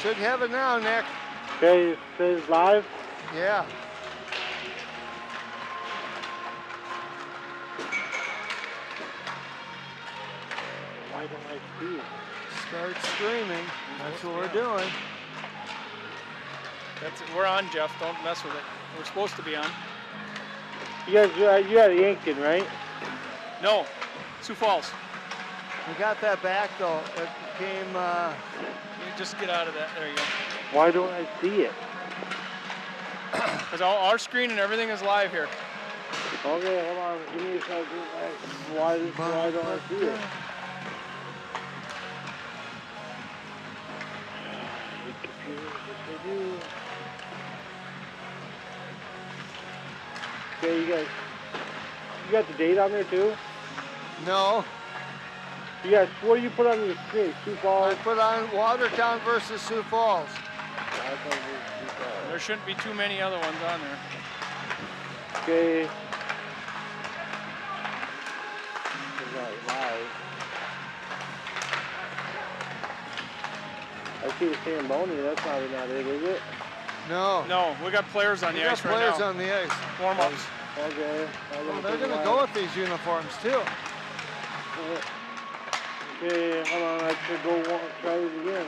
Should have it now, Nick. Okay, it says live. Yeah. Why don't I see it? Start streaming. That's what we're doing. We're on, Jeff. Don't mess with it. We're supposed to be on. You guys, you had Yankton, right? No, Sioux Falls. We got that back though. It came. You just get out of that. There you go. Why don't I see it? Because our screen and everything is live here. Okay, hold on. Give me a second. Why don't I see it? Computers, yes they do. Okay, you got the date on there too? No. You guys, what do you put on your screen? Sioux Falls? I put on Watertown versus Sioux Falls. There shouldn't be too many other ones on there. Okay. Live. I see the Zamboni. That's probably not it, is it? No. No, we got players on the ice right now. Players on the ice. Warm-ups. Okay. Well, they're going to go with these uniforms too. Okay, hold on. I should go try it again.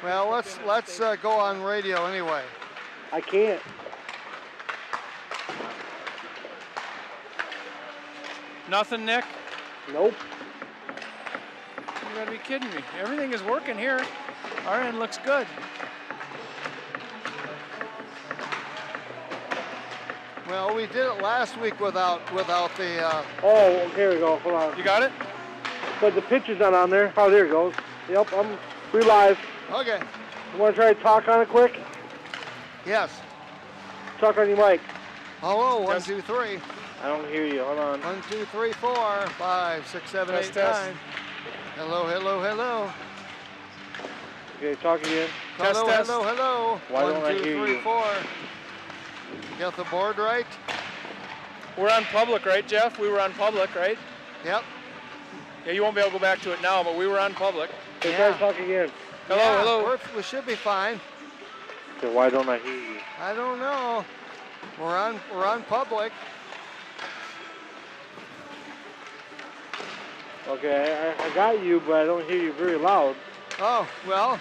Well, let's go on radio anyway. I can't. Nothing, Nick? Nope. You gotta be kidding me. Everything is working here. Our end looks good. Well, we did it last week without the. Oh, here we go. Hold on. You got it? But the picture's not on there. Oh, there it goes. Yep, we're live. Okay. You want to try to talk on it quick? Yes. Talk on your mic. Hello, 1, 2, 3. I don't hear you. Hold on. 1, 2, 3, 4, 5, 6, 7, 8, 9. Test. Hello, hello, hello. Okay, talk again. Hello, Test. hello, hello. Why 1, don't I 2, hear 3, you? 4. Got the board right? We're on public, right, Jeff? We were on public, right? Yep. Yeah, you won't be able to go back to it now, but we were on public. Okay, Yeah. try to talk again. Hello, Yeah, hello. We should be fine. Okay, why don't I hear you? I don't know. We're on public. Okay, I got you, but I don't hear you very loud. Oh, well,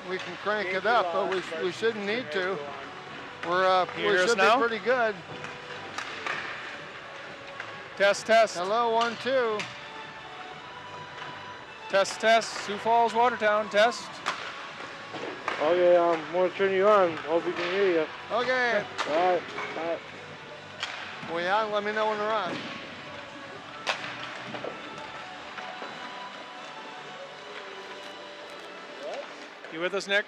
we can crank it up, but we shouldn't need to. We hear us should now? be pretty good. Test, test. Hello, 1, 2. Test, test. Sioux Falls, Watertown, test. Okay, I'm going to turn you on. Hope we can hear you. Okay. All right. Bye. We on? Let me know when we're on. You with us, Nick?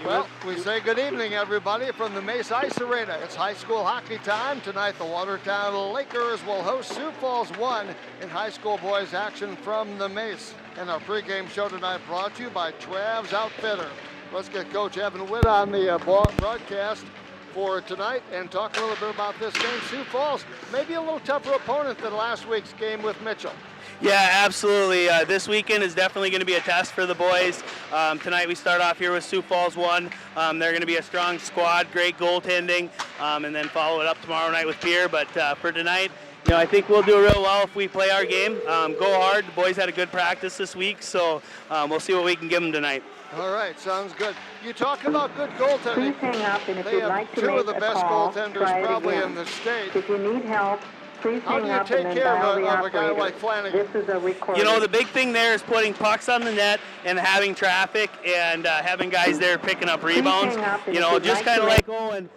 Well, we say good evening, everybody, from the Mace Ice Arena. It's high school hockey time. Tonight, the Watertown Lakers will host Sioux Falls 1 in high school boys action from the Mace. And our pregame show tonight brought to you by Trav's Outfitter. Let's get Coach Evan Witt on the broadcast for tonight and talk a little bit about this game. Sioux Falls, maybe a little tougher opponent than last week's game with Mitchell. Yeah, absolutely. This weekend is definitely going to be a test for the boys. Tonight we start off here with Sioux Falls 1. They're going to be a strong squad, great goaltending, and then follow it up tomorrow night with beer. But for tonight, I think we'll do real well if we play our game. Go hard. The boys had a good practice this week, so we'll see what we can give them tonight. All right, sounds good. You talk about good goaltending. Please hang up, and if They you'd have like to two make of the a best call, goaltenders try it probably again. in the state. If you need help, please How do hang you up take and then care dial of the a guy operator. like Flanagan? This is a recording. The big thing there is putting pucks on the net and having traffic and having guys there picking up rebounds. hang up, and if you'd Just like kind of to like Owen.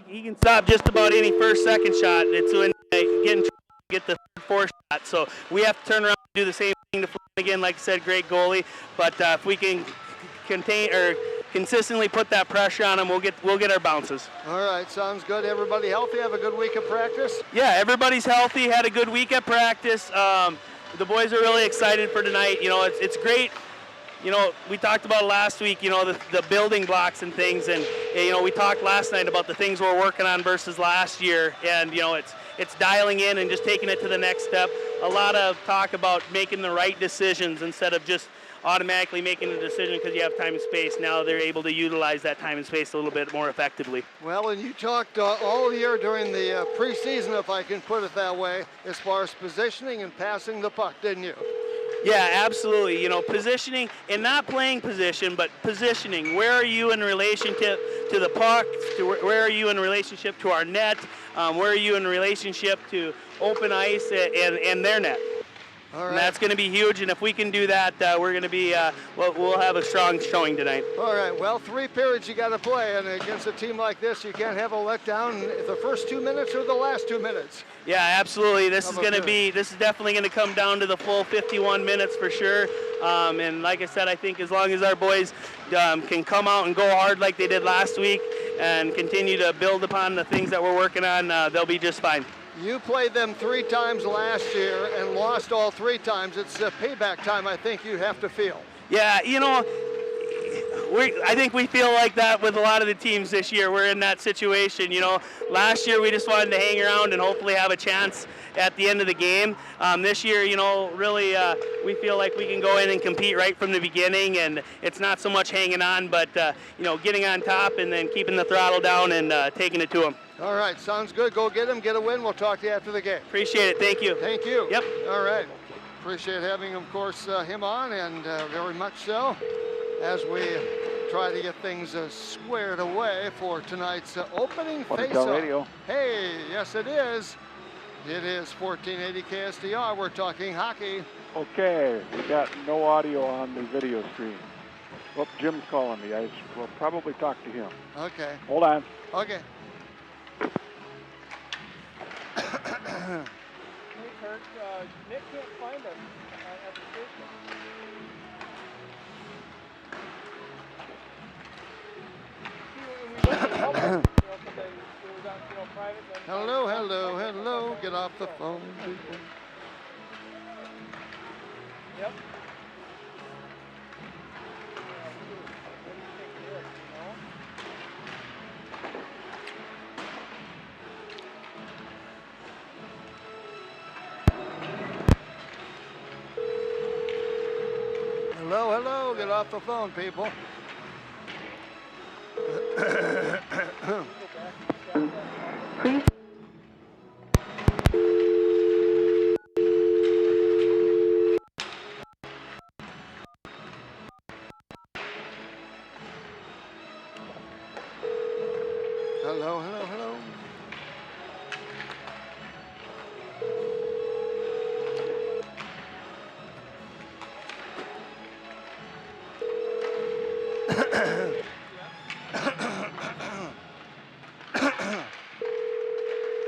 He can stop just about any first, second shot. It's when get the fourth shot. So we have to turn around and do the same thing to Flanagan. Like I said, great goalie. But if we can consistently put that pressure on them, we'll get our bounces. All right, sounds good. Everybody healthy? Have a good week of practice? Yeah, everybody's healthy. Had a good week at practice. The boys are really excited for tonight. It's great. We talked about last week, the building blocks and things, and we talked last night about the things we're working on versus last year, and it's dialing in and just taking it to the next step. A lot of talk about making the right decisions instead of just automatically making a decision because you have time and space. Now they're able to utilize that time and space a little bit more effectively. Well, and you talked all year during the preseason, if I can put it that way, as far as positioning and passing the puck, didn't you? Yeah, absolutely. Positioning and not playing position, but positioning. Where are you in relationship to the puck? Where are you in relationship to our net? Where are you in relationship to open ice and their net? All right. And that's going to be huge, and if we can do that, we're going to be, we'll have a strong showing tonight. All right, well, 3 periods you got to play, and against a team like this, you can't have a letdown the first 2 minutes or the last 2 minutes. Yeah, absolutely. This is definitely going to come down to the full 51 minutes for sure. And like I said, I think as long as our boys can come out and go hard like they did last week and continue to build upon the things that we're working on, they'll be just fine. You played them 3 times last year and lost all 3 times. It's payback time, I think you have to feel. Yeah, I think we feel like that with a lot of the teams this year. We're in that situation. Last year we just wanted to hang around and hopefully have a chance at the end of the game. This year, really we feel like we can go in and compete right from the beginning, and it's not so much hanging on, but getting on top and then keeping the throttle down and taking it to them. All right, sounds good. Go get them, get a win. We'll talk to you after the game. Appreciate it. Thank you. Thank you. Yep. All right. Appreciate having, of course, him on, and very much so, as we try to get things squared away for tonight's opening face-off. Hey, yes it is. It is 1480 KSDR. We're talking hockey. Okay, we got no audio on the video stream. Well, Jim's calling me. I will probably talk to him. Okay. Hold on. Okay. Hey, Kurt, Nick can't find us at the station. Hello, hello, hello. Get off the phone, people. Yep. Hello, hello. Get off the phone, people. Please. Hello, hello, hello.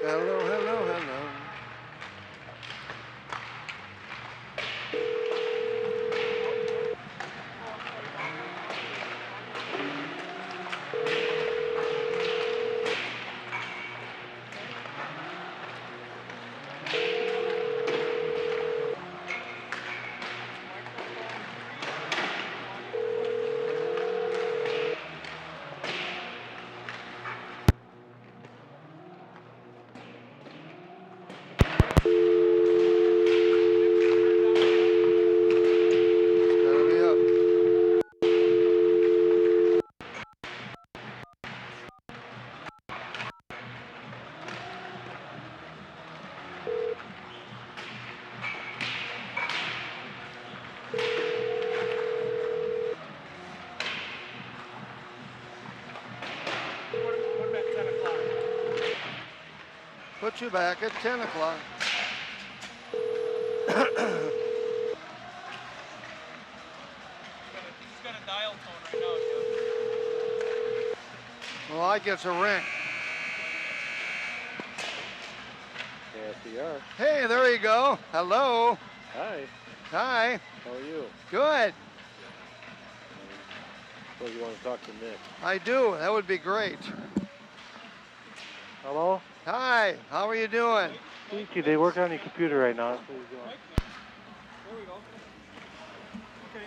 Hello, hello, hello. Gotta be up. What about 10 o'clock? Put you back at 10 o'clock. He's got a dial tone right now, Joe. Well, I gets a ring. KSDR. Hey, there you go. Hello. Hi. Hi. How are you? Good. So you want to talk to Nick? I do. That would be great. Hello? Hi. How are you doing? Peachy, they work on your computer right now. That's what he's doing. There we go. Okay,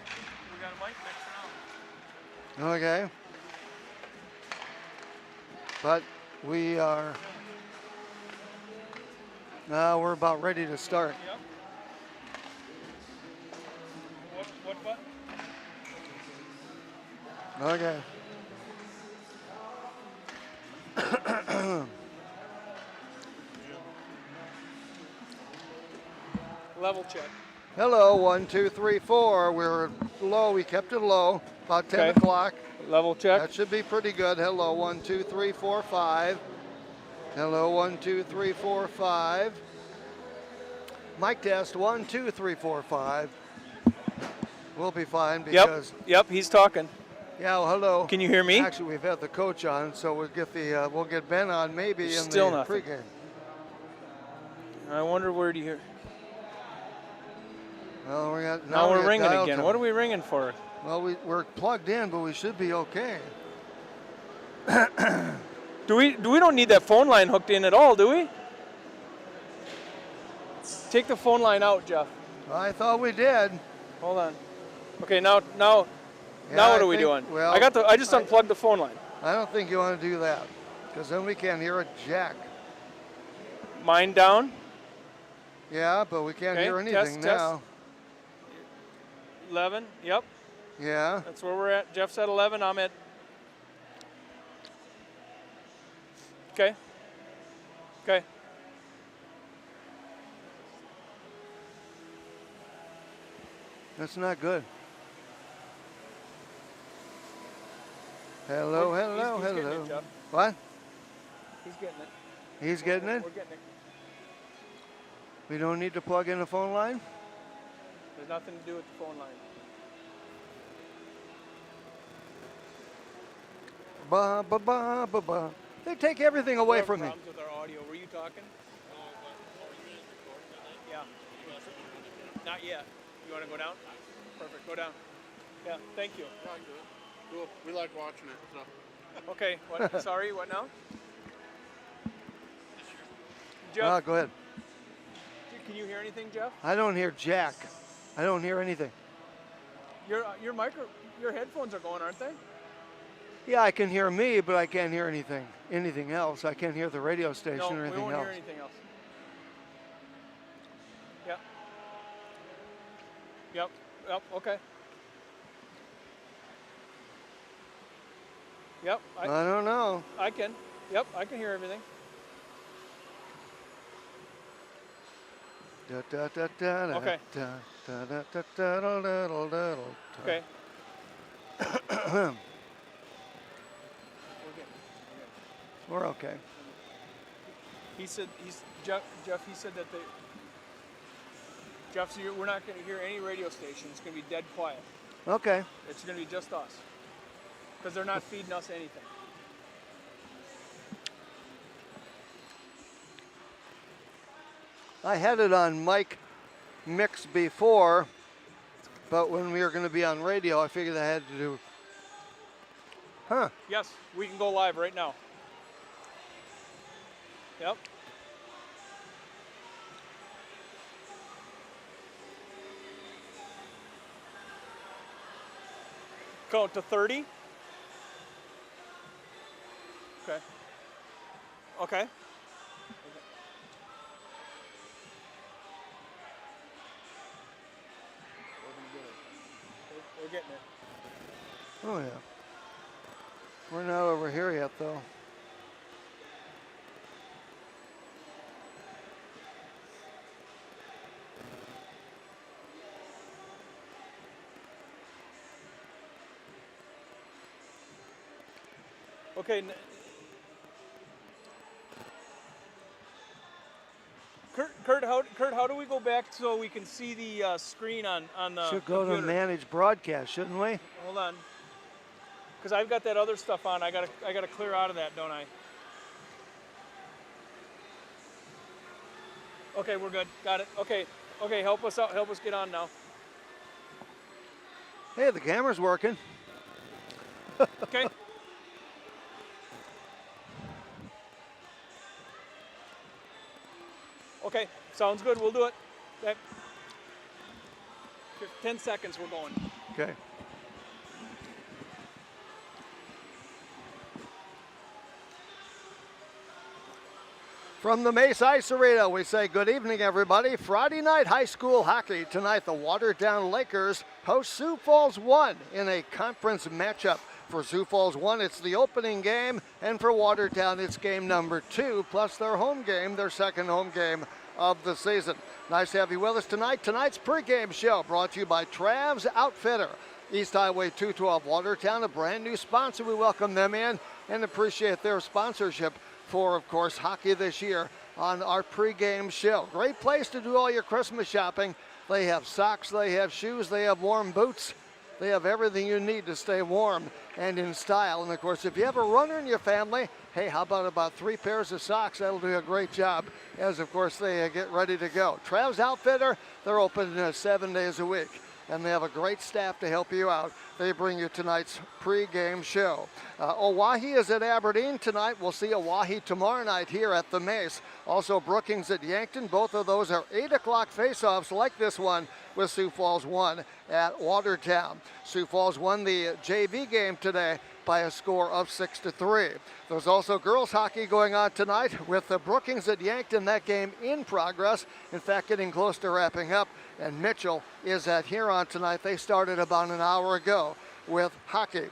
we got a mic mixer now. Okay. but we are, now we're about ready to start. Yep. What button? Okay. Level check. Hello, 1, 2, 3, 4. We're low. We kept it low. About 10 Okay. o'clock. Level check. That should be pretty good. Hello, 1, 2, 3, 4, 5. Hello, 1, 2, 3, 4, 5. Mic test, 1, 2, 3, 4, 5. We'll be fine because. Yep, he's talking. Yeah, well, hello. Can you hear me? Actually, we've had the coach on, so we'll get Ben on maybe in Still the nothing. pregame. I wonder where do you hear? Well, Now we're ringing dial again. tone. What are we ringing for? Well, we're plugged in, but we should be okay. We don't need that phone line hooked in at all, do we? Take the phone line out, Jeff. I thought we did. Hold on. Okay, now Yeah, what I are we think- doing? well, I just unplugged the phone line. I don't think you want to do that, because then we can't hear a jack. Mine down. Yeah, but we can't Okay, hear anything test. now. 11. Yep, Yeah. that's where we're at. Jeff's at 11. I'm at. Okay. Okay. That's not good. Hello, hello, He's getting hello. it, Jeff. What? He's getting it. He's getting it? We're getting it. We don't need to plug in a phone line? There's nothing to do with the phone line. Ba, ba, ba, ba, ba. They take everything away from me. Problems with our audio. Were you talking? Yeah. Not yet. You want to go down? Perfect. Go down. Yeah. Thank you. Cool. We like watching it. So. Okay. What? Sorry. What now? Jeff, Ah, go ahead. can you hear anything, Jeff? I don't hear jack. I don't hear anything. Your headphones are going, aren't they? Yeah, I can hear me, but I can't hear anything else. I can't hear the radio station No, or we anything won't else. hear anything else. Yep. Yep. Yep. Okay. Yep. I don't know. I can. Yep. I can hear everything. Da, da, da, da, da, Okay. da, da, da, da, da, da, da, da, da, da. Okay. We're okay. He said Jeff. He said that Jeff, so we're not going to hear any radio station. It's going to be dead quiet. Okay. It's going to be just us because they're not feeding us anything. I had it on mic mix before, but when we were going to be on radio, I figured I had to do. Huh. Yes, we can go live right now. Yep. Count to 30. Okay. Okay. We're getting it. Oh, yeah. We're not over here yet, though. Okay. Kurt, how do we go back so we can see the screen on the Should go computer? to manage broadcast, shouldn't we? Hold on. Because I've got that other stuff on. I gotta clear out of that, don't I? Okay, we're good. Got it. Okay. Okay, help us out. Help us get on now. Hey, the camera's working. Okay. Okay, sounds good. We'll do it. Okay. 10 seconds, we're going. Okay. From the Mace Ice Arena, we say good evening, everybody. Friday night high school hockey. Tonight, the Watertown Lakers host Sioux Falls 1 in a conference matchup. For Sioux Falls 1, it's the opening game, and for Watertown, it's game number 2, plus their home game, their second home game of the season. Nice to have you with us tonight. Tonight's pregame show brought to you by Trav's Outfitter. East Highway 212 Watertown, a brand new sponsor. We welcome them in and appreciate their sponsorship for, of course, hockey this year on our pregame show. Great place to do all your Christmas shopping. They have socks, they have shoes, they have warm boots. They have everything you need to stay warm and in style. And of course, if you have a runner in your family, hey, how about 3 pairs of socks? That'll do a great job as, of course, they get ready to go. Trav's Outfitter, they're open 7 days a week, and they have a great staff to help you out. They bring you tonight's pregame show. Owyhee is at Aberdeen tonight. We'll see Owyhee tomorrow night here at the Mace. Also Brookings at Yankton. Both of those are 8 o'clock face-offs like this one with Sioux Falls 1 at Watertown. Sioux Falls won the JV game today by a score of 6-3. There's also girls hockey going on tonight with the Brookings at Yankton, that game in progress. In fact, getting close to wrapping up. And Mitchell is at Huron tonight. They started about an hour ago with hockey.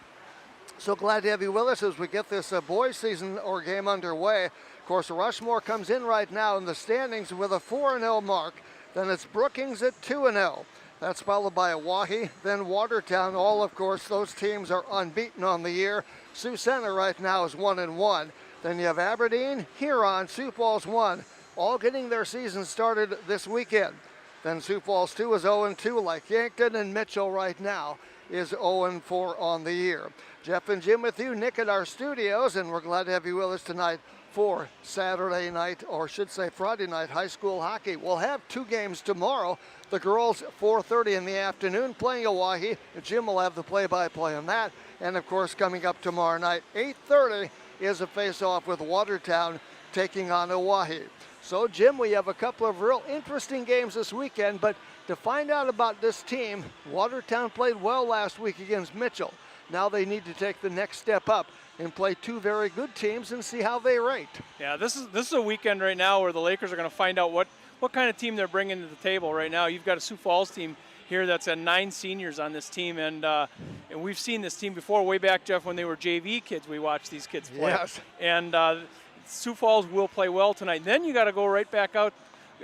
So glad to have you with us as we get this boys season or game underway. Of course, Rushmore comes in right now in the standings with a 4-0 mark. Then it's Brookings at 2-0. That's followed by Owyhee, then Watertown. All, of course, those teams are unbeaten on the year. Sioux Center right now is 1-1. Then you have Aberdeen, Huron, Sioux Falls 1, all getting their season started this weekend. Then Sioux Falls 2 is 0-2 like Yankton, and Mitchell right now is 0-4 on the year. Jeff and Jim with you, Nick at our studios, and we're glad to have you with us tonight for Saturday night, or should say Friday night, high school hockey. We'll have 2 games tomorrow. The girls 4:30 in the afternoon playing Owyhee. Jim will have the play-by-play on that. And of course, coming up tomorrow night, 8:30 is a face-off with Watertown taking on Owyhee. So Jim, we have a couple of real interesting games this weekend, but to find out about this team, Watertown played well last week against Mitchell. Now they need to take the next step up and play 2 very good teams and see how they rate. Yeah, this is a weekend right now where the Lakers are going to find out what kind of team they're bringing to the table right now. You've got a Sioux Falls team here that's at 9 seniors on this team, and we've seen this team before way back, Jeff, when they were JV kids. We watched these kids play. Yes. And Sioux Falls will play well tonight. Then you got to go right back out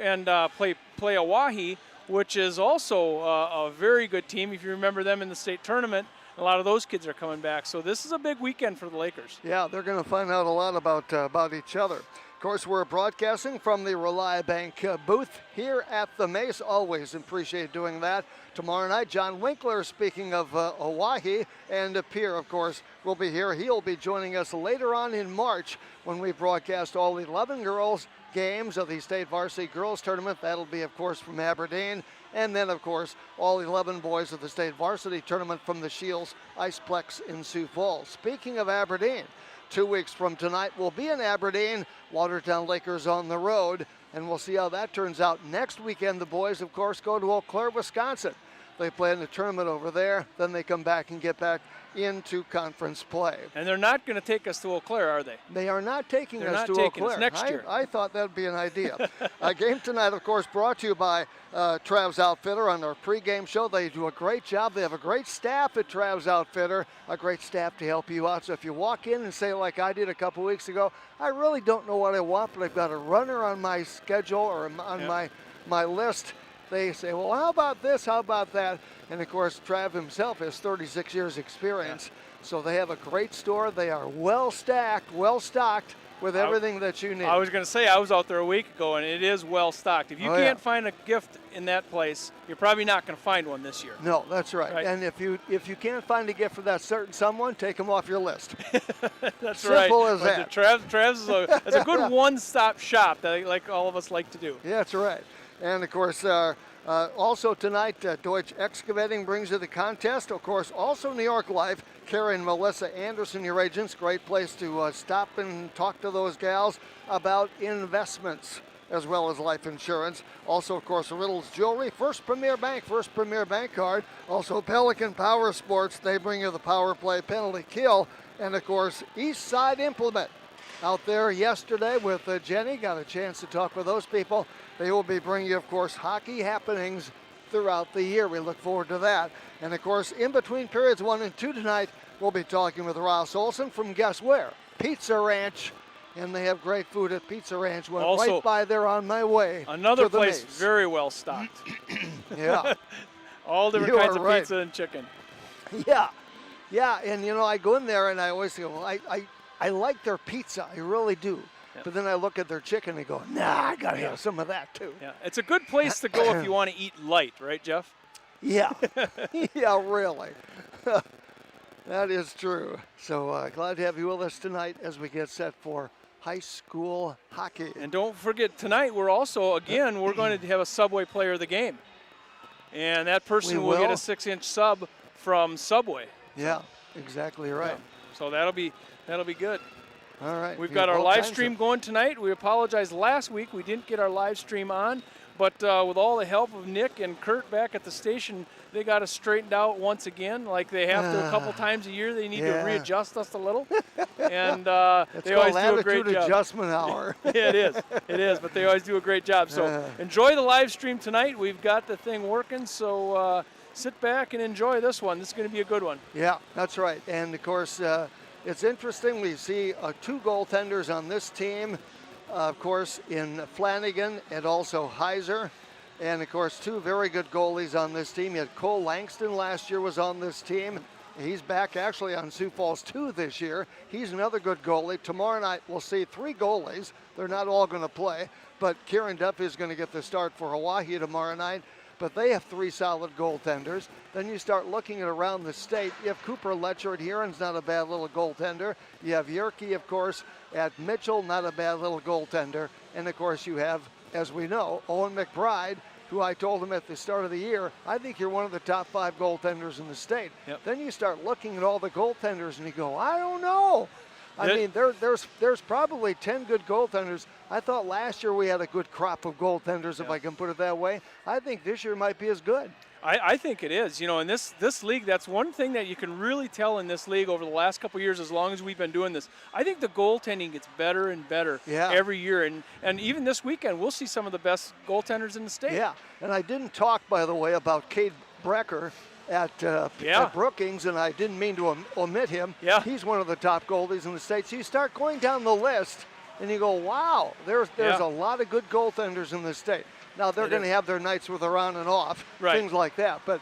and play Owyhee, which is also a very good team. If you remember them in the state tournament, a lot of those kids are coming back. So this is a big weekend for the Lakers. Yeah, they're going to find out a lot about each other. Of course, we're broadcasting from the Rely Bank booth here at the Mace. Always appreciate doing that. Tomorrow night, John Winkler, speaking of Owyhee, and Pierre, of course, will be here. He'll be joining us later on in March when we broadcast all 11 girls games of the state varsity girls tournament. That'll be, of course, from Aberdeen. And then, of course, all 11 boys of the state varsity tournament from the Shields Iceplex in Sioux Falls. Speaking of Aberdeen, 2 weeks from tonight, we'll be in Aberdeen. Watertown Lakers on the road, and we'll see how that turns out. Next weekend, the boys, of course, go to Eau Claire, Wisconsin. They play in the tournament over there. Then they come back and get back into conference play. And they're not going to take us to Eau Claire, are they? They are not taking us to Eau taking Claire. us next year. I thought that would be an idea. A game tonight, of course, brought to you by Trav's Outfitter on our pregame show. They do a great job. They have a great staff at Trav's Outfitter, a great staff to help you out. So if you walk in and say, like I did a couple weeks ago, I really don't know what I want, but I've got a runner on my schedule or on my list, they say, well, how about this, how about that? And of course, Trav himself has 36 years experience. Yeah. So they have a great store. They are well stacked, well stocked with everything that you need. I was going to say, I was out there a week ago, and it is well stocked. If you can't find a gift in that place, you're probably not going to find one this year. No, that's right. And if you can't find a gift for that certain someone, take them off your list. That's Simple right. as that. Trav's is a good one-stop shop that like all of us like to do. Yeah, that's right. And of course, also tonight, Deutsch Excavating brings you the contest. Of course, also New York Life, Karen and Melissa Anderson, your agents. Great place to stop and talk to those gals about investments as well as life insurance. Also, of course, Riddle's Jewelry, First Premier Bank card. Also, Pelican Power Sports, they bring you the power play penalty kill. And of course, East Side Implement. out there yesterday with Jenny. Got a chance to talk with those people. They will be bringing you, of course, hockey happenings throughout the year. We look forward to that. And, of course, in between periods 1 and 2 tonight, we'll be talking with Ross Olson from guess where? Pizza Ranch. And they have great food at Pizza Ranch. Went Also, right by there on my way. Another to the place Maze. very well stocked. Yeah. All different You kinds are of right. pizza and chicken. Yeah. Yeah, and you know, I go in there and I always go, well, I like their pizza, I really do. Yeah. But then I look at their chicken and go, nah, I gotta have some of that too. Yeah, it's a good place to go if you want to eat light, right, Jeff? Yeah, yeah, really. That is true. So glad to have you with us tonight as we get set for high school hockey. And don't forget, tonight we're also, again, we're going to have a Subway Player of the Game. And that person We will get will? a 6-inch sub from Subway. Yeah, exactly right. Yeah. So that'll be good. All right. We've we got have our all live kinds stream of- going tonight. We apologize last week. We didn't get our live stream on. But with all the help of Nick and Kurt back at the station, they got us straightened out once again. Like they have to a couple times a year. They need to Yeah. readjust us a little. And It's they always called do a great Attitude job. Adjustment Hour. Yeah, it is. It is. But they always do a great job. So enjoy the live stream tonight. We've got the thing working. So sit back and enjoy this one. This is going to be a good one. Yeah, that's right. And of course, it's interesting. We see 2 goaltenders on this team, of course, in Flanagan and also Heiser. And of course, 2 very good goalies on this team. You had Cole Langston last year was on this team. He's back actually on Sioux Falls 2 this year. He's another good goalie. Tomorrow night we'll see 3 goalies. They're not all going to play, but Kieran Duffy is going to get the start for Hawaii tomorrow night. But they have 3 solid goaltenders. Then you start looking at around the state. You have Cooper Letcher at Huron's, not a bad little goaltender. You have Yerke, of course, at Mitchell, not a bad little goaltender. And of course you have, as we know, Owen Mcbride, who I told him at the start of the year, I think you're one of the top 5 goaltenders in the state. Yep. Then you start looking at all the goaltenders and you go, I don't know. I mean, there's probably 10 good goaltenders. I thought last year we had a good crop of goaltenders, if I can put it that way. I think this year might be as good. I think it is. You know, in this league, that's one thing that you can really tell in this league over the last couple of years, as long as we've been doing this. I think the goaltending gets better and better every year. And even this weekend, we'll see some of the best goaltenders in the state. Yeah, and I didn't talk, by the way, about Cade Brecker at Brookings, and I didn't mean to omit him. Yeah. He's one of the top goalies in the state. So you start going down the list, and you go, wow, there's a lot of good goaltenders in the state. Now, they're going to have their nights where they're on and off, things like that. But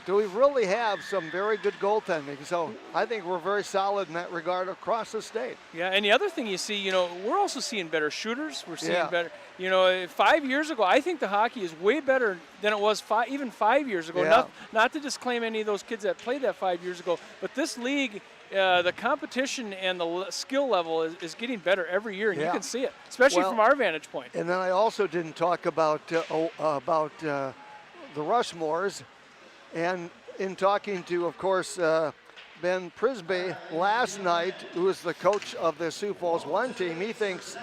we really have some very good goaltending. So I think we're very solid in that regard across the state. Yeah, and the other thing you see, you know, we're also seeing better shooters. We're seeing better, you know, 5 years ago, I think the hockey is way better than it was even 5 years ago. Yeah. Not to disclaim any of those kids that played that 5 years ago, but this league, the competition and the skill level is getting better every year, and you can see it, especially from our vantage point. And then I also didn't talk about the Rushmores. And in talking to, of course, Ben Prisby last night, who is the coach of the Sioux Falls 1 team, he thinks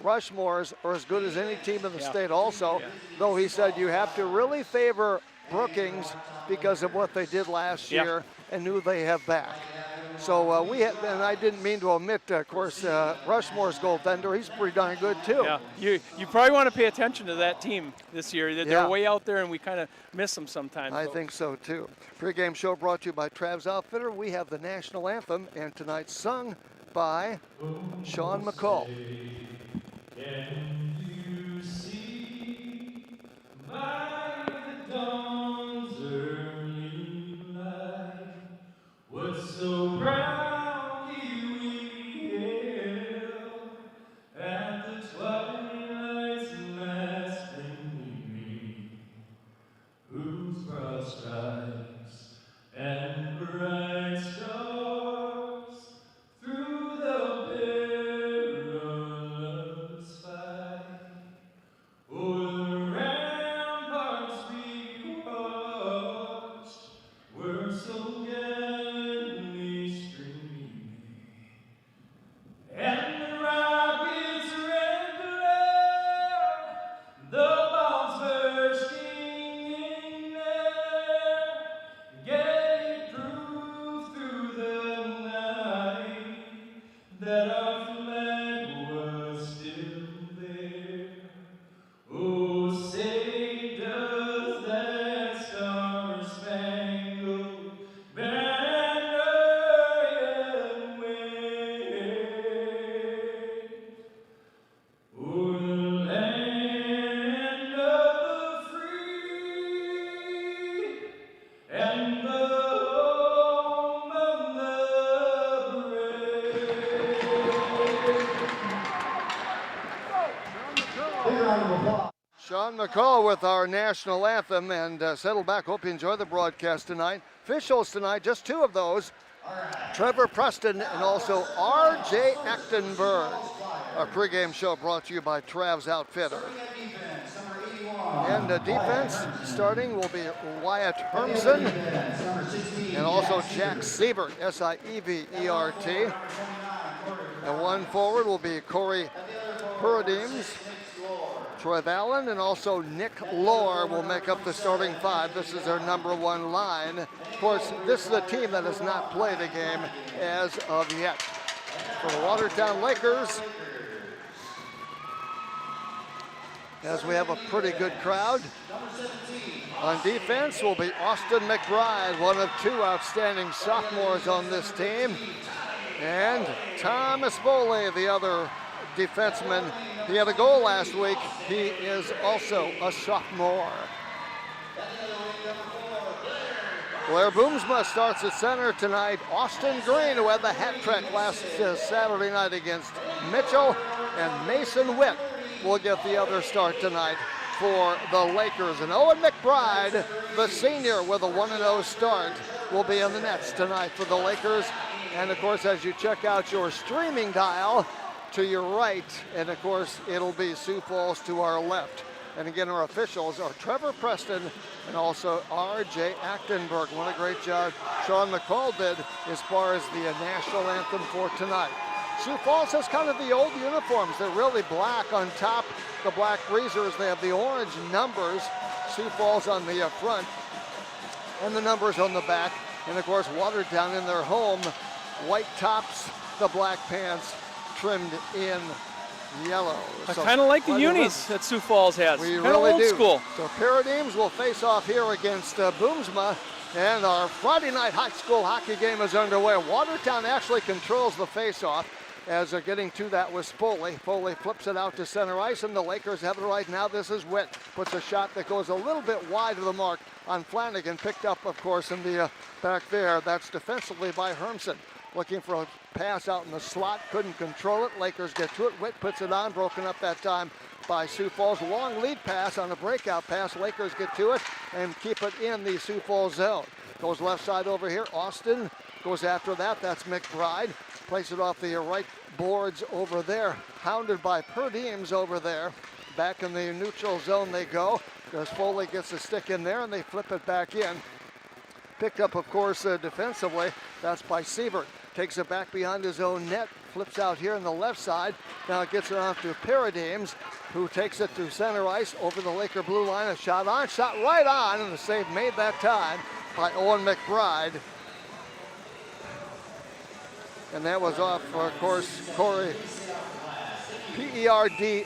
Rushmores are as good as any team in the state also, though he said you have to really favor Brookings because of what they did last year and who they have back. So and I didn't mean to omit, of course, Rushmore's goaltender. He's pretty darn good too. Yeah, you probably want to pay attention to that team this year. They're way out there, and we kind of miss them sometimes. I think so too. Pre-game show brought to you by Trav's Outfitter. We have the national anthem, and tonight's sung by Sean McCall. Can you see by the dawn's early light what so proudly we hailed at the twilight's last gleaming, whose broad stripes and bright stars through the perilous fight o'er the ramparts we watched were so gallantly streaming, and the rocket's red glare, the bombs bursting in air, gave proof through the night that our flag Sean McCall with our national anthem, and settle back. Hope you enjoy the broadcast tonight. Officials tonight, just two of those. Trevor Preston and also R.J. Achtenberg. Our pregame show brought to you by Trav's Outfitter. And defense starting will be Wyatt Hermson and also Jack Sievert, S-I-E-V-E-R-T. And one forward will be Corey Puridems. Troy Allen and also Nick Lohr will make up the starting five. This is their number one line. Of course, this is a team that has not played a game as of yet. For the Watertown Lakers, as we have a pretty good crowd. On defense will be Austin McBride, one of two outstanding sophomores on this team. And Thomas Foley, the other defenseman. He had a goal last week. He is also a sophomore. Blair Boomsma starts at center tonight. Austin Green, who had the hat trick last Saturday night against Mitchell, and Mason Witt will get the other start tonight for the Lakers. And Owen McBride, the senior, with a 1-0 start, will be in the nets tonight for the Lakers. And of course, as you check out your streaming dial, to your right, and of course, it'll be Sioux Falls to our left. And again, our officials are Trevor Preston and also R.J. Achtenberg. What a great job Sean McCall did as far as the national anthem for tonight. Sioux Falls has kind of the old uniforms. They're really black on top. The black breezers, they have the orange numbers. Sioux Falls on the front and the numbers on the back. And of course, Watertown in their home, white tops, the black pants, trimmed in yellow. I kind of like the unis that Sioux Falls has. We kind really of old do. School. So Puridems will face off here against Boomsma, and our Friday night high school hockey game is underway. Watertown actually controls the face-off as they're getting to that with Foley. Foley flips it out to center ice, and the Lakers have it right now. This is Witt. Puts a shot that goes a little bit wide of the mark on Flanagan. Picked up, of course, in the back there. That's defensively by Hermson. Looking for a pass out in the slot, couldn't control it. Lakers get to it. Witt puts it on, broken up that time by Sioux Falls. Long lead pass on a breakout pass. Lakers get to it and keep it in the Sioux Falls zone. Goes left side over here. Austin goes after that. That's McBride. Plays it off the right boards over there. Hounded by Puridems over there. Back in the neutral zone they go. As Foley gets the stick in there and they flip it back in. Picked up, of course, defensively. That's by Sievert. Takes it back behind his own net. Flips out here on the left side. Now it gets it off to Puridems, who takes it to center ice over the Laker blue line. A shot on, shot right on, and the save made that time by Owen McBride. And that was off, of course, Corey, P-E-R-D-A-E-M-S.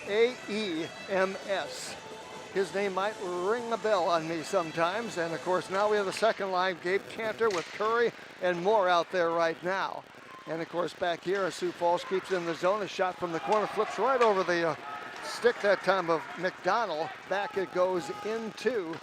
His name might ring a bell on me sometimes. And of course, now we have the second line, Gabe Cantor with Curry and Moore out there right now. And of course, back here, Sioux Falls keeps in the zone. A shot from the corner flips right over the stick that time of McDonald. Back it goes into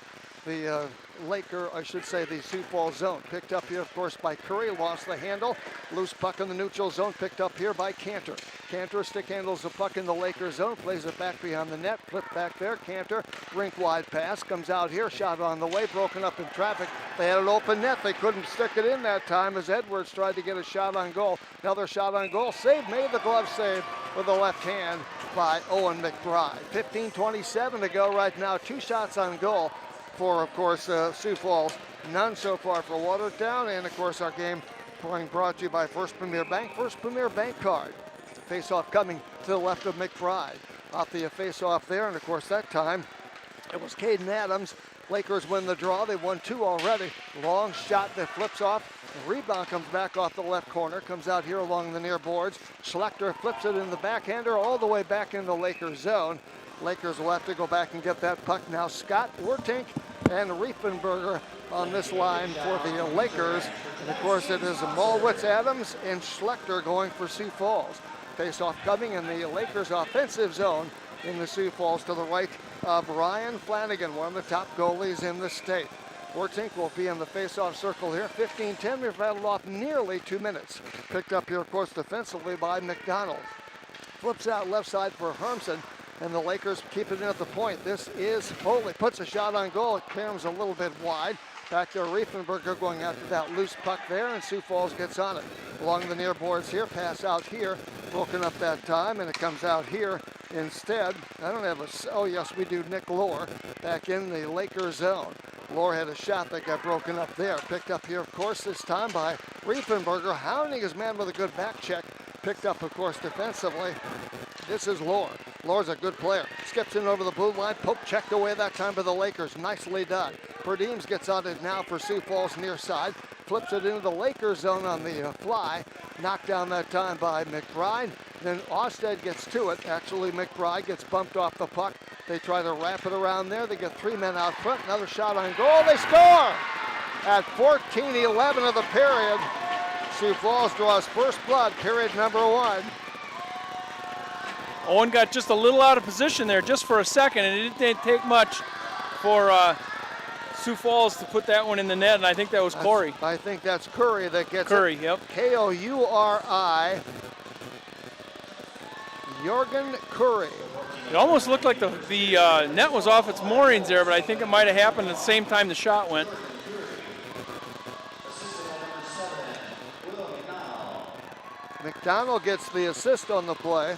the Laker, I should say, the Sioux Falls zone. Picked up here, of course, by Curry. Lost the handle. Loose puck in the neutral zone. Picked up here by Cantor. Cantor stick handles the puck in the Lakers zone. Plays it back behind the net. Flip back there. Cantor, rink wide pass. Comes out here. Shot on the way. Broken up in traffic. They had an open net. They couldn't stick it in that time as Edwards tried to get a shot on goal. Another shot on goal. Save, made the glove save with the left hand by Owen McBride. 15:27 to go right now. 2 shots on goal for, of course, Sioux Falls. None so far for Watertown. And, of course, our game being brought to you by First Premier Bank. First Premier Bank card. Face-off coming to the left of McBride. Off the face-off there. And, of course, that time it was Caden Adams. Lakers win the draw. They won 2 already. Long shot that flips off. The rebound comes back off the left corner. Comes out here along the near boards. Schlechter flips it in the backhander all the way back in the Lakers zone. Lakers will have to go back and get that puck now. Scott, Wertink, and Riefenberger on this line for the Lakers. And of course it is Malwitz, Adams, and Schlechter going for Sioux Falls. Face-off coming in the Lakers offensive zone in the Sioux Falls to the right of Ryan Flanagan, one of the top goalies in the state. Wertink will be in the face-off circle here. 15-10, we've rattled off nearly 2 minutes. Picked up here, of course, defensively by McDonald. Flips out left side for Hermson. and the Lakers keep it in at the point. This is Foley, puts a shot on goal. Karam's a little bit wide. Back there, Riefenberger going after that loose puck there, and Sioux Falls gets on it. Along the near boards here, pass out here, broken up that time, and it comes out here instead. I don't have a, oh yes, we do, Nick Lohr back in the Lakers zone. Lohr had a shot that got broken up there. Picked up here, of course, this time by Riefenberger, hounding his man with a good back check. Picked up, of course, defensively. This is Lohr. Lohr's a good player. Skips in over the blue line. Pope checked away that time by the Lakers. Nicely done. Perdeems gets on it now for Sioux Falls near side. Flips it into the Lakers zone on the fly. Knocked down that time by McBride. Then Austed gets to it. Actually, McBride gets bumped off the puck. They try to wrap it around there. They get 3 men out front. Another shot on goal. They score! At 14:11 of the period, Sioux Falls draws first blood, period number 1. Owen got just a little out of position there just for a second, and it didn't take much for Sioux Falls to put that one in the net, and I think that was Corey. I think that's Curry that gets Curry, it. yep. K-O-U-R-I. Jorgen Curry. It almost looked like the net was off its moorings there, but I think it might have happened at the same time the shot went. McDonald gets the assist on the play.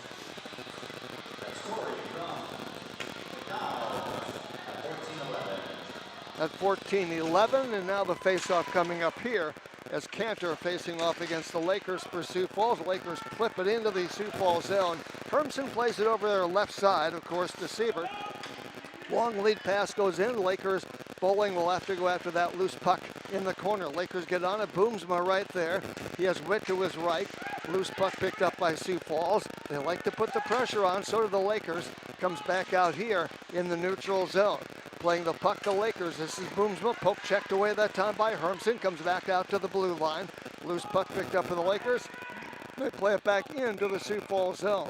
At 14:11, and now the face-off coming up here as Cantor facing off against the Lakers for Sioux Falls. Lakers flip it into the Sioux Falls zone. Hermson plays it over their left side, of course, to Siebert. Long lead pass goes in. Lakers bowling will have to go after that loose puck in the corner. Lakers get on it. Boomsma right there. He has Witt to his right. Loose puck picked up by Sioux Falls. They like to put the pressure on, so do the Lakers. Comes back out here in the neutral zone. Playing the puck to Lakers. This is Boomsma. Pope checked away that time by Hermson. Comes back out to the blue line. Loose puck picked up for the Lakers. They play it back into the Sioux Falls zone.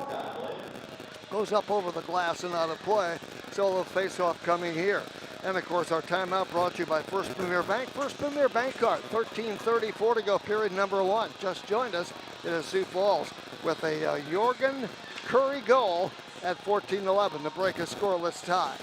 Goes up over the glass and out of play. So the face-off coming here. And of course our timeout brought to you by First Premier Bank. First Premier Bank card. 13:34 to go, period number 1. Just joined us. It is Sioux Falls with a Jorgen Curry goal at 14:11 to break a scoreless tie.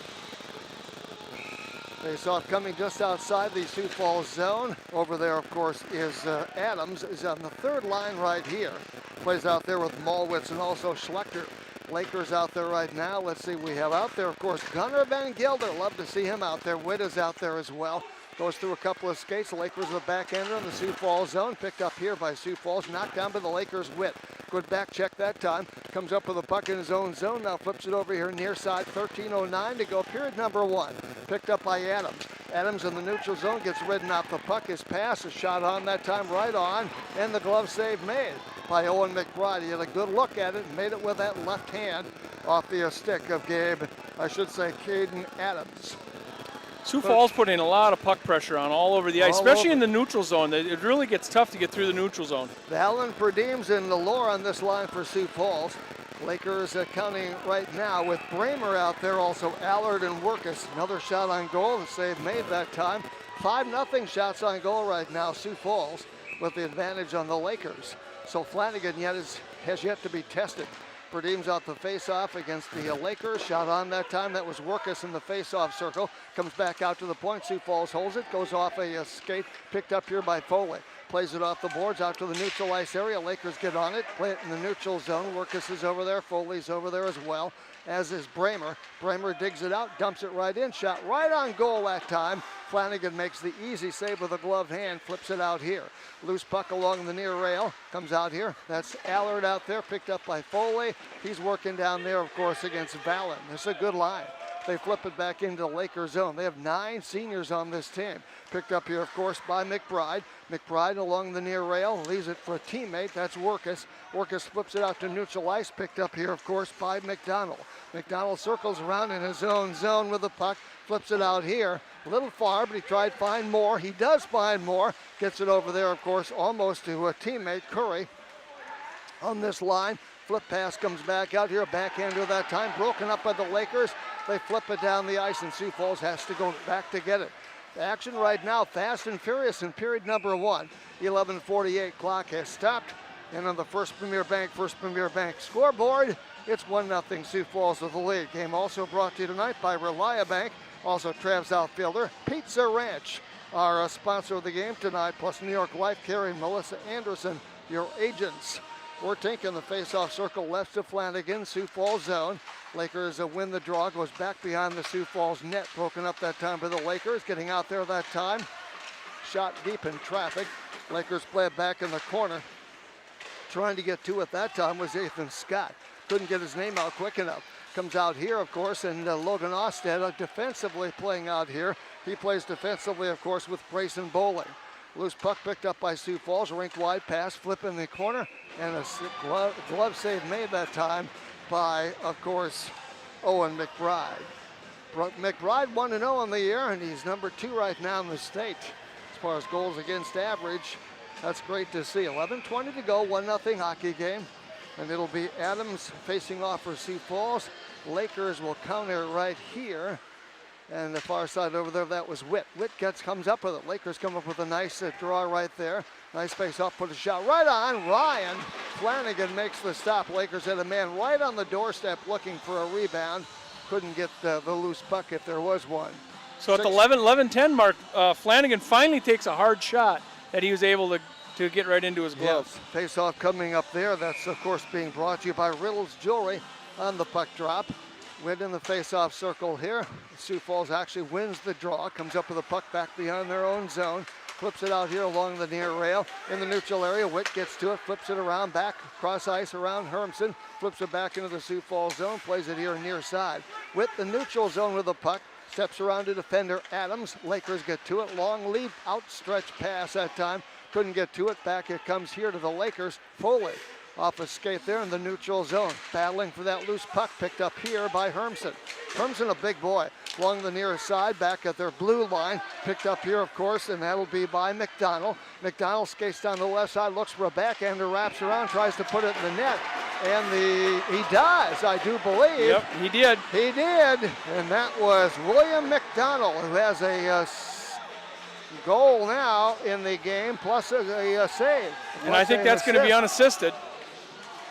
Face-off coming just outside the Sioux Falls zone. Over there, of course, is Adams. Is on the third line right here. Plays out there with Malwitz and also Schlechter. Lakers out there right now. Let's see, we have out there, of course, Gunnar Van Gelder. Love to see him out there. Witt is out there as well. Goes through a couple of skates. Lakers the backhander in the Sioux Falls zone. Picked up here by Sioux Falls. Knocked down by the Lakers. Witt. Good back check that time. Comes up with a puck in his own zone. Now flips it over here near side. 13:09 to go. Period number 1. Picked up by Adams. Adams in the neutral zone gets ridden off the puck. His pass is shot on that time right on. And the glove save made by Owen Mcbride. He had a good look at it and made it with that left hand off the stick of Caden Adams. Sioux Falls put in a lot of puck pressure on all over the ice, especially in the neutral zone. It really gets tough to get through the neutral zone. Valen Perdeems and the Lohr on this line for Sioux Falls. Lakers counting right now with Bramer out there, also Allard and Workus. Another shot on goal, the save made that time. 5-0 shots on goal right now, Sioux Falls with the advantage on the Lakers. So Flanagan has yet to be tested. Perdeems out the face-off against the Lakers. Shot on that time. That was Workus in the face-off circle. Comes back out to the point. Sioux Falls holds it. Goes off a skate. Picked up here by Foley. Plays it off the boards out to the neutral ice area. Lakers get on it. Play it in the neutral zone. Workus is over there. Foley's over there as well, as is Bramer. Bramer digs it out. Dumps it right in. Shot right on goal that time. Flanagan makes the easy save with a gloved hand. Flips it out here. Loose puck along the near rail. Comes out here. That's Allard out there. Picked up by Foley. He's working down there, of course, against Valen. This is a good line. They flip it back into the Lakers zone. They have 9 seniors on this team. Picked up here, of course, by McBride. McBride along the near rail. Leaves it for a teammate. That's Workus. Workus flips it out to neutral ice. Picked up here, of course, by McDonald. McDonald circles around in his own zone with the puck. Flips it out here. A little far, but he tried to find more. He does find more. Gets it over there, of course, almost to a teammate, Curry. On this line, flip pass comes back out here. Backhander that time. Broken up by the Lakers. They flip it down the ice, and Sioux Falls has to go back to get it. The action right now, fast and furious in period number 1. 11:48 clock has stopped. And on the First Premier Bank scoreboard, it's 1-0 Sioux Falls with the lead. Game also brought to you tonight by Reliabank, also Trav's outfielder, Pizza Ranch, our sponsor of the game tonight, plus New York Life Care and Melissa Anderson, your agents. Wartink in the face-off circle, left to Flanagan, Sioux Falls zone. Lakers win the draw, goes back behind the Sioux Falls net, broken up that time by the Lakers, getting out there that time. Shot deep in traffic. Lakers play it back in the corner. Trying to get to it that time was Ethan Scott. Couldn't get his name out quick enough. Comes out here, of course, and Logan Osted defensively playing out here. He plays defensively, of course, with Grayson Bowling. Loose puck picked up by Sioux Falls, rink wide pass, flip in the corner, and a glove save made that time by, of course, Owen Mcbride. McBride 1-0 on the year, and he's number 2 right now in the state as far as goals against average. That's great to see. 11:20 to go, 1-0 hockey game, and it'll be Adams facing off for Sioux Falls. Lakers will counter right here. And the far side over there, that was Witt. Witt comes up with it. Lakers come up with a nice draw right there. Nice face off, put a shot right on. Ryan Flanagan makes the stop. Lakers had a man right on the doorstep looking for a rebound. Couldn't get the loose puck if there was one. So at the 11-10 mark, Flanagan finally takes a hard shot that he was able to get right into his glove. Yes, face off coming up there. That's, of course, being brought to you by Riddle's Jewelry on the puck drop. Witt in the face-off circle here. Sioux Falls actually wins the draw, comes up with a puck back behind their own zone, flips it out here along the near rail. In the neutral area, Witt gets to it, flips it around, back, cross ice around Hermson, flips it back into the Sioux Falls zone, plays it here near side. Witt, the neutral zone with the puck, steps around to defender Adams. Lakers get to it, long lead, outstretched pass that time. Couldn't get to it, back it comes here to the Lakers. Foley off a skate there in the neutral zone. Battling for that loose puck picked up here by Hermson. Hermson, a big boy, along the near side, back at their blue line. Picked up here, of course, and that'll be by McDonald. McDonald skates down the left side, looks for a backhander, wraps around, tries to put it in the net. And he does, I do believe. Yep, he did. He did, and that was William McDonald, who has a goal now in the game, plus a save. And I think that's going to be unassisted.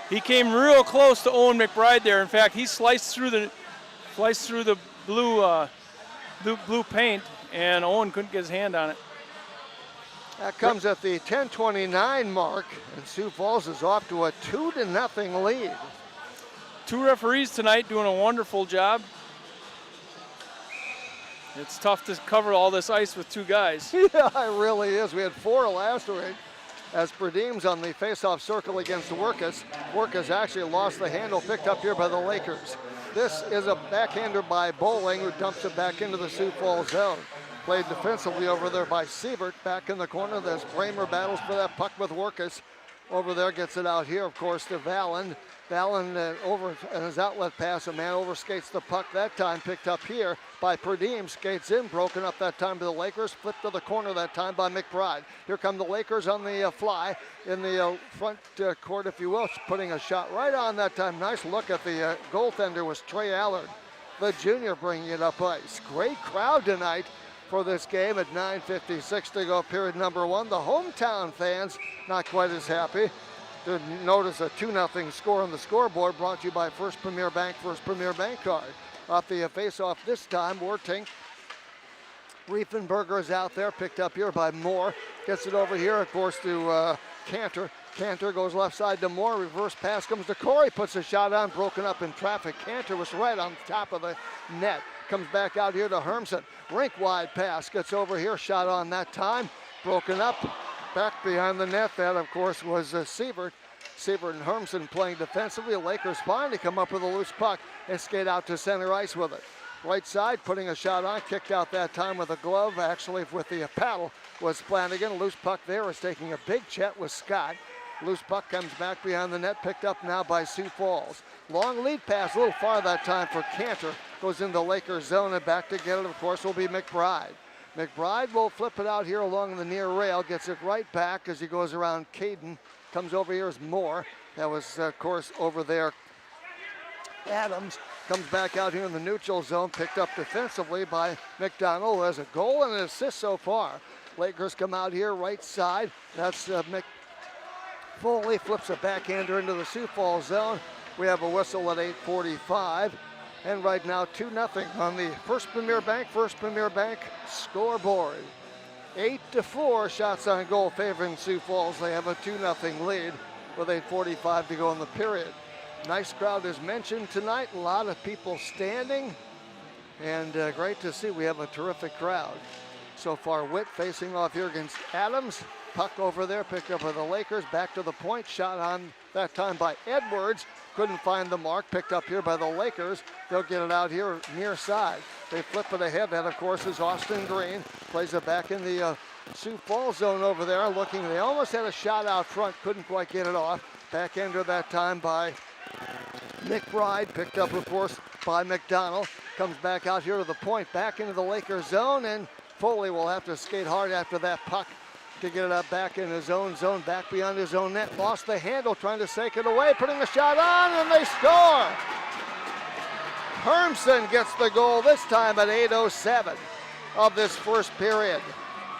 He came real close to Owen Mcbride there. In fact, he sliced through the blue paint, and Owen couldn't get his hand on it. That comes at the 10:29 mark, and Sioux Falls is off to a 2-0 lead. 2 referees tonight doing a wonderful job. It's tough to cover all this ice with 2 guys. Yeah, it really is. We had 4 last week. As Perdeem's on the face-off circle against Workus. Workus actually lost the handle, picked up here by the Lakers. This is a backhander by Bowling, who dumps it back into the Sioux Falls zone. Played defensively over there by Siebert, back in the corner. There's Bramer battles for that puck with Workus. Over there, gets it out here, of course, to Valen. Valen over and his outlet pass, a man overskates the puck that time, picked up here by Perdeem, skates in, broken up that time to the Lakers, flipped to the corner that time by McBride. Here come the Lakers on the fly in the front court, if you will, putting a shot right on that time. Nice look at the goaltender was Trey Allard, the junior, bringing it up ice. Great crowd tonight for this game at 9:56 to go, period number 1. The hometown fans not quite as happy. Didn't notice a 2-0 score on the scoreboard, brought to you by First Premier Bank card. Off the face-off this time, Wartink. Riefenberger is out there, picked up here by Moore. Gets it over here, of course, to Cantor. Cantor goes left side to Moore. Reverse pass comes to Corey, puts a shot on, broken up in traffic. Cantor was right on top of the net. Comes back out here to Hermson. Rink wide pass, gets over here, shot on that time. Broken up. Back behind the net, that of course was Siebert. Siebert and Hermson playing defensively. The Lakers finally come up with a loose puck and skate out to center ice with it. Right side, putting a shot on, kicked out that time with a glove, actually with the paddle was Flanagan. Loose puck there is taking a big chat with Scott. Loose puck comes back behind the net, picked up now by Sioux Falls. Long lead pass, a little far that time for Cantor. Goes into the Lakers zone, and back to get it, of course, will be McBride. McBride will flip it out here along the near rail, gets it right back as he goes around Caden. Comes over here as Moore. That was, of course, over there. Adams comes back out here in the neutral zone, picked up defensively by McDonald, who has a goal and an assist so far. Lakers come out here right side. That's Foley flips a backhander into the Sioux Falls zone. We have a whistle at 8:45. And right now 2-0 on the First Premier Bank scoreboard. 8-4 shots on goal favoring Sioux Falls. They have a 2-0 lead with 8:45 to go in the period. Nice crowd as mentioned tonight. A lot of people standing. And great to see. We have a terrific crowd. So far, Witt facing off here against Adams. Puck over there, picked up by the Lakers. Back to the point, shot on that time by Edwards. Couldn't find the mark, picked up here by the Lakers. They'll get it out here near side. They flip it ahead. That, of course, is Austin Green. Plays it back in the Sioux Falls zone over there. Looking, they almost had a shot out front. Couldn't quite get it off. Backhander that time by McBride. Picked up, of course, by McDonald. Comes back out here to the point, back into the Lakers zone. And Foley will have to skate hard after that puck to get it up back in his own zone, back beyond his own net. Lost the handle, trying to stake it away, putting the shot on, and they score! Hermson gets the goal this time at 8:07 of this first period.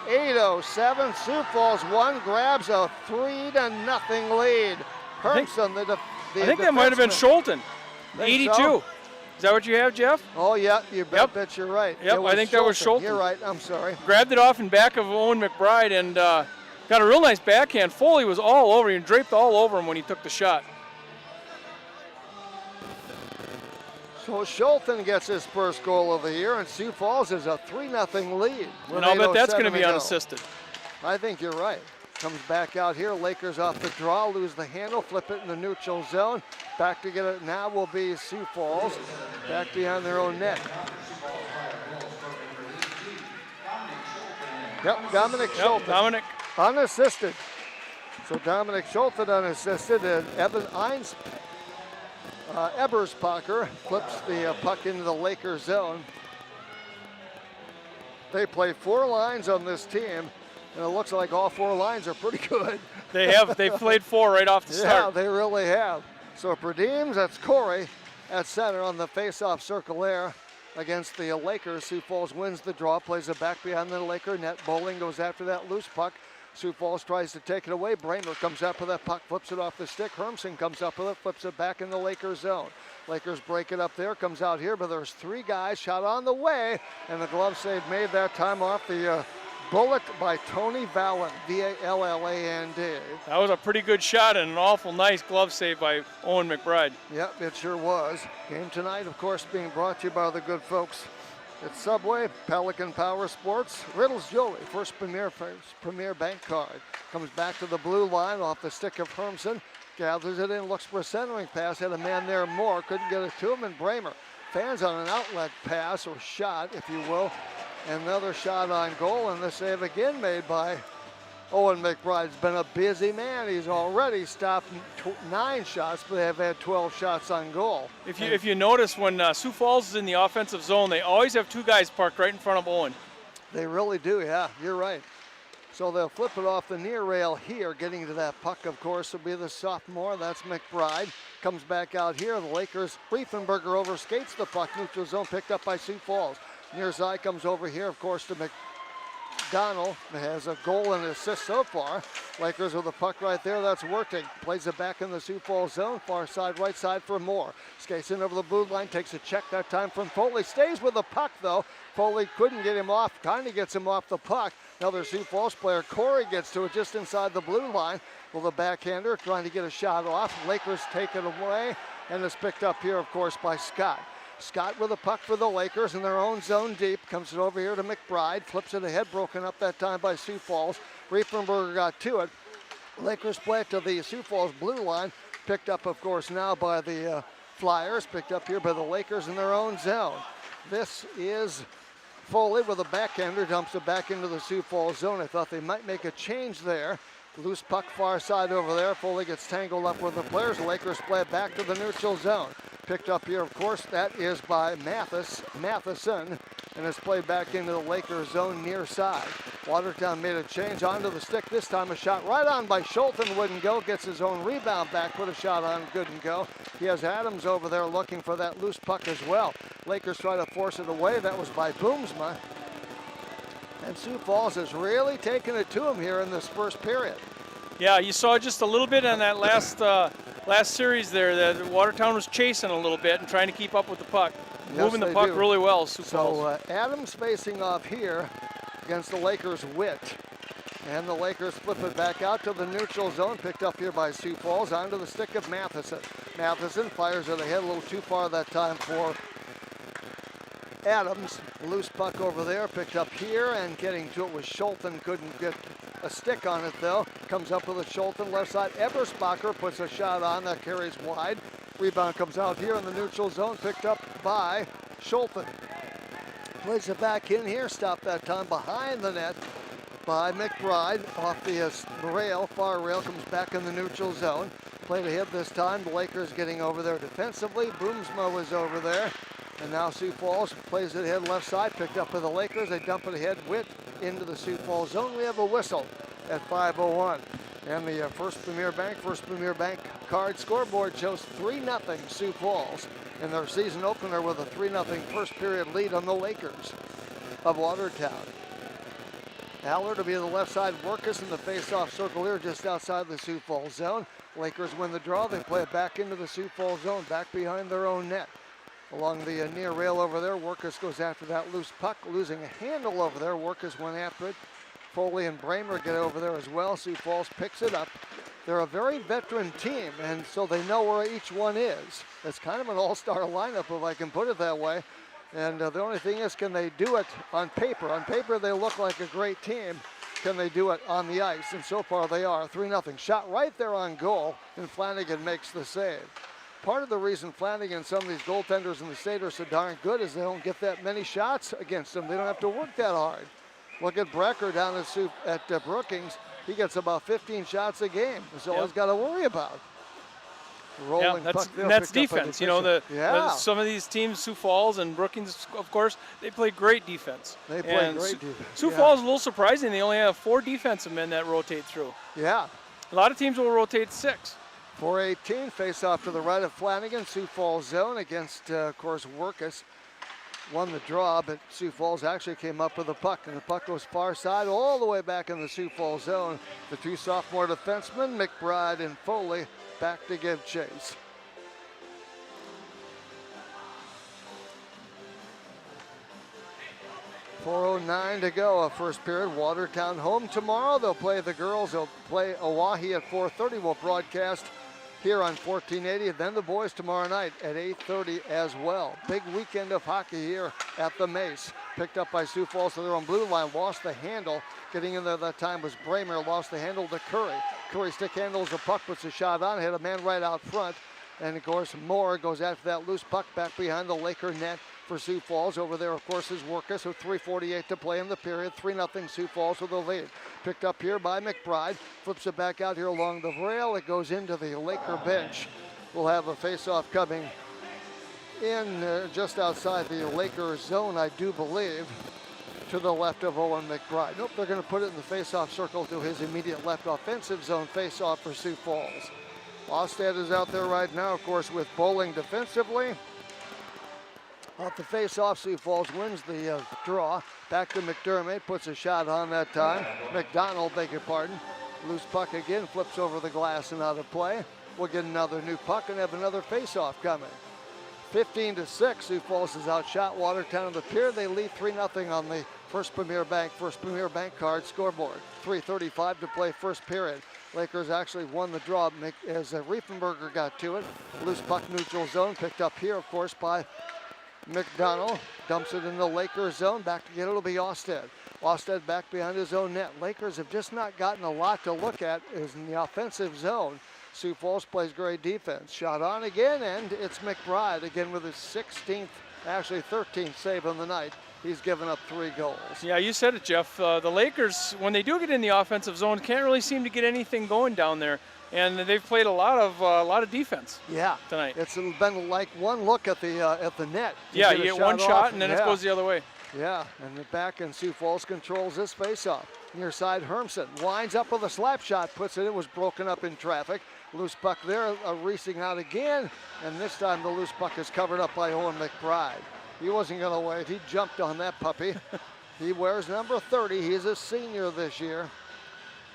8:07, Sioux Falls 1 grabs a 3-0 lead. Hermson, the I think that might have been Scholten, 82. So? Is that what you have, Jeff? Oh, yeah, you bet you're right. Yep, I think that was Scholten. You're right, I'm sorry. Grabbed it off in back of Owen Mcbride and got a real nice backhand. Foley was all over him, draped all over him when he took the shot. So Scholten gets his first goal of the year, and Sioux Falls is a 3-0 lead. And I'll bet that's going to be unassisted. I think you're right. Comes back out here, Lakers off the draw, lose the handle, flip it in the neutral zone. Back to get it now will be Sioux Falls, back behind their own net. Yep, Dominic Scholten. Dominic. Unassisted. So Dominic Scholten unassisted, and Eberspacher flips the puck into the Lakers zone. They play 4 lines on this team. And it looks like all 4 lines are pretty good. They've played 4 right off the start. Yeah, they really have. So for Deems, that's Corey at center on the face-off circle there against the Lakers. Sioux Falls wins the draw, plays it back behind the Laker net. Bowling goes after that loose puck. Sioux Falls tries to take it away. Bramer comes up with that puck, flips it off the stick. Hermson comes up with it, flips it back in the Lakers zone. Lakers break it up there, comes out here, but there's 3 guys shot on the way, and the glove save made that time off the bullet by Tony Valland, V-A-L-L-A-N-D. That was a pretty good shot and an awful nice glove save by Owen Mcbride. Yep, it sure was. Game tonight, of course, being brought to you by the good folks at Subway, Pelican Power Sports, Riddles Jewelry, First Premier Bank Card. Comes back to the blue line off the stick of Hermson, gathers it in, looks for a centering pass, had a man there more, couldn't get it to him, and Bramer fans on an outlet pass, or shot, if you will. Another shot on goal, and the save again made by Owen McBride's been a busy man. He's already stopped 9 shots, but they have had 12 shots on goal. If you notice, when Sioux Falls is in the offensive zone, they always have 2 guys parked right in front of Owen. They really do, yeah, you're right. So they'll flip it off the near rail here. Getting to that puck, of course, will be the sophomore. That's McBride. Comes back out here. The Lakers, Riefenberger overskates the puck. Neutral zone picked up by Sioux Falls. Near side comes over here, of course, to McDonald. Has a goal and assist so far. Lakers with the puck right there. That's working. Plays it back in the Sioux Falls zone. Far side, right side for Moore. Skates in over the blue line. Takes a check that time from Foley. Stays with the puck, though. Foley couldn't get him off. Kind of gets him off the puck. Another Sioux Falls player. Corey gets to it just inside the blue line. With a backhander trying to get a shot off. Lakers take it away. And it's picked up here, of course, by Scott. Scott with a puck for the Lakers in their own zone deep. Comes it over here to McBride. Flips it ahead. Broken up that time by Sioux Falls. Riefenberger got to it. Lakers play it to the Sioux Falls blue line. Picked up, of course, now by the Flyers. Picked up here by the Lakers in their own zone. This is Foley with a backhander. Dumps it back into the Sioux Falls zone. I thought they might make a change there. Loose puck far side over there. Foley gets tangled up with the players. The Lakers play it back to the neutral zone. Picked up here, of course, that is by Matheson, and it's played back into the Lakers zone near side. Watertown made a change onto the stick. This time a shot right on by Scholten, wouldn't go. Gets his own rebound back, put a shot on, good and go. He has Adams over there looking for that loose puck as well. Lakers try to force it away. That was by Boomsma. And Sioux Falls has really taken it to him here in this first period. Yeah, you saw just a little bit on that last series there that Watertown was chasing a little bit and trying to keep up with the puck. Yes, Moving the they puck do. really well, Sioux Falls. So Adams facing off here against the Lakers' Witt. And the Lakers flip it back out to the neutral zone, picked up here by Sioux Falls, onto the stick of Matheson. Matheson fires it ahead a little too far that time for Adams. Loose puck over there, picked up here, and getting to it was Schulten. Couldn't get a stick on it though. Comes up with a Schulten left side. Eberspacher puts a shot on that carries wide. Rebound comes out here in the neutral zone, picked up by Schulten. Plays it back in here, stopped that time behind the net by McBride off the rail, far rail, comes back in the neutral zone. Played ahead this time, the Lakers getting over there defensively. Boomsma was over there. And now Sioux Falls plays it ahead left side, picked up by the Lakers. They dump it ahead, Witt into the Sioux Falls zone. We have a whistle at 5:01. And the First Premier Bank card scoreboard shows 3-0 Sioux Falls in their season opener with a 3-0 first period lead on the Lakers of Watertown. Allard to be to the left side, Workus in the face-off circle here just outside the Sioux Falls zone. Lakers win the draw, they play it back into the Sioux Falls zone, back behind their own net. Along the near rail over there, Workus goes after that loose puck, losing a handle over there. Workus went after it. Foley and Bramer get over there as well. Sioux Falls picks it up. They're a very veteran team, and so they know where each one is. It's kind of an all-star lineup, if I can put it that way. And the only thing is, can they do it on paper? On paper, they look like a great team. Can they do it on the ice? And so far, they are. 3-0. Shot right there on goal, and Flanagan makes the save. Part of the reason Flanagan and some of these goaltenders in the state are so darn good is they don't get that many shots against them. They don't have to work that hard. Look at Brecker down at Brookings. He gets about 15 shots a game. That's all he's got to worry about. Rolling puck there, that's picked up by defense. You know, yeah. Some of these teams, Sioux Falls and Brookings, of course, they play great defense. They play great defense. Sioux Falls is a little surprising. They only have 4 defensive men that rotate through. Yeah. A lot of teams will rotate 6. 4:18, face off to the right of Flanagan, Sioux Falls zone against, of course, Workus. Won the draw, but Sioux Falls actually came up with the puck, and the puck goes far side all the way back in the Sioux Falls zone. The 2 sophomore defensemen, McBride and Foley, back to give chase. .409 to go, a first period. Watertown home tomorrow. They'll play the girls. They'll play Owyhee at 4:30. We'll broadcast here on 1480, and then the boys tomorrow night at 8:30 as well. Big weekend of hockey here at the Mace. Picked up by Sioux Falls to their own blue line, lost the handle. Getting in there that time was Bramer, lost the handle to Curry. Curry stick handles the puck, puts a shot on, hit a man right out front. And of course, Moore goes after that loose puck back behind the Laker net for Sioux Falls. Over there, of course, is Workus with 3:48 to play in the period. 3-0 Sioux Falls with the lead. Picked up here by McBride. Flips it back out here along the rail. It goes into the Laker bench. We'll have a face-off coming in just outside the Laker zone, I do believe, to the left of Owen Mcbride. Nope, they're going to put it in the face-off circle to his immediate left. Offensive zone face-off for Sioux Falls. Ostad is out there right now, of course, with Bowling defensively. Off the face-off, Sioux Falls wins the draw. Back to McDermott, puts a shot on that time. McDonald, beg your pardon. Loose puck again, flips over the glass and out of play. We'll get another new puck and have another face-off coming. 15-6, Sioux Falls has outshot Watertown on the pier. They lead 3-0 on the First Premier Bank card scoreboard. 3:35 to play first period. Lakers actually won the draw as Riefenberger got to it. Loose puck neutral zone, picked up here, of course, by McDonald. Dumps it in the Lakers zone. Back to get it, it'll be Ostad. Ostad back behind his own net. Lakers have just not gotten a lot to look at is in the offensive zone. Sioux Falls plays great defense. Shot on again, and it's McBride again with his 16th, actually 13th save on the night. He's given up 3 goals. Yeah, you said it, Jeff. The Lakers, when they do get in the offensive zone, can't really seem to get anything going down there. And they've played a lot of defense. Yeah, tonight. It's been like one look at the net. Yeah, you get one shot and then it goes the other way. Yeah, and the back and Sioux Falls controls this faceoff. Near side, Hermsen winds up with a slap shot, puts it. It was broken up in traffic. Loose puck there, racing out again, and this time the loose puck is covered up by Owen McBride. He wasn't going to wait. He jumped on that puppy. He wears number 30. He's a senior this year.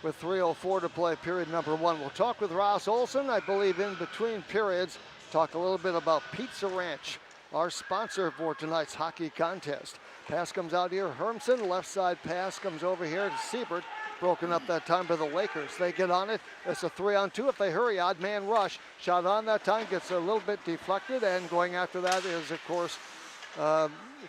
with 3:04 to play period number 1. We'll talk with Ross Olson, I believe, in between periods. Talk a little bit about Pizza Ranch, our sponsor for tonight's hockey contest. Pass comes out here, Hermsen, left side pass comes over here to Siebert. Broken up that time by the Lakers. They get on it. It's a 3-on-2 if they hurry. Odd man rush. Shot on that time, gets a little bit deflected, and going after that is, of course,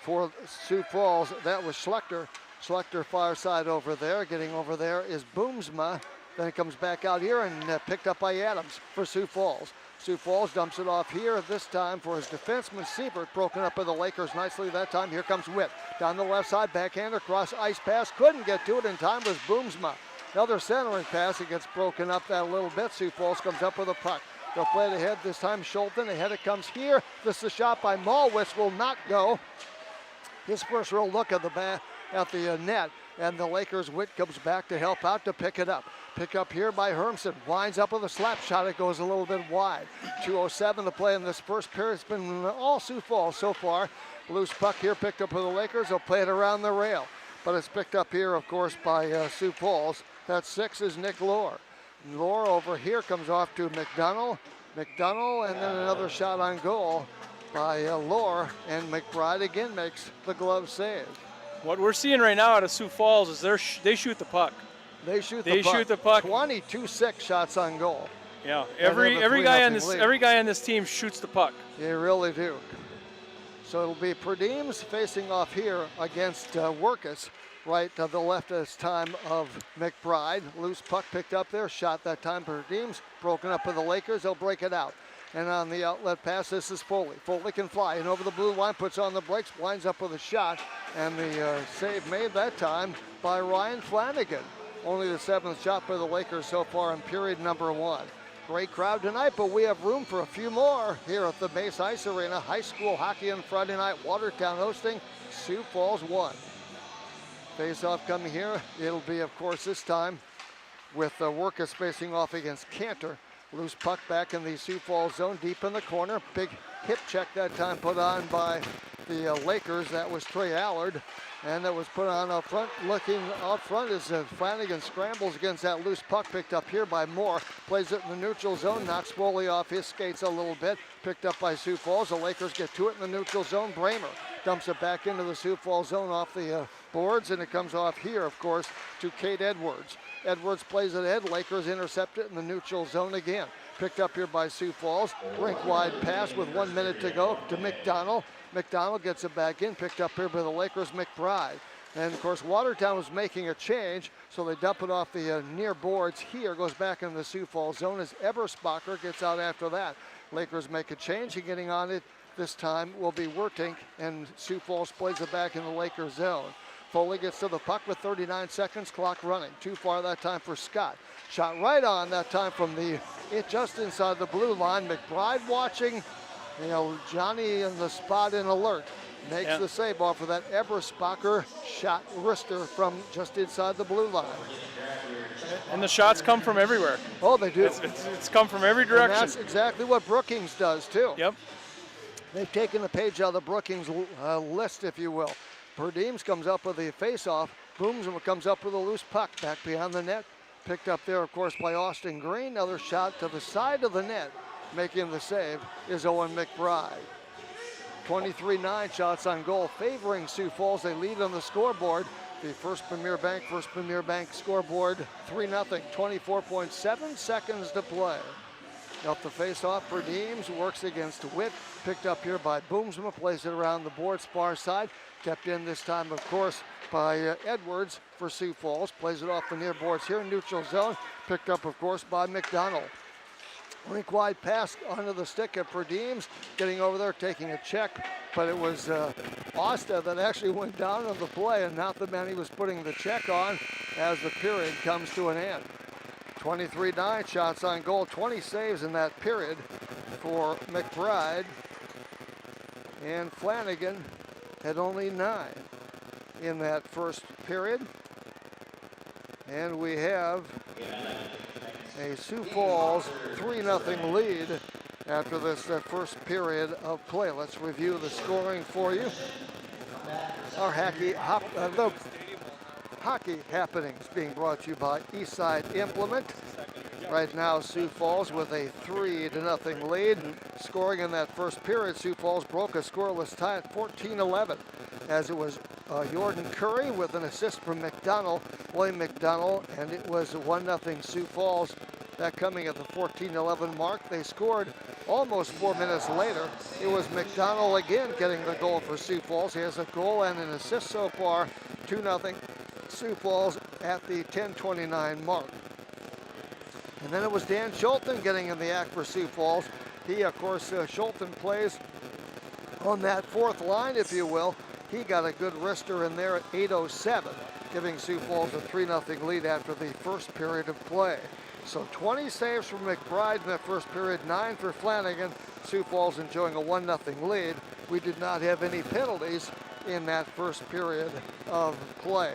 for Sioux Falls, that was Schlechter. Schlechter far side over there. Getting over there is Boomsma. Then it comes back out here and picked up by Adams for Sioux Falls. Sioux Falls dumps it off here this time for his defenseman Siebert, broken up by the Lakers nicely that time. Here comes Witt. Down the left side, backhander, cross ice pass. Couldn't get to it in time was Boomsma. Another centering pass. It gets broken up that a little bit. Sioux Falls comes up with a puck. They'll play it ahead this time. Schulten, ahead it comes here. This is a shot by Malwitz, will not go. His first real look at the net. And the Lakers, Witt comes back to help out to pick it up. Pick up here by Hermsen. Winds up with a slap shot. It goes a little bit wide. 2:07 to play in this first period. It's been all Sioux Falls so far. Loose puck here picked up for the Lakers. They'll play it around the rail. But it's picked up here, of course, by Sioux Falls. That 6 is Nick Lohr. Lohr over here comes off to McDonald. McDonald, and then another shot on goal by Lohr. And McBride again makes the glove save. What we're seeing right now out of Sioux Falls is they shoot the puck. They shoot the puck. 22-6 shots on goal. Yeah, every guy on this team shoots the puck. They really do. So it'll be Perdeems facing off here against Workus. Right to the left this time of McBride. Loose puck picked up there. Shot that time Perdeems. Broken up by the Lakers. They'll break it out. And on the outlet pass, this is Foley. Foley can fly and over the blue line, puts on the brakes, winds up with a shot. And the save made that time by Ryan Flanagan. Only the 7th shot by the Lakers so far in period number 1. Great crowd tonight, but we have room for a few more here at the Mace Ice Arena. High school hockey on Friday night. Watertown hosting Sioux Falls 1. Face-off coming here. It'll be, of course, this time with Workus facing off against Cantor. Loose puck back in the Sioux Falls zone, deep in the corner. Big hip check that time put on by the Lakers. That was Trey Allard. And that was put on up front. Looking up front as Flanagan scrambles against that loose puck picked up here by Moore. Plays it in the neutral zone, knocks Foley off his skates a little bit. Picked up by Sioux Falls. The Lakers get to it in the neutral zone. Bramer dumps it back into the Sioux Falls zone off the boards, and it comes off here, of course, to Kate Edwards. Edwards plays it ahead. Lakers intercept it in the neutral zone again. Picked up here by Sioux Falls. Rink-wide pass with 1 minute to go to McDonald. McDonald gets it back in. Picked up here by the Lakers, McBride. And, of course, Watertown was making a change, so they dump it off the near boards here. Goes back in the Sioux Falls zone as Eberspacher gets out after that. Lakers make a change, and getting on it this time will be Wertink, and Sioux Falls plays it back in the Lakers zone. Foley gets to the puck with 39 seconds, clock running. Too far that time for Scott. Shot right on that time from just inside the blue line. McBride watching, Johnny in the spot in alert. Makes the save off of that Eberspacher shot wrister from just inside the blue line. And the shots come from everywhere. Oh, they do. It's come from every direction. And that's exactly what Brookings does, too. Yep. They've taken a page out of the Brookings list, if you will. Perdeems comes up with the face-off. Boomsma comes up with a loose puck back behind the net. Picked up there, of course, by Austin Green. Another shot to the side of the net. Making the save is Owen McBride. 23-9 shots on goal favoring Sioux Falls. They lead on the scoreboard. The First Premier Bank scoreboard 3-0. 24.7 seconds to play. Up the face-off, Perdeems works against Witt. Picked up here by Boomsma, plays it around the boards far side. Kept in this time, of course, by Edwards for Sioux Falls. Plays it off the near boards here in neutral zone. Picked up, of course, by McDonald. Rink-wide pass onto the stick of Perdeems. Getting over there, taking a check. But it was Osta that actually went down on the play and not the man he was putting the check on as the period comes to an end. 23-9 shots on goal, 20 saves in that period for McBride. And Flanagan had only 9 in that first period. And we have a Sioux Falls 3-0 lead after this first period of play. Let's review the scoring for you. Our hockey happenings being brought to you by Eastside Implement. Right now, Sioux Falls with a 3-0 lead. Scoring in that first period, Sioux Falls broke a scoreless tie at 14-11, as it was Jordan Curry with an assist from William McDonald, and it was 1-0 Sioux Falls. That coming at the 14-11 mark. They scored almost 4 minutes later. It was McDonald again getting the goal for Sioux Falls. He has a goal and an assist so far. 2-0 Sioux Falls at the 10:29 mark. And then it was Dan Schulten getting in the act for Sioux Falls. He, of course, Schulten plays on that fourth line, if you will. He got a good wrister in there at 8:07, giving Sioux Falls a 3-0 lead after the first period of play. So 20 saves from McBride in that first period, 9 for Flanagan. Sioux Falls enjoying a 1-0 lead. We did not have any penalties in that first period of play.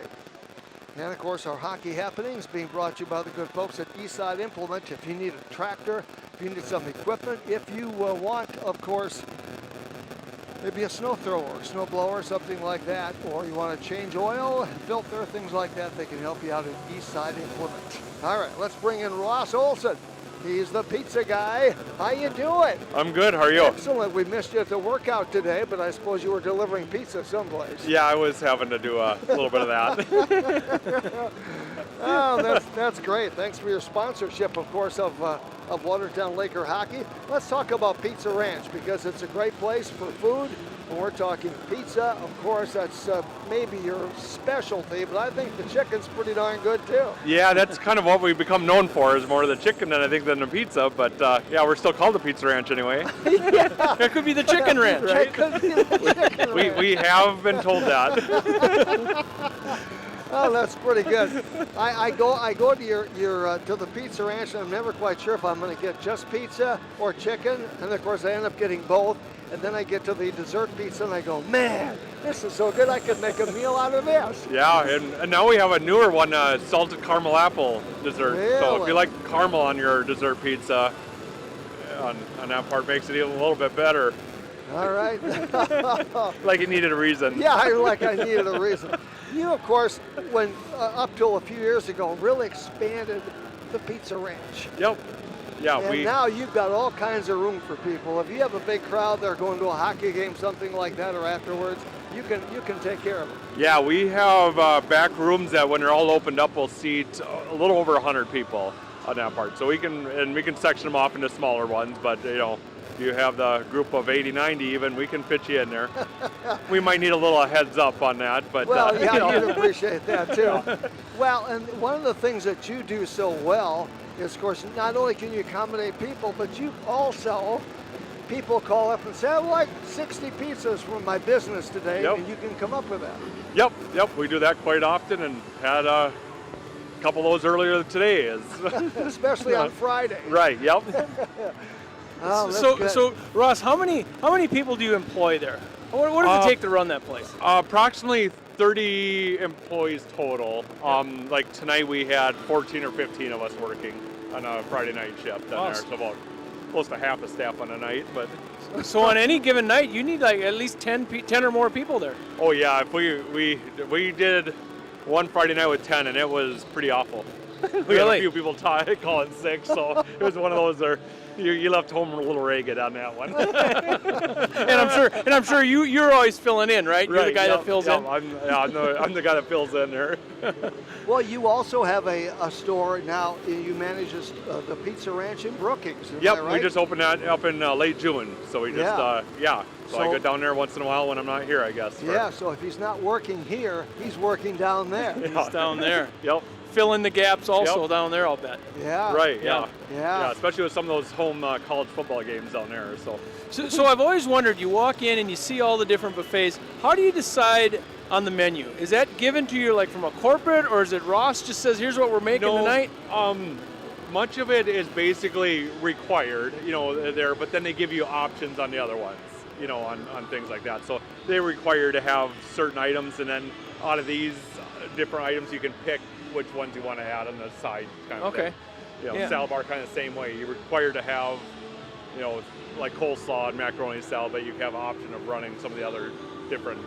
And of course, our hockey happenings being brought to you by the good folks at Eastside Implement. If you need a tractor, if you need some equipment, if you want, of course, maybe a snow thrower, snow blower, something like that, or you want to change oil, filter, things like that, they can help you out at Eastside Implement. All right, let's bring in Ross Olson. He's the pizza guy. How you doing? I'm good. How are you? Excellent. We missed you at the workout today, but I suppose you were delivering pizza someplace. Yeah, I was having to do a little bit of that. Oh, that's great. Thanks for your sponsorship, of course, of Watertown Laker hockey. Let's talk about Pizza Ranch, because it's a great place for food. When we're talking pizza, of course, that's maybe your specialty, but I think the chicken's pretty darn good too. Yeah, that's kind of what we've become known for, is more the chicken than I think than the pizza. But yeah, we're still called the Pizza Ranch anyway. Yeah. It could be the Chicken Ranch. Right? It could be the chicken ranch. We have been told that. Oh, that's pretty good. I go to your to the Pizza Ranch, and I'm never quite sure if I'm going to get just pizza or chicken, and of course I end up getting both. And then I get to the dessert pizza and I go, man, this is so good, I could make a meal out of this. Yeah, and now we have a newer one, salted caramel apple dessert. Really? So if you like caramel on your dessert pizza, on that part makes it even a little bit better. All right. Like it needed a reason. Yeah, I needed a reason. You, of course, when up till a few years ago, really expanded the Pizza Ranch. Yep. Yeah, and now you've got all kinds of room for people. If you have a big crowd, they're going to a hockey game, something like that, or afterwards, you can take care of them. Yeah, we have back rooms that when they're all opened up will seat a little over 100 people on that part. So we can section them off into smaller ones, but you know, if you have the group of 80, 90 even, we can fit you in there. We might need a little heads up on that, but well, yeah, you know. you'd appreciate that too. Well, and one of the things that you do so well is, of course, not only can you accommodate people, but you also, people call up and say, I would like 60 pizzas from my business today, Yep. and you can come up with that. Yep, we do that quite often, and had a couple of those earlier today. Especially on Friday. Right, yep. Oh, that's good. So Ross, how many people do you employ there? What does it take to run that place? Approximately 30 employees total. Like tonight we had 14 or 15 of us working on a Friday night shift down there, so about close to half the staff on a night. But so on any given night, you need like at least 10 or more people there. Oh yeah, if we did one Friday night with 10, and it was pretty awful. We had a few people calling sick, so it was one of those where you left home a little ragged on that one. and I'm sure you're always filling in, right? You're the guy that fills in. I'm the guy that fills in there. Well, you also have a store now. You manage the Pizza Ranch in Brookings. Is that right? We just opened that up in late June, so we just So I go down there once in a while when I'm not here, I guess. Yeah. So if he's not working here, he's working down there. He's down there. Yep. Fill in the gaps also down there, I'll bet. Yeah. Right. Yeah. Yeah. Especially with some of those home college football games down there. So I've always wondered, you walk in and you see all the different buffets. How do you decide on the menu? Is that given to you like from a corporate, or is it Ross just says, here's what we're making tonight? Much of it is basically required, there, but then they give you options on the other ones, on things like that. So they require to have certain items, and then out of these different items, you can pick which ones you want to add on the side kind of thing. Salad bar kind of the same way. You're required to have, like coleslaw and macaroni salad, but you have an option of running some of the other different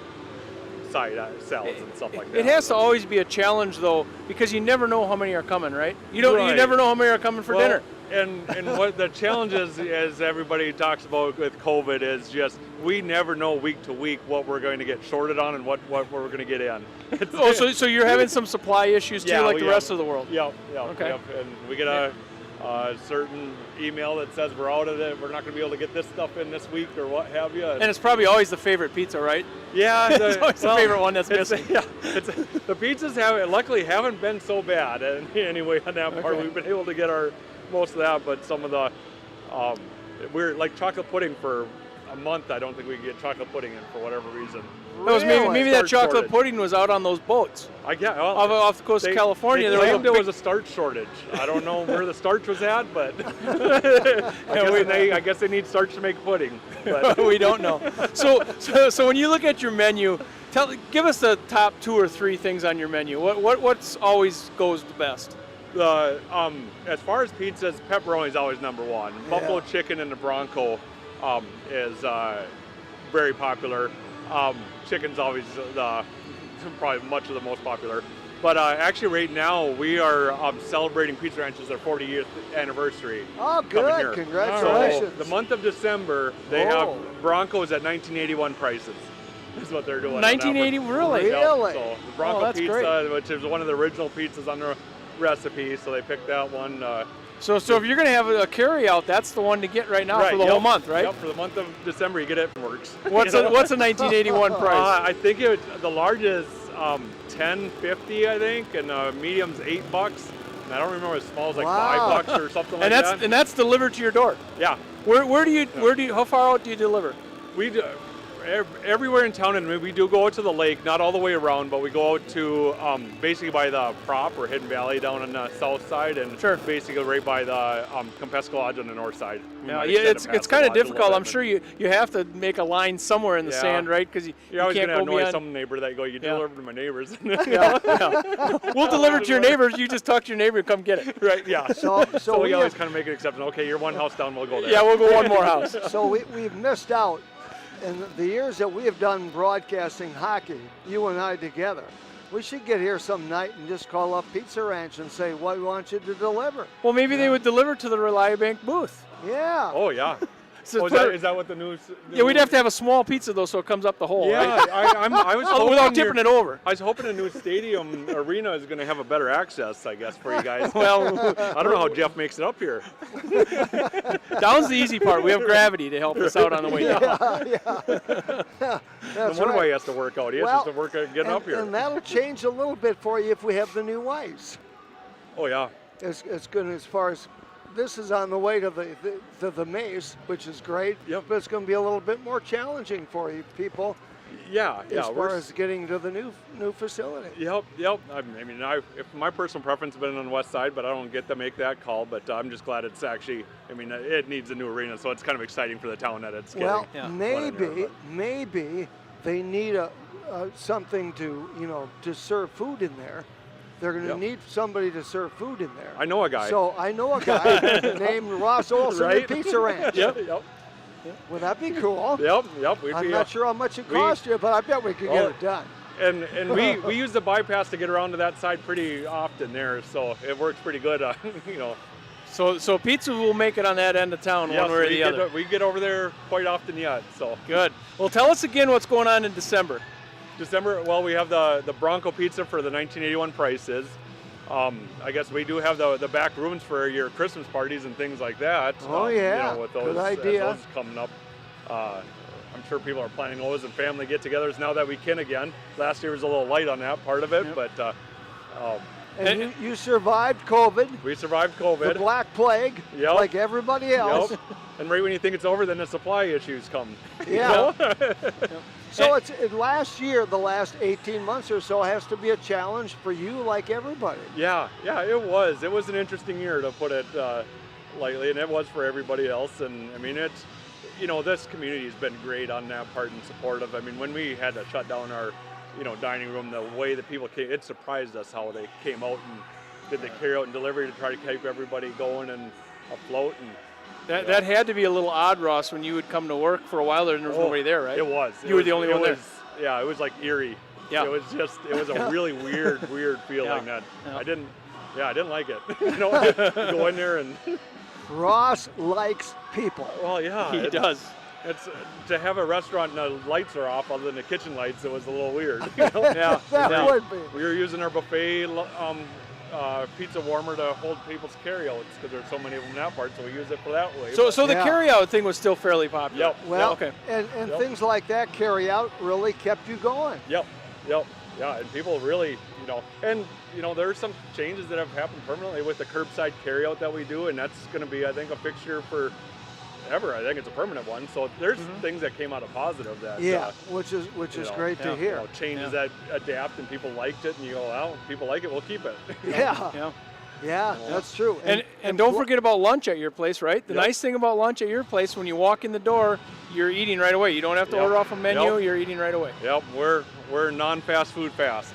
side salads and stuff like that. It has to always be a challenge, though, because you never know how many are coming, right? You don't. Right. You never know how many are coming for dinner. And what the challenge is, as everybody talks about with COVID, is just we never know week to week what we're going to get shorted on and what we're going to get in. So you're having some supply issues too, like the rest of the world. Yep. Okay. Yep. And we get a certain email that says we're out of it. We're not going to be able to get this stuff in this week or what have you. And it's probably always the favorite pizza, right? Yeah, it's always the favorite one that's missing. The pizzas luckily haven't been so bad. And anyway, on that part, we've been able to get most of that, but some of the we're like chocolate pudding for a month. I don't think we can get chocolate pudding in for whatever reason. Maybe that chocolate pudding was out on those boats. Off the coast of California. They claimed there was a starch shortage. I don't know where the starch was at, but I guess they need starch to make pudding. But we don't know. So when you look at your menu, give us the top 2 or 3 things on your menu. What's always goes the best? As far as pizzas, pepperoni is always number 1. Yeah. Buffalo chicken and the Bronco is very popular. Chicken's always probably much of the most popular. But actually right now we are celebrating Pizza Ranch's their 40th anniversary. Oh, good. Congratulations. So the month of December, they have Broncos at 1981 prices. Is what they're doing. 1980, really? Yeah, so the Bronco pizza, great. Which is one of the original pizzas on the recipe, so they picked that one. So if you're going to have a carry out, that's the one to get right now for the whole month, right? Yep, for the month of December, you get it. It works. What's a 1981 price? I think the large is $10.50, I think, and medium's $8. And I don't remember if small is like $5 or something like that. And that's delivered to your door. Yeah. Where do you how far out do you deliver? We do everywhere in town, and we do go out to the lake, not all the way around, but we go out to basically by the Prop or Hidden Valley down on the south side, and basically right by the Compesca Lodge on the north side. It's kind of difficult. I'm sure you have to make a line somewhere in the sand, right? Because you're always going to annoy some neighbor that you deliver to my neighbors. We'll deliver to your neighbors. You just talk to your neighbor and come get it. Right? Yeah. So we always kind of make an exception. Okay, you're one house down. We'll go there. Yeah, we'll go one more house. So we've missed out. In the years that we have done broadcasting hockey, you and I together, we should get here some night and just call up Pizza Ranch and say, what we want you to deliver. Well, maybe they would deliver to the Reliabank booth. Yeah. Oh, yeah. Is that what the news? Yeah, we'd have to have a small pizza though, so it comes up the hole. Yeah, right? I was hoping without tipping it over. I was hoping a new stadium arena is going to have a better access, I guess, for you guys. Well, I don't know how Jeff makes it up here. Down's the easy part. We have gravity to help us out on the way down. Yeah. No wonder why he has to work out. He has to work at getting up here. And that'll change a little bit for you if we have the new ice. Oh yeah. It's good as far as. This is on the way to the Mace, which is great. Yep. But it's going to be a little bit more challenging for you people. Yeah. As far as getting to the new facility. Yep. I mean, if my personal preference has been on the west side, but I don't get to make that call. But I'm just glad it's actually. I mean, it needs a new arena, so it's kind of exciting for the town that it's getting. Well, maybe they need something to serve food in there. They're going to need somebody to serve food in there. I know a guy. So I know a guy named Ross Olson at Pizza Ranch. Yep. Would that be cool? Yep. I'm not sure how much it cost you, but I bet we could get it done. And we use the bypass to get around to that side pretty often there, so it works pretty good. So pizza will make it on that end of town one way or the other. We get over there quite often yet. So good. Well, tell us again what's going on in December. Well, we have the Bronco pizza for the 1981 prices. I guess we do have the back rooms for your Christmas parties and things like that. Oh yeah, with those, good idea. Those coming up. I'm sure people are planning those and family get-togethers now that we can again. Last year was a little light on that part of it, but. And you survived COVID. We survived COVID. The Black Plague, like everybody else. Yep. And right when you think it's over, then the supply issues come. Yeah. So it's last year, the last 18 months or so has to be a challenge for you like everybody. Yeah, it was. It was an interesting year, to put it lightly, and it was for everybody else. And I mean, it's, this community has been great on that part and supportive. I mean, when we had to shut down our, dining room, the way that people came, it surprised us how they came out and did the carry out and delivery to try to keep everybody going and afloat. And that had to be a little odd, Ross, when you would come to work for a while there and there was nobody there, right? It was. You were the only one there. Yeah, it was like eerie. Yeah. It was a really weird feeling that I didn't like it. Go in there and. Ross likes people. Well, yeah, He does. It's to have a restaurant and the lights are off, other than the kitchen lights. It was a little weird. Yeah. That would be. We were using our buffet pizza warmer to hold people's carryouts because there's so many of them in that part, so we use it for that way. So the carryout thing was still fairly popular. Yep. Well, okay. and things like that carry out really kept you going. Yep. Yeah, and people really, there are some changes that have happened permanently with the curbside carryout that we do, and that's going to be, I think, a fixture for ever. I think it's a permanent one. So there's things that came out of positive that which is great to hear. Changes that adapt and people liked it, and you go, well, people like it, we'll keep it. Yeah, that's true. And don't forget about lunch at your place, right? The nice thing about lunch at your place, when you walk in the door, you're eating right away. You don't have to order off a menu. You're eating right away. Yep, we're non-fast food fast.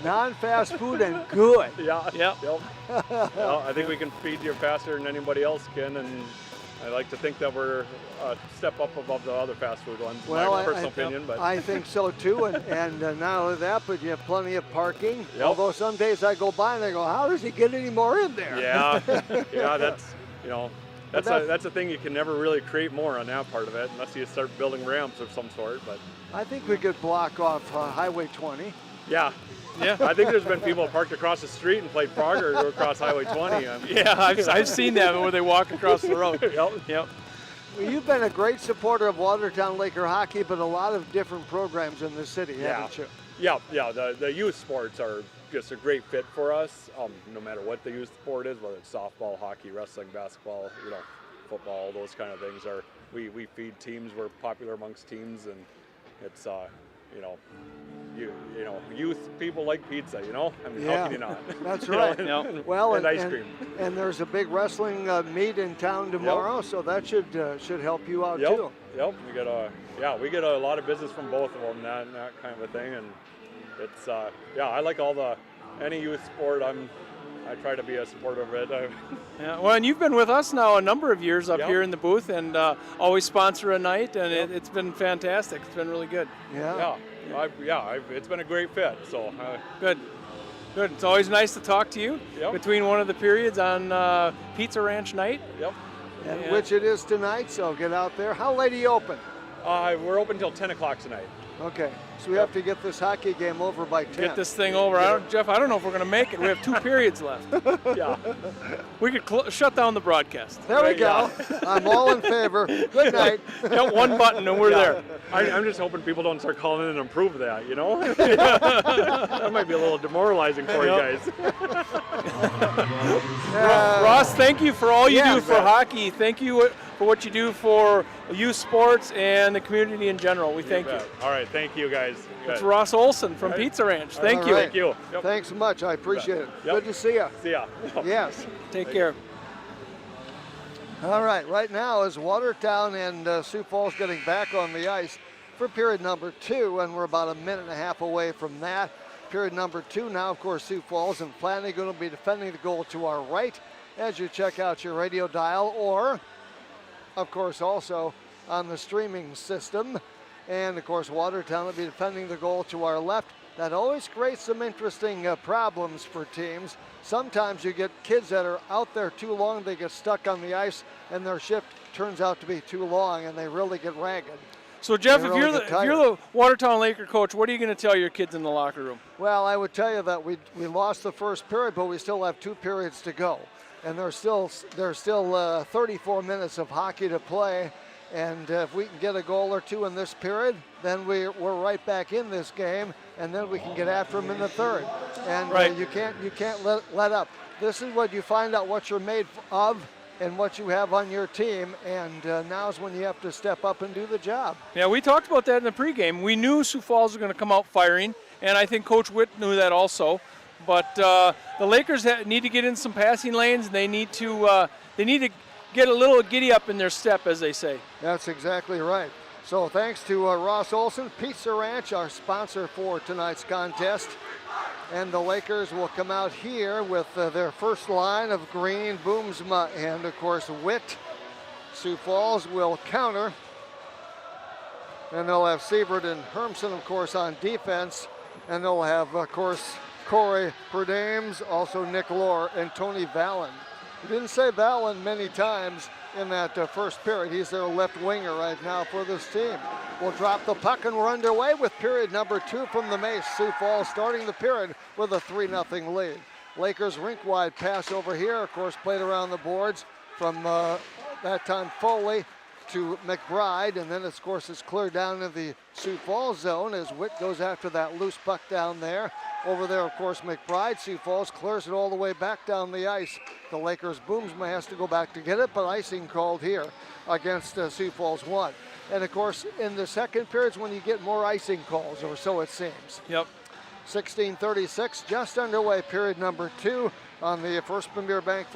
Non-fast food and good. Well, I think we can feed you faster than anybody else can, and I like to think that we're a step up above the other fast food ones. Well, my personal opinion, but I think so too. And not only that, but you have plenty of parking. Yep. Although some days I go by and I go, how does he get any more in there? Yeah, that's a thing you can never really create more on that part of it unless you start building ramps of some sort. But I think we could block off Highway 20. Yeah. I think there's been people parked across the street and played Frogger or across Highway 20. I've seen that where they walk across the road. Well, you've been a great supporter of Watertown Laker hockey, but a lot of different programs in the city, haven't you? Yeah. The youth sports are just a great fit for us. No matter what the youth sport is, whether it's softball, hockey, wrestling, basketball, football, those kind of things are. We feed teams. We're popular amongst teams, and it's youth people like pizza. I mean, how can you not? That's right. Well, and ice cream. And there's a big wrestling meet in town tomorrow, so that should help you out too. Yep. We get a lot of business from both of them, that kind of a thing, and it's I like any youth sport. I try to be a supporter of it. Well, and you've been with us now a number of years up here in the booth, and always sponsor a night, and it's been fantastic. It's been really good. It's been a great fit. So good. It's always nice to talk to you between one of the periods on Pizza Ranch night. And which it is tonight. So get out there. How late are you open? We're open till 10 o'clock tonight. Okay, so we have to get this hockey game over by 10. Get this thing over. Jeff, I don't know if we're going to make it. We have 2 periods left. We could shut down the broadcast. There we go. I'm all in favor. Good night. One button and we're there. I'm just hoping people don't start calling in and improve that, That might be a little demoralizing for you guys. Ross, thank you for all you do for hockey. Thank you for what you do for youth sports and the community in general. We thank you. All right, thank you guys. It's Ross Olson from Pizza Ranch. Thank you. Thank you. Thanks so much. I appreciate it. Good to see you. See ya. Yes. Take care. All right now is Watertown and Sioux Falls getting back on the ice for period number 2, and we're about a minute and a half away from that. Period number 2 now, of course, Sioux Falls and Flanagan going to be defending the goal to our right as you check out your radio dial, or of course also on the streaming system. And of course Watertown will be defending the goal to our left. That always creates some interesting problems for teams. Sometimes you get kids that are out there too long, they get stuck on the ice and their shift turns out to be too long and they really get ragged. So Jeff, if you're the Watertown Laker coach, what are you going to tell your kids in the locker room? Well, I would tell you that we lost the first period, but we still have 2 periods to go. And there's still 34 minutes of hockey to play. And if we can get a goal or 2 in this period, then we're right back in this game, and then we can get after them in the third. And you can't let up. This is what you find out what you're made of and what you have on your team, and now's when you have to step up and do the job. Yeah, we talked about that in the pregame. We knew Sioux Falls was going to come out firing, and I think Coach Witt knew that also. But the Lakers need to get in some passing lanes, and they need to get a little giddy up in their step, as they say. That's exactly right. So thanks to Ross Olson, Pizza Ranch, our sponsor for tonight's contest. And the Lakers will come out here with their first line of Green, Boomsma, and of course Witt. Sioux Falls will counter And they'll have Sievert and Hermsen, of course, on defense. And they'll have, of course, Corey Perdames, also Nick Lohr, and Tony Vallon. We didn't say Vallon many times in that first period. He's their left winger right now for this team. We'll drop the puck and we're underway with period number 2 from the Mace. Sioux Falls starting the period with a 3-0 lead. Lakers rink-wide pass over here, of course, played around the boards from that time Foley to McBride, and then of course it's cleared down in the Sioux Falls zone as Witt goes after that loose puck down there. Over there, of course, McBride. Sioux Falls clears it all the way back down the ice. The Lakers Boomsma has to go back to get it, but icing called here against Sioux Falls 1. And of course, in the second period's when you get more icing calls, or so it seems. Yep. 16:36, just underway, period number 2 on the First Premier Bank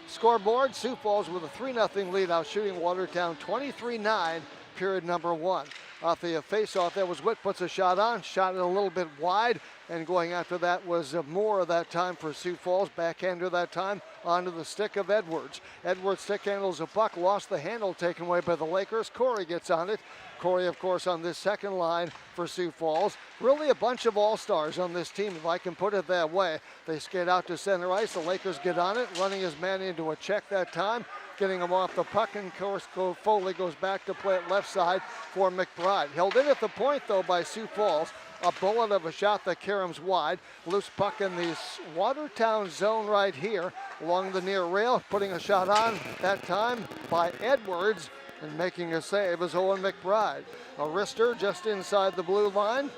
scoreboard. Sioux Falls with a 3-0 lead, out shooting Watertown 23-9, period number 1. Off the face-off, that was Witt, puts a shot on, shot it a little bit wide, and going after that was Moore that time for Sioux Falls, backhander that time onto the stick of Edwards. Edwards stick handles a puck, lost the handle, taken away by the Lakers. Corey gets on it. Corey, of course, on this second line for Sioux Falls. Really a bunch of all-stars on this team, if I can put it that way. They skate out to center ice. The Lakers get on it, running his man into a check that time, getting him off the puck, and of course Foley goes back to play it left side for McBride. Held in at the point, though, by Sioux Falls. A bullet of a shot that caroms wide. Loose puck in the Watertown zone right here along the near rail. Putting a shot on that time by Edwards, and making a save is Owen Mcbride. A wrister just inside the blue line.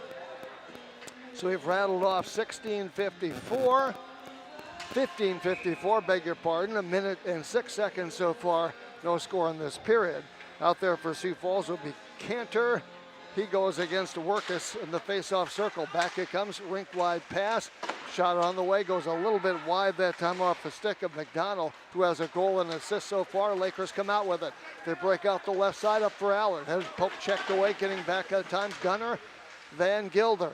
So we've rattled off 15:54, beg your pardon, 1 minute and 6 seconds so far. No score in this period. Out there for Sioux Falls will be Cantor. He goes against Workus in the face-off circle. Back it comes, rink-wide pass. Shot on the way, goes a little bit wide that time off the stick of McDonald, who has a goal and assist so far. Lakers come out with it. They break out the left side up for Allard. Has Pope checked away, getting back at time. Gunnar Van Gilder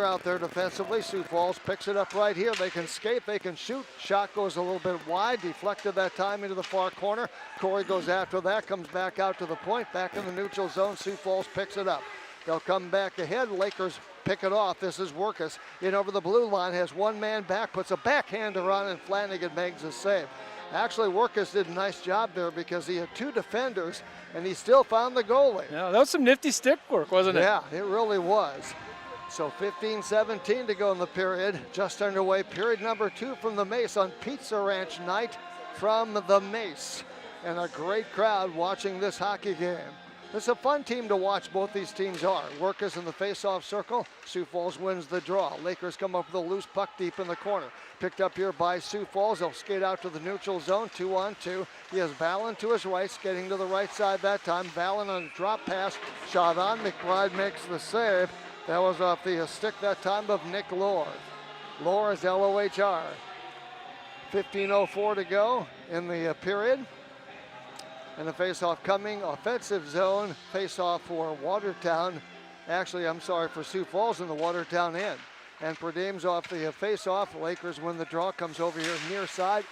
out there defensively. Sioux Falls picks it up right here. They can skate, they can shoot. Shot goes a little bit wide, deflected that time into the far corner. Corey goes after that, comes back out to the point, back in the neutral zone. Sioux Falls picks it up. They'll come back ahead. Lakers pick it off. This is Workus in over the blue line, has one man back, puts a backhander on, and Flanagan makes a save. Actually, Workus did a nice job there because he had 2 defenders, and he still found the goalie. Yeah, that was some nifty stick work, wasn't it? Yeah, it really was. So 15:17 to go in the period. Just underway, period number 2 from the Mace on Pizza Ranch night from the Mace. And a great crowd watching this hockey game. It's a fun team to watch, both these teams are. Workus in the face-off circle. Sioux Falls wins the draw. Lakers come up with a loose puck deep in the corner. Picked up here by Sioux Falls. They'll skate out to the neutral zone, 2-on-2. He has Vallon to his right, skating to the right side that time. Vallon on a drop pass, shot on. McBride makes the save. That was off the stick that time of Nick Lohr. Lohr is LOHR. 15:04 to go in the period. And the face-off coming, offensive zone, face-off for Watertown. Actually, I'm sorry, for Sioux Falls in the Watertown end. And Perdames off the face-off. Lakers win the draw, comes over here near side.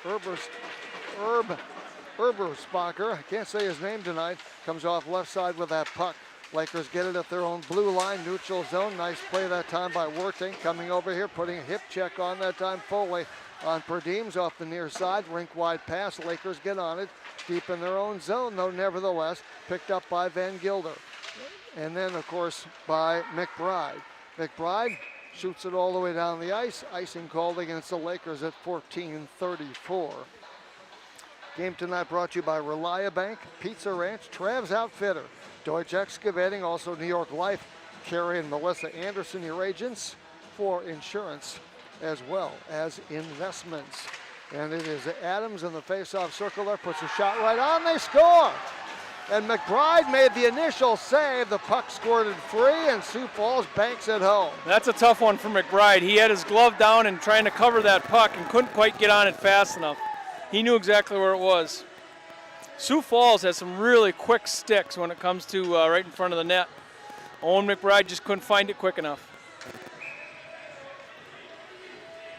Eberspacher, I can't say his name tonight, comes off left side with that puck. Lakers get it at their own blue line, neutral zone. Nice play that time by Werting. Coming over here, putting a hip check on that time. Foley on Perdames off the near side. Rink-wide pass. Lakers get on it. Deep in their own zone, though, nevertheless. Picked up by Van Gilder. And then, of course, by McBride. McBride shoots it all the way down the ice. Icing called against the Lakers at 14:34. Game tonight brought to you by Reliabank, Pizza Ranch, Trav's Outfitter, Deutsche Excavating, also New York Life, Carrie and Melissa Anderson, your agents for insurance as well as investments. And it is Adams in the face-off circle there, puts a shot right on, they score! And McBride made the initial save, the puck squirted free, and Sioux Falls banks it home. That's a tough one for McBride. He had his glove down and trying to cover that puck and couldn't quite get on it fast enough. He knew exactly where it was. Sioux Falls has some really quick sticks when it comes to right in front of the net. Owen McBride just couldn't find it quick enough.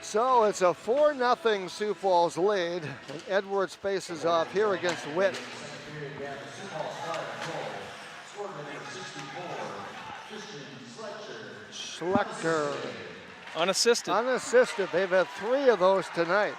So it's a 4-0 Sioux Falls lead, and Edwards faces off here against Witt. Schlechter. Unassisted. Unassisted. They've had 3 of those tonight.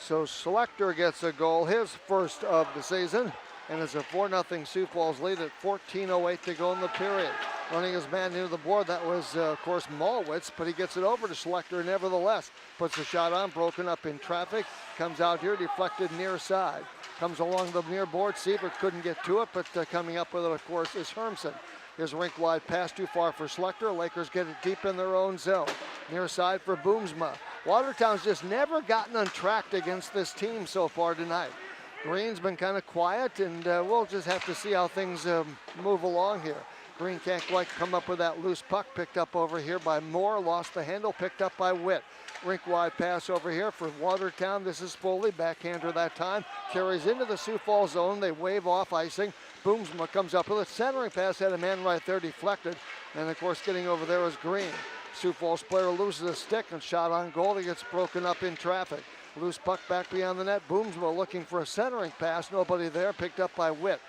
So Schlechter gets a goal, his first of the season, and it's a 4-0 Sioux Falls lead at 14:08 to go in the period. Running his man near the board, that was, of course, Malwitz, but he gets it over to Schlechter nevertheless. Puts the shot on, broken up in traffic, comes out here, deflected near side. Comes along the near board, Siebert couldn't get to it, but coming up with it, of course, is Hermsen. His rink-wide pass too far for Schlechter. Lakers get it deep in their own zone. Near side for Boomsma. Watertown's just never gotten untracked against this team so far tonight. Green's been kind of quiet, and we'll just have to see how things move along here. Green can't quite come up with that loose puck, picked up over here by Moore, lost the handle, picked up by Witt. Rink-wide pass over here for Watertown. This is Foley, backhander that time. Carries into the Sioux Falls zone. They wave off icing. Boomsma comes up with a centering pass, had a man right there deflected. And of course getting over there is Green. Sioux Falls player loses a stick and shot on goal. He gets broken up in traffic. Loose puck back beyond the net. Boomsma looking for a centering pass. Nobody there, picked up by Witt.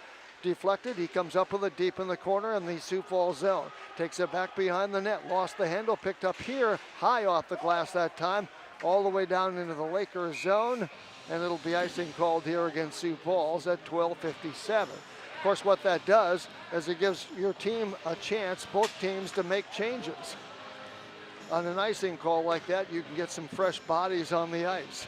Deflected, he comes up with it deep in the corner in the Sioux Falls zone. Takes it back behind the net, lost the handle, picked up here, high off the glass that time, all the way down into the Lakers zone, and it'll be icing called here against Sioux Falls at 12:57. Of course, what that does is it gives your team a chance, both teams, to make changes. On an icing call like that, you can get some fresh bodies on the ice.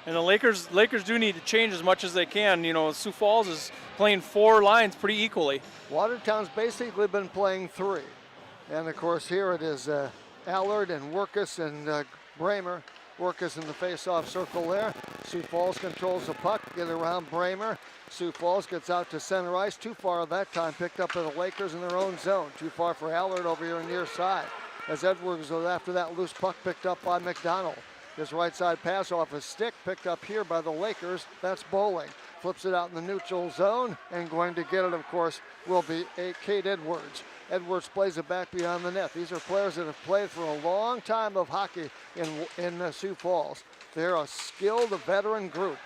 And the Lakers do need to change as much as they can. You know, Sioux Falls is playing 4 lines pretty equally. Watertown's basically been playing 3. And of course here it is Allard and Workus and Bramer. Workus in the face-off circle there. Sioux Falls controls the puck, get around Bramer. Sioux Falls gets out to center ice, too far that time, picked up by the Lakers in their own zone. Too far for Allard over here near side. As Edwards goes after that loose puck picked up by McDonald. His right side pass off his stick, picked up here by the Lakers. That's Bowling. Flips it out in the neutral zone, and going to get it, of course, will be Cade Edwards. Edwards plays it back beyond the net. These are players that have played for a long time of hockey in Sioux Falls. They're a skilled veteran group.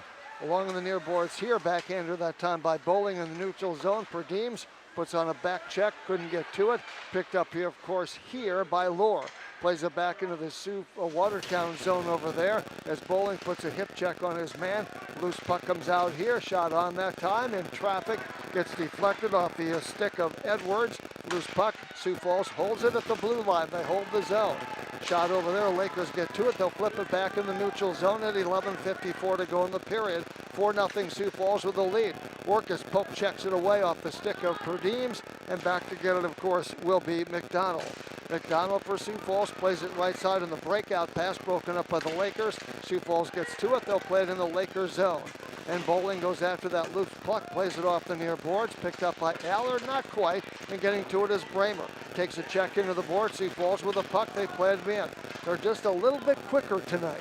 Along in the near boards here, backhander that time by Bowling in the neutral zone. Perdeems puts on a back check, couldn't get to it. Picked up here, of course, here by Lohr. Plays it back into the Sioux Watertown zone over there as Bowling puts a hip check on his man. Loose puck comes out here, shot on that time in traffic, gets deflected off the stick of Edwards. Loose puck, Sioux Falls holds it at the blue line. They hold the zone. Shot over there, Lakers get to it. They'll flip it back in the neutral zone at 11:54 to go in the period. 4-0 Sioux Falls with the lead. Workus poke checks it away off the stick of Perdeems, and back to get it, of course, will be McDonald. McDonald for Sioux Falls plays it right side in the breakout pass, broken up by the Lakers. Sioux Falls gets to it. They'll play it in the Lakers zone. And Bowling goes after that loose puck, plays it off the near boards, picked up by Allard, not quite, and getting to it is Bramer. Takes a check into the board. Sioux Falls with a puck, they played it in. They're just a little bit quicker tonight.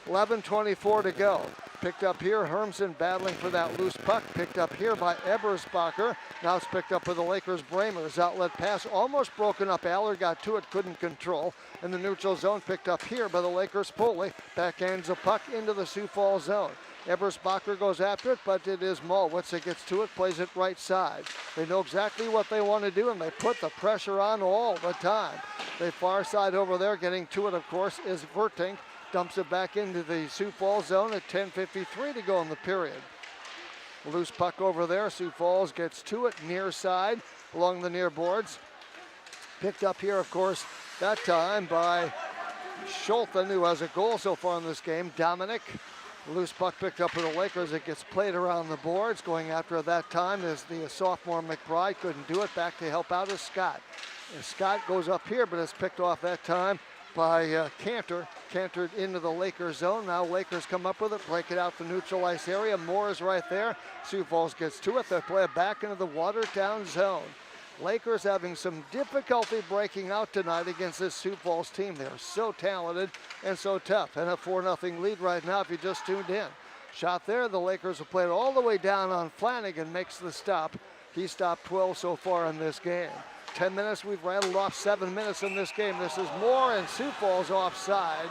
11:24 to go. Picked up here, Hermsen battling for that loose puck. Picked up here by Ebersbacher. Now it's picked up with the Lakers' Bramer's outlet pass. Almost broken up. Allard got to it, couldn't control. In the neutral zone, picked up here by the Lakers' Foley. Backhands the puck into the Sioux Falls zone. Ebersbacher goes after it, but it is Malwitz that gets to it, plays it right side. They know exactly what they want to do, and they put the pressure on all the time. The far side over there, getting to it, of course, is Vertink. Dumps it back into the Sioux Falls zone at 10:53 to go in the period. Loose puck over there. Sioux Falls gets to it near side along the near boards. Picked up here, of course, that time by Schulten, who has a goal so far in this game. Dominic. Loose puck picked up for the Lakers. It gets played around the boards. Going after it that time is the sophomore McBride. Couldn't do it. Back to help out is Scott. And Scott goes up here, but it's picked off that time by Cantor. Cantored into the Lakers zone. Now Lakers come up with it, break it out the neutral ice area. Moore is right there. Sioux Falls gets to it. They play it back into the Watertown zone. Lakers having some difficulty breaking out tonight against this Sioux Falls team. They're so talented and so tough. And a 4-0 lead right now if you just tuned in. Shot there. The Lakers have played all the way down on Flanagan. Makes the stop. He stopped 12 so far in this game. 10 minutes, we've rattled off 7 minutes in this game. This is Moore and Sioux Falls offside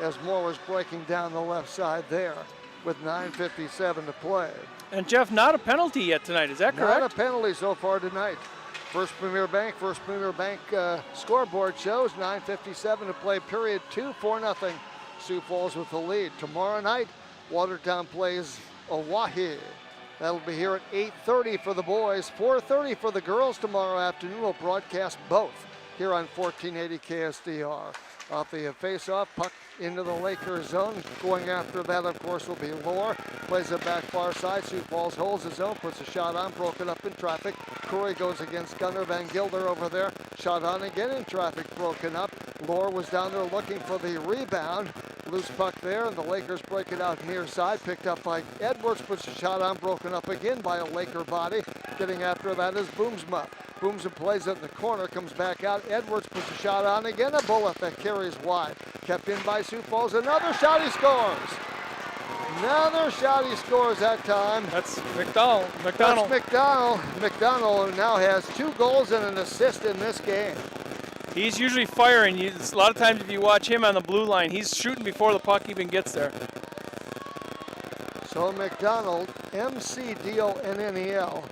as Moore was breaking down the left side there. with 9:57 to play. And Jeff, not a penalty yet tonight, is that correct? Not a penalty so far tonight. First Premier Bank scoreboard shows 9:57 to play, period 2, 4-0. Sioux Falls with the lead. Tomorrow night, Watertown plays Owyhee. That'll be here at 8:30 for the boys, 4:30 for the girls tomorrow afternoon. We'll broadcast both here on 1480 KSDR. Off the face-off, puck into the Lakers zone. Going after that, of course, will be Lohr. Plays it back far side. Sioux Falls holds his own, puts a shot on, broken up in traffic. Curry goes against Gunnar Van Gilder over there. Shot on again in traffic, broken up. Lohr was down there looking for the rebound. Loose puck there, and the Lakers break it out near side. Picked up by Edwards, puts a shot on, broken up again by a Laker body. Getting after that is Boomsma. Boomsma plays it in the corner, comes back out. Edwards puts a shot on again, a bullet that carries wide. Kept in by Sioux Falls, another shot, he scores. Another shot, he scores that time. That's McDonald. That's McDonald. McDonald now has 2 goals and an assist in this game. He's usually firing. A lot of times if you watch him on the blue line, he's shooting before the puck even gets there. So McDonald, McDonnell.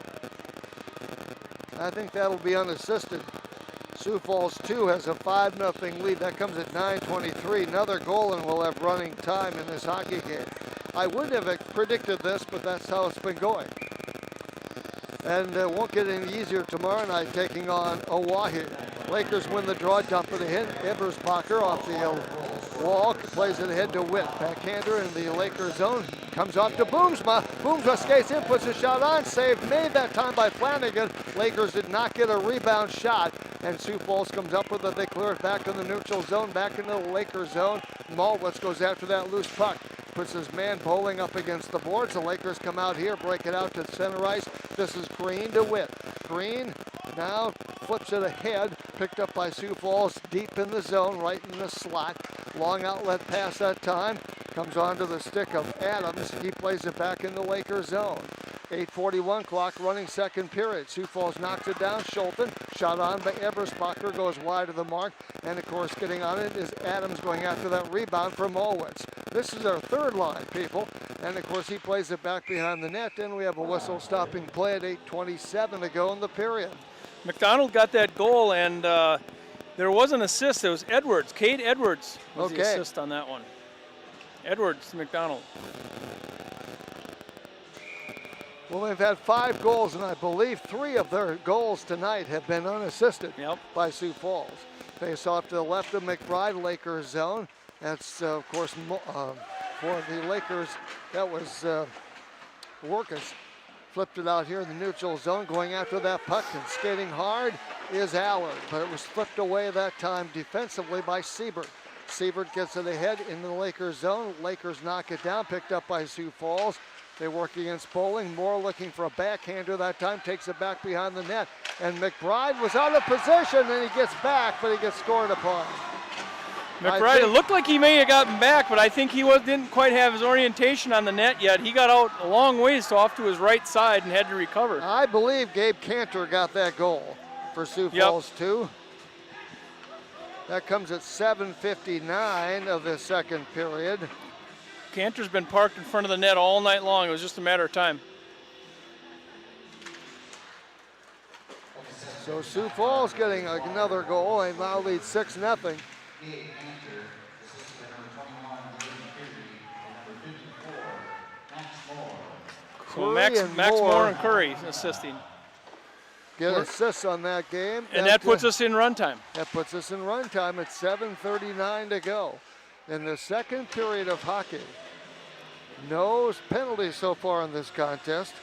I think that'll be unassisted. Sioux Falls 2 has a 5-0 lead. That comes at 9:23. Another goal and we'll have running time in this hockey game. I wouldn't have predicted this, but that's how it's been going. And it won't get any easier tomorrow night taking on Owyhee. Lakers win the draw, dump it ahead. Eberspacher off the wall, plays it ahead to Witt. Backhander in the Lakers zone, comes off to Boomsma. Boomsma skates in, puts a shot on, save made that time by Flanagan. Lakers did not get a rebound shot, and Sioux Falls comes up with it. They clear it back in the neutral zone, back into the Lakers zone. Malwitz goes after that loose puck. Puts his man bowling up against the boards. The Lakers come out here, break it out to center ice. This is Green to Witt. Green now flips it ahead, picked up by Sioux Falls deep in the zone, right in the slot. Long outlet pass that time. Comes onto the stick of Adams. He plays it back in the Lakers zone. 8:41 clock running second period. Sioux Falls knocks it down. Schulten shot on by Eberspacher, goes wide of the mark. And of course getting on it is Adams going after that rebound from Malwitz. This is our third line, people. And of course he plays it back behind the net. And we have a whistle stopping play at 8:27 to go in the period. McDonald got that goal, and there was an assist. It was Edwards. Cade Edwards was the assist on that one. Edwards to McDonald. Well, they've had 5 goals, and I believe 3 of their goals tonight have been unassisted by Sioux Falls. Face off to the left of McBride, Lakers zone. That's, of course, for the Lakers, that was Workus. Flipped it out here in the neutral zone, going after that puck, and skating hard is Allard, but it was flipped away that time defensively by Siebert. Siebert gets it ahead in the Lakers zone. Lakers knock it down, picked up by Sioux Falls. They work against Bowling. Moore looking for a backhander that time, takes it back behind the net. And McBride was out of position, and he gets back, but he gets scored upon. McBride, it looked like he may have gotten back, but I think he didn't quite have his orientation on the net yet. He got out a long ways off to his right side and had to recover. I believe Gabe Cantor got that goal for Sioux Falls 2. That comes at 7:59 of the second period. Cantor's been parked in front of the net all night long. It was just a matter of time. So Sioux Falls getting another goal. They now lead 6-0. So Max Moore and Curry assisting. Get assists on that game. And that puts us in run time. That puts us in run time at 7:39 to go. In the second period of hockey. No penalties so far in this contest.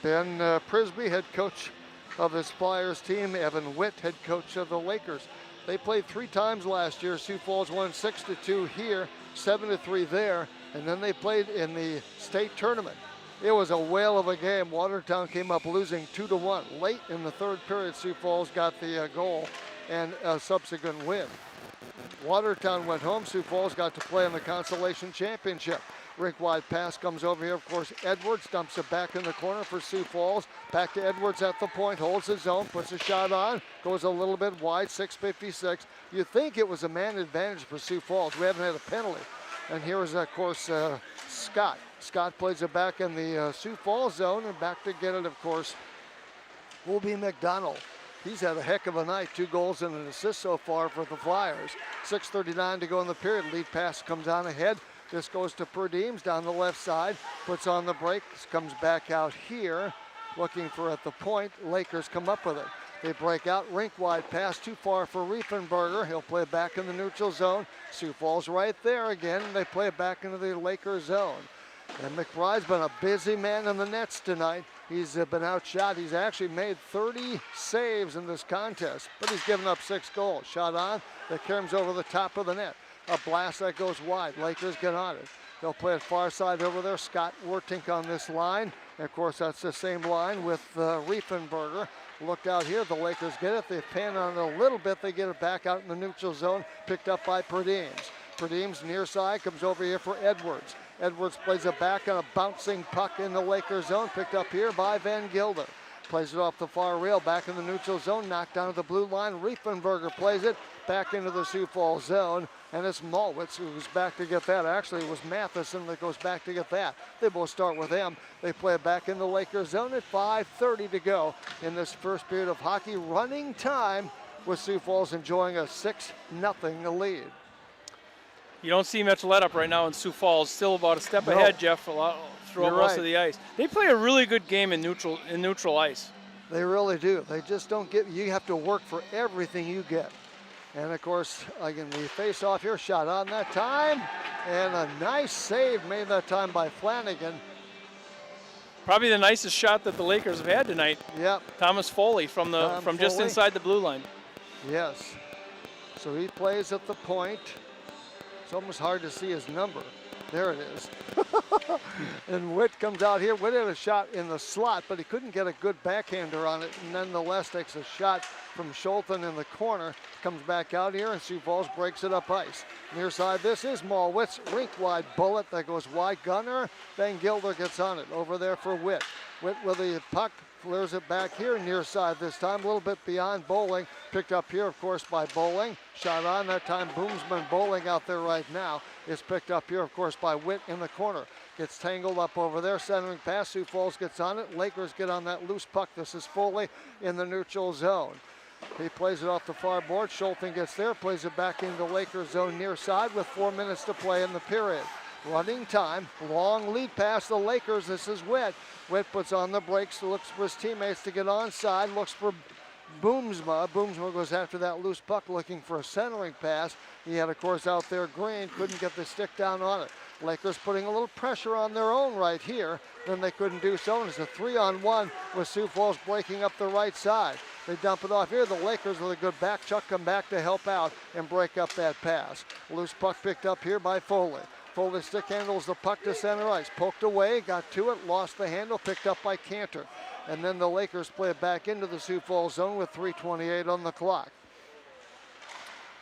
Ben Prisby, head coach of the Flyers team. Evan Witt, head coach of the Lakers. They played 3 times last year. Sioux Falls won 6-2 here, 7-3 there, and then they played in the state tournament. It was a whale of a game. Watertown came up losing 2-1. Late in the third period, Sioux Falls got the goal and a subsequent win. Watertown went home. Sioux Falls got to play in the consolation championship. Rink wide pass comes over here. Of course, Edwards dumps it back in the corner for Sioux Falls. Back to Edwards at the point, holds his own, puts a shot on, goes a little bit wide, 6:56. You think it was a man advantage for Sioux Falls. We haven't had a penalty. And here is, of course, Scott. Scott plays it back in the Sioux Falls zone, and back to get it, of course, will be McDonald. He's had a heck of a night. 2 goals and an assist so far for the Flyers. 6:39 to go in the period. Lead pass comes on ahead. This goes to Perdeems down the left side. Puts on the break. Comes back out here. Looking for at the point. Lakers come up with it. They break out. Rink wide pass too far for Riefenberger. He'll play back in the neutral zone. Sioux Falls right there again. They play it back into the Lakers zone. And McBride's been a busy man in the nets tonight. He's been outshot. He's actually made 30 saves in this contest, but he's given up 6 goals. Shot on, that carries over the top of the net. A blast that goes wide. Lakers get on it. They'll play it far side over there. Scott Wertink on this line. And of course, that's the same line with Riefenberger. Looked out here, the Lakers get it. They pan on it a little bit. They get it back out in the neutral zone, picked up by Perdeems. Perdeems near side, comes over here for Edwards. Edwards plays it back on a bouncing puck in the Lakers zone, picked up here by Van Gilder. Plays it off the far rail, back in the neutral zone, knocked down to the blue line. Riefenberger plays it back into the Sioux Falls zone, and it's Malwitz who's back to get that. Actually, it was Matheson that goes back to get that. They both start with him. They play it back in the Lakers zone at 5:30 to go in this first period of hockey. Running time with Sioux Falls enjoying a 6-0 lead. You don't see much let up right now in Sioux Falls. Still about a step ahead, Jeff, throughout most of the ice. They play a really good game in neutral ice. They really do. They just don't get, you have to work for everything you get. And of course, again, the face off here, shot on that time. And a nice save made that time by Flanagan. Probably the nicest shot that the Lakers have had tonight. Yep. Thomas Foley from just inside the blue line. Yes. So he plays at the point. It's almost hard to see his number. There it is. And Witt comes out here. Witt had a shot in the slot, but he couldn't get a good backhander on it. And nonetheless takes a shot from Scholten in the corner. Comes back out here, and Sioux Falls breaks it up ice. Near side, this is Malwitz. Rink wide bullet that goes wide. Gunner. Van Gilder gets on it. Over there for Witt. Witt with the puck. Clears it back here, near side this time, a little bit beyond Bowling. Picked up here, of course, by Bowling. Shot on that time, Boomsman. Bowling out there right now. It's picked up here, of course, by Witt in the corner. Gets tangled up over there, centering pass. Sioux Falls gets on it. Lakers get on that loose puck. This is Foley in the neutral zone. He plays it off the far board. Scholten gets there, plays it back into Lakers zone near side with 4 minutes to play in the period. Running time, long lead pass the Lakers. This is Witt. Witt puts on the brakes, looks for his teammates to get onside, looks for Boomsma. Boomsma goes after that loose puck looking for a centering pass. He had, of course, out there Green, couldn't get the stick down on it. Lakers putting a little pressure on their own right here. Then they couldn't do so, and it's a 3-on-1 with Sioux Falls breaking up the right side. They dump it off here. The Lakers with a good back chuck come back to help out and break up that pass. Loose puck picked up here by Foley. Foley stick handles the puck to center ice. Poked away, got to it, lost the handle, picked up by Cantor. And then the Lakers play it back into the Sioux Falls zone with 3:28 on the clock.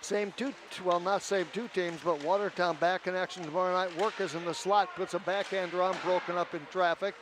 Not same two teams, but Watertown back in action tomorrow night. Workers in the slot, puts a backhander on, broken up in traffic.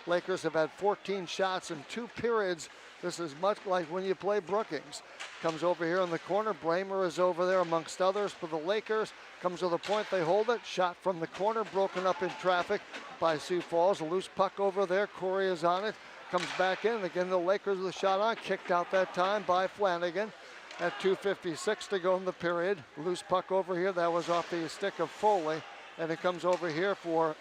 Lakers have had 14 shots in 2 periods. This is much like when you play Brookings. Comes over here in the corner. Bramer is over there amongst others for the Lakers. Comes to the point, they hold it. Shot from the corner, broken up in traffic by Sioux Falls. A loose puck over there. Corey is on it. Comes back in. Again, the Lakers with a shot on. Kicked out that time by Flanagan. At 2:56 to go in the period. Loose puck over here. That was off the stick of Foley. And it comes over here for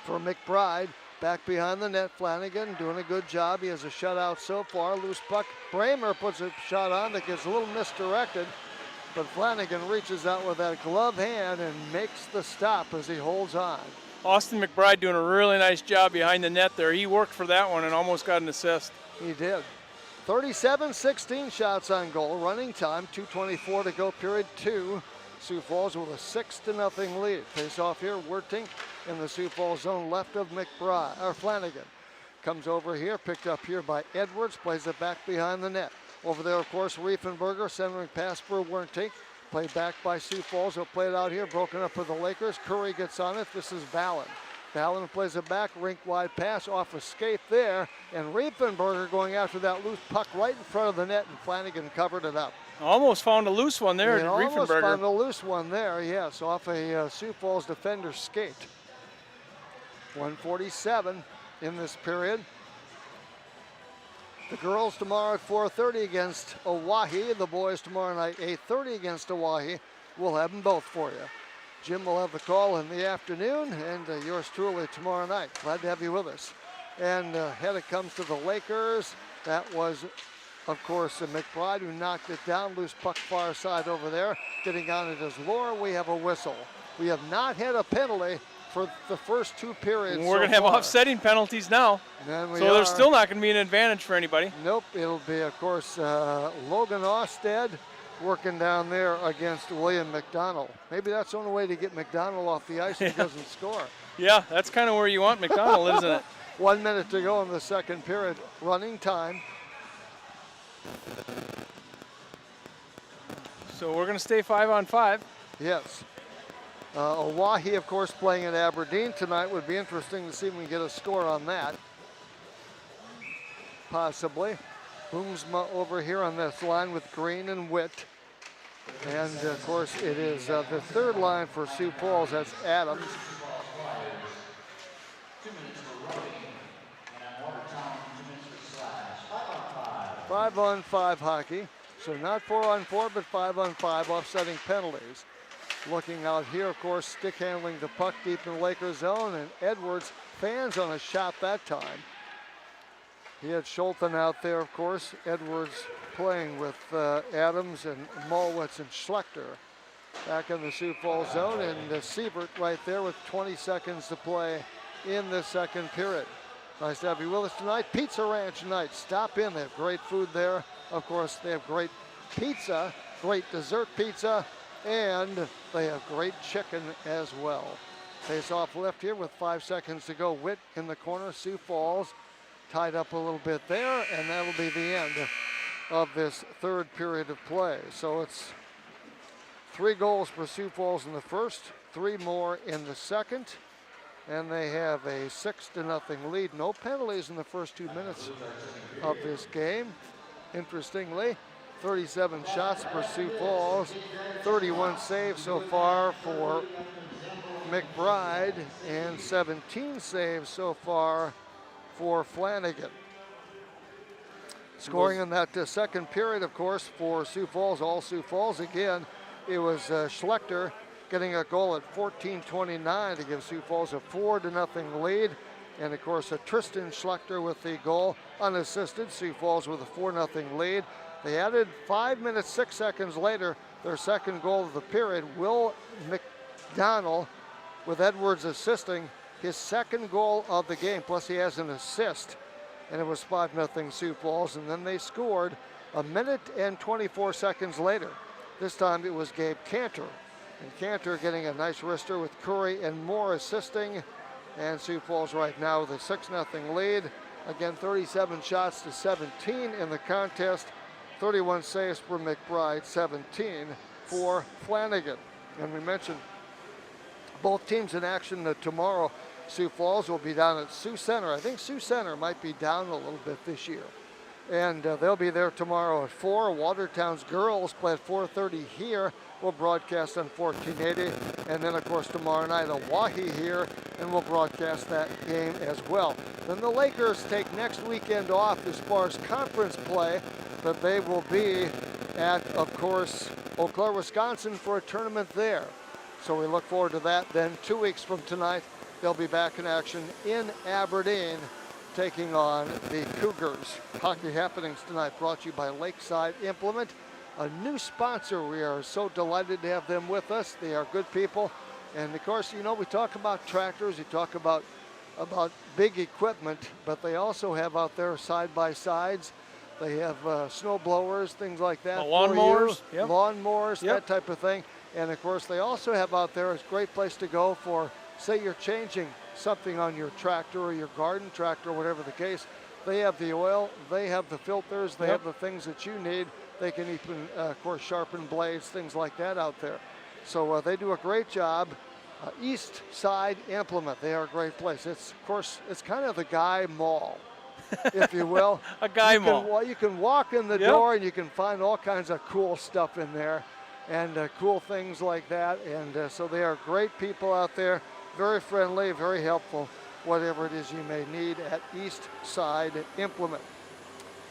McBride. Back behind the net, Flanagan doing a good job. He has a shutout so far. Loose puck. Bramer puts a shot on that gets a little misdirected. But Flanagan reaches out with that glove hand and makes the stop as he holds on. Austin McBride doing a really nice job behind the net there. He worked for that one and almost got an assist. He did. 37-16 shots on goal. Running time, 2:24 to go, period 2. Sioux Falls with a 6-0 lead. Face off here, Wertink in the Sioux Falls zone left of Flanagan. Comes over here, picked up here by Edwards, plays it back behind the net. Over there, of course, Riefenberger, centering pass for Wertink. Played back by Sioux Falls. He'll play it out here, broken up for the Lakers. Curry gets on it. This is Vallon. Vallon plays it back, rink wide pass off a skate there, and Riefenberger going after that loose puck right in front of the net, and Flanagan covered it up. Almost found a loose one there They at almost Riefenberger. found a loose one there, yes, off a Sioux Falls defender's skate. 1:47 in this period. The girls tomorrow at 4:30 against Owyhee. The boys tomorrow night 8:30 against Owyhee. We'll have them both for you. Jim will have the call in the afternoon, and yours truly tomorrow night. Glad to have you with us. And ahead it comes to the Lakers. That was, of course, McBride who knocked it down. Loose puck far side over there. Getting on it is Laura. We have a whistle. We have not had a penalty for the first 2 periods. We're going to have offsetting penalties now. So there's still not going to be an advantage for anybody. Nope, it'll be, of course, Logan Osted working down there against William McDonald. Maybe that's the only way to get McDonald off the ice if he doesn't score. Yeah, that's kind of where you want McDonald, isn't it? 1 minute to go in the second period, running time. So we're going to stay 5-on-5. Yes. Owyhee, of course, playing in Aberdeen tonight. Would be interesting to see if we can get a score on that. Possibly. Boomsma over here on this line with Green and Witt. And, of course, it is the third line for Sioux Falls. That's Adams. Five-on-five hockey. So not 4-on-4, but 5-on-5, offsetting penalties. Looking out here, of course, stick handling the puck deep in the Lakers zone, and Edwards fans on a shot that time. He had Schulten out there, of course. Edwards playing with Adams and Mulwitz and Schlechter back in the Sioux Falls zone, and Siebert right there with 20 seconds to play in the second period. Nice to have you with us tonight. Pizza Ranch night. Stop in. They have great food there. Of course, they have great pizza, great dessert pizza, and they have great chicken as well. Face-off left here with 5 seconds to go. Witt in the corner. Sioux Falls tied up a little bit there, and that'll be the end of this third period of play. So it's 3 goals for Sioux Falls in the first, 3 more in the second, and they have a 6-0 lead. No penalties in the first 2 minutes of this game. Interestingly, 37 shots for Sioux Falls, 31 saves so far for McBride, and 17 saves so far for Flanagan. Scoring in that second period, of course, for Sioux Falls, all Sioux Falls again, it was Schlechter getting a goal at 14:29 to give Sioux Falls a 4-0 lead. And of course, Tristan Schlechter with the goal unassisted. Sioux Falls with a 4-0 lead. They added 5 minutes, 6 seconds later, their second goal of the period. Will McDonald, with Edwards assisting, his second goal of the game, plus he has an assist. And it was 5-0 Sioux Falls, and then they scored a minute and 24 seconds later. This time it was Gabe Cantor. And Cantor getting a nice wrister with Curry and Moore assisting. And Sioux Falls right now with a 6-0 lead. Again, 37 shots to 17 in the contest. 31 saves for McBride, 17 for Flanagan. And we mentioned both teams in action tomorrow. Sioux Falls will be down at Sioux Center. I think Sioux Center might be down a little bit this year. And they'll be there tomorrow at 4. Watertown's girls play at 4:30 here. We'll broadcast on 1480. And then, of course, tomorrow night, Owyhee here, and we'll broadcast that game as well. Then the Lakers take next weekend off as far as conference play, but they will be at, of course, Eau Claire, Wisconsin for a tournament there. So we look forward to that. Then 2 weeks from tonight, they'll be back in action in Aberdeen, taking on the Cougars. Hockey happenings tonight brought to you by Lakeside Implement, a new sponsor. We are so delighted to have them with us. They are good people. And of course, you know, we talk about tractors, we talk about big equipment, but they also have out there side-by-sides. They have snow blowers, things like that. Lawnmowers. Yep. Lawnmowers, that type of thing. And of course, they also have out there a great place to go for, say you're changing something on your tractor or your garden tractor, or whatever the case. They have the oil, they have the filters, they have the things that you need. They can even, of course, sharpen blades, things like that out there. So they do a great job. East Side Implement, they are a great place. It's, of course, it's kind of the Guy Mall. if you will. A guy mall. You can walk in the door and you can find all kinds of cool stuff in there and cool things like that. And so they are great people out there, very friendly, very helpful, whatever it is you may need at East Side Implement.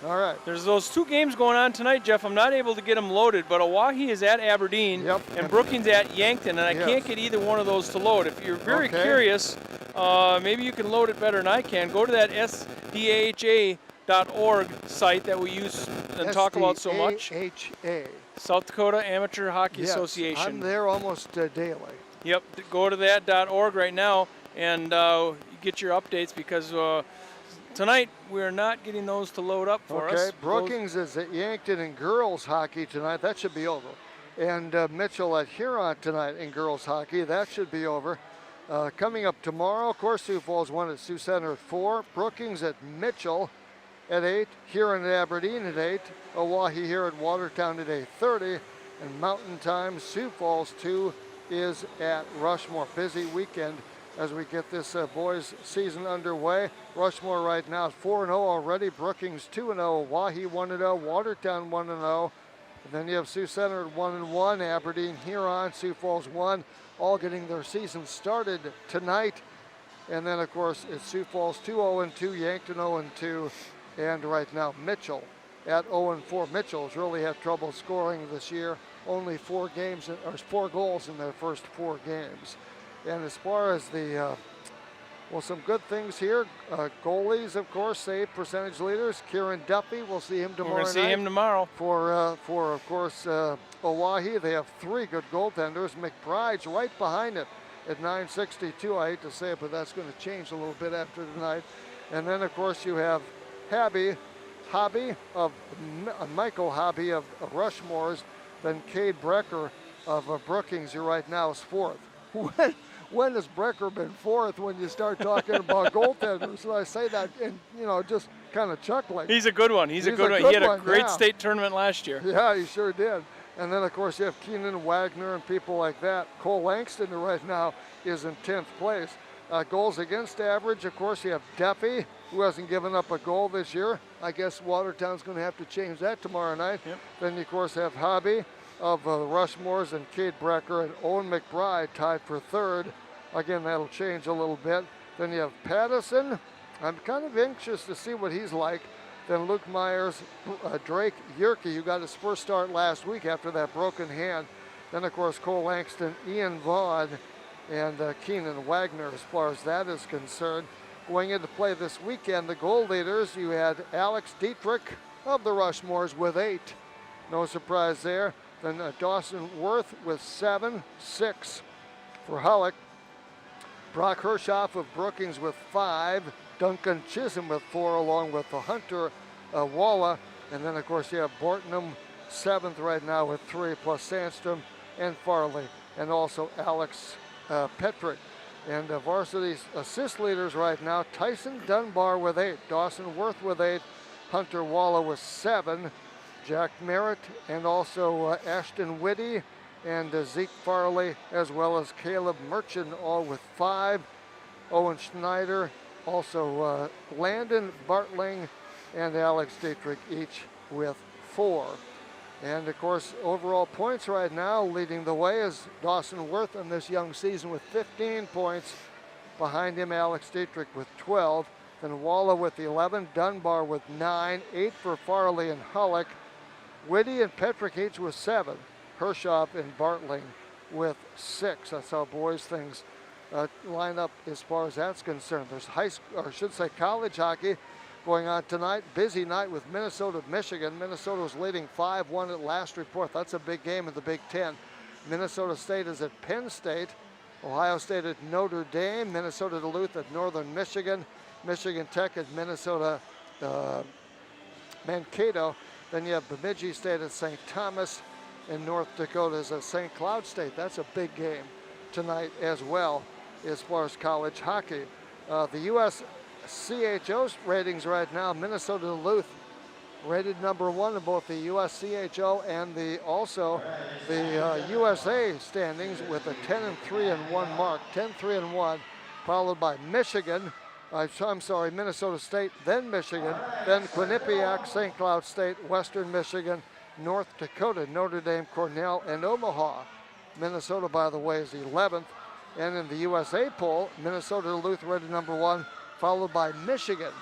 All right. There's those 2 games going on tonight, Jeff. I'm not able to get them loaded, but Owyhee is at Aberdeen and Brookings at Yankton, and I can't get either one of those to load. If you're very curious, maybe you can load it better than I can. Go to that SDAHA.org site that we use and talk about so much. SDAHA. South Dakota Amateur Hockey Association. I'm there almost daily. Yep. Go to that.org right now and get your updates because tonight we're not getting those to load up for us. Okay, Brookings is at Yankton in girls hockey tonight. That should be over. And Mitchell at Huron tonight in girls hockey. That should be over. Coming up tomorrow, of course, Sioux Falls 1 at Sioux Center at 4. Brookings at Mitchell at 8. Huron at Aberdeen at 8. Owyhee here at Watertown at 8:30. And Mountain Time, Sioux Falls 2 is at Rushmore. Busy weekend as we get this boys season underway. Rushmore right now is 4-0 already. Brookings 2-0. Owyhee 1-0. Watertown 1-0. And then you have Sioux Center at 1-1. Aberdeen, Huron, Sioux Falls 1, all getting their season started tonight. And then of course it's Sioux Falls 2-0-2, Yankton 0-2, and right now Mitchell at 0-4. Mitchell's really had trouble scoring this year. Only 4 goals in their first 4 games. And as far as the, some good things here. Goalies, of course, save percentage leaders. Kieran Duffy, we'll see him tomorrow night. We're going to see him tomorrow. For of course, Owyhee, they have 3 good goaltenders. McBride's right behind it at .962. I hate to say it, but that's going to change a little bit after tonight. And then, of course, you have Michael Hobby of Rushmore's, then Cade Brecker of Brookings, who right now is 4th. When has Brecker been 4th when you start talking about goaltenders? So I say that and, just kind of chuckling. He's a good one. He's a good one. He had a great state tournament last year. Yeah, he sure did. And then, of course, you have Keenan Wagner and people like that. Cole Langston, who right now is in 10th place. Goals against average, of course, you have Duffy, who hasn't given up a goal this year. I guess Watertown's going to have to change that tomorrow night. Yep. Then you, of course, have Hobby of Rushmore's and Cade Brecker, and Owen Mcbride tied for 3rd. Again, that'll change a little bit. Then you have Pattison. I'm kind of anxious to see what he's like. Then Luke Myers, Drake Yerke, who got his first start last week after that broken hand. Then, of course, Cole Langston, Ian Vaughn, and Keenan Wagner as far as that is concerned. Going into play this weekend, the goal leaders, you had Alex Dietrich of the Rushmores with 8. No surprise there. Then Dawson Worth with 7, 6 for Hullock. Brock Hershoff of Brookings with 5. Duncan Chisholm with 4, along with the Hunter Walla. And then, of course, you have Bortnum 7th right now with 3, plus Sandstrom and Farley, and also Alex Petrick. And varsity assist leaders right now, Tyson Dunbar with 8, Dawson Worth with 8, Hunter Walla with 7, Jack Merritt, and also Ashton Whitty and Zeke Farley, as well as Caleb Merchant, all with 5. Owen Schneider, also Landon Bartling, and Alex Dietrich, each with 4. And of course, overall points right now, leading the way is Dawson Worth in this young season with 15 points. Behind him, Alex Dietrich with 12. Then Walla with 11, Dunbar with 9, 8 for Farley and Hullock. Whitty and Petrick each with 7. Hershoff and Bartling with 6. That's how boys things line up as far as that's concerned. There's college hockey going on tonight. Busy night with Minnesota, Michigan. Minnesota was leading 5-1 at last report. That's a big game in the Big Ten. Minnesota State is at Penn State. Ohio State at Notre Dame. Minnesota Duluth at Northern Michigan. Michigan Tech at Minnesota Mankato. Then you have Bemidji State at St. Thomas. And North Dakota's at St. Cloud State. That's a big game tonight as well as far as college hockey. The U.S. CHO's ratings right now, Minnesota Duluth rated number 1 in both the US CHO and the USA standings with a 10-3-1 mark, 10-3-1, followed by Michigan I'm sorry, Minnesota State, then Michigan, then Quinnipiac, St. Cloud State, Western Michigan, North Dakota, Notre Dame, Cornell, and Omaha. Minnesota, by the way, is 11th. And in the USA poll, Minnesota Duluth rated number 1, followed by Michigan.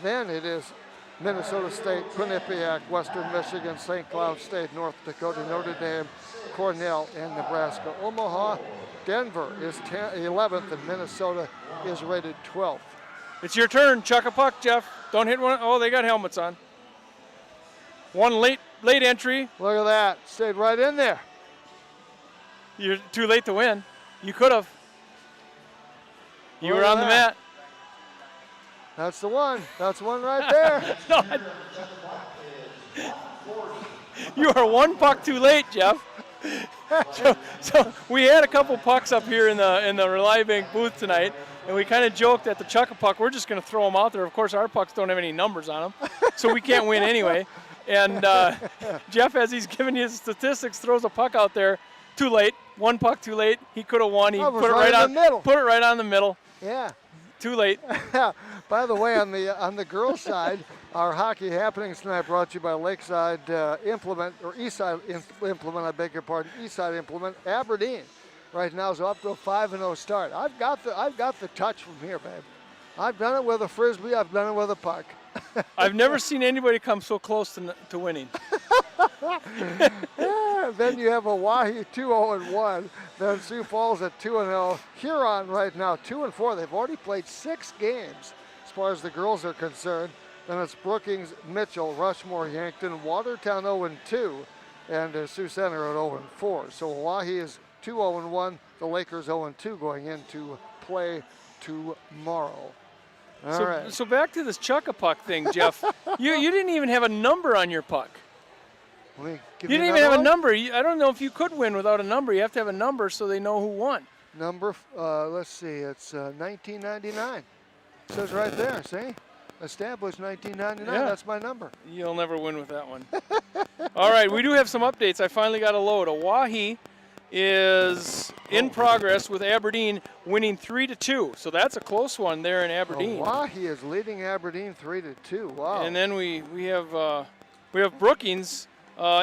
Then it is Minnesota State, Quinnipiac, Western Michigan, St. Cloud State, North Dakota, Notre Dame, Cornell, and Nebraska. Omaha, Denver is 11th, and Minnesota is rated 12th. It's your turn. Chuck a puck, Jeff. Don't hit one. Oh, they got helmets on. One late entry. Look at that. Stayed right in there. You're too late to win. You could have. You were on the mat. That's the one. That's one right there. You are one puck too late, Jeff. So we had a couple pucks up here in the Rely Bank booth tonight, and we kind of joked at the Chuck a puck, we're just going to throw them out there. Of course, our pucks don't have any numbers on them, so we can't win anyway. And Jeff, as he's giving you statistics, throws a puck out there. Too late. One puck too late. He could have won. He put it right on the middle. Put it right on the middle. Yeah. Too late. By the way, on the girls' side, our hockey happenings tonight brought to you by Lakeside Implement, or Eastside Implement, I beg your pardon, Eastside Implement. Aberdeen right now is up to a 5-0 start. I've got the touch from here, babe. I've done it with a frisbee. I've done it with a puck. I've never seen anybody come so close to winning. Then you have Hawaii 2-0-1. Then Sioux Falls at 2-0. Huron right now 2-4. They've already played 6 games as far as the girls are concerned. Then it's Brookings, Mitchell, Rushmore, Yankton, Watertown 0-2, and Sioux Center at 0-4. So Hawaii is 2-0-1. The Lakers 0-2 going into play tomorrow. All right. So back to this chuck-a-puck thing, Jeff. you didn't even have a number on your puck. You didn't even have a number. I don't know if you could win without a number. You have to have a number so they know who won. Number, let's see, it's 1999. It says right there, see? Established 1999, Yeah. That's my number. You'll never win with that one. All right, we do have some updates. I finally got a load. Oahe is in progress with Aberdeen winning 3-2. So that's a close one there in Aberdeen. Oahe is leading Aberdeen 3-2. Wow. And then we have Brookings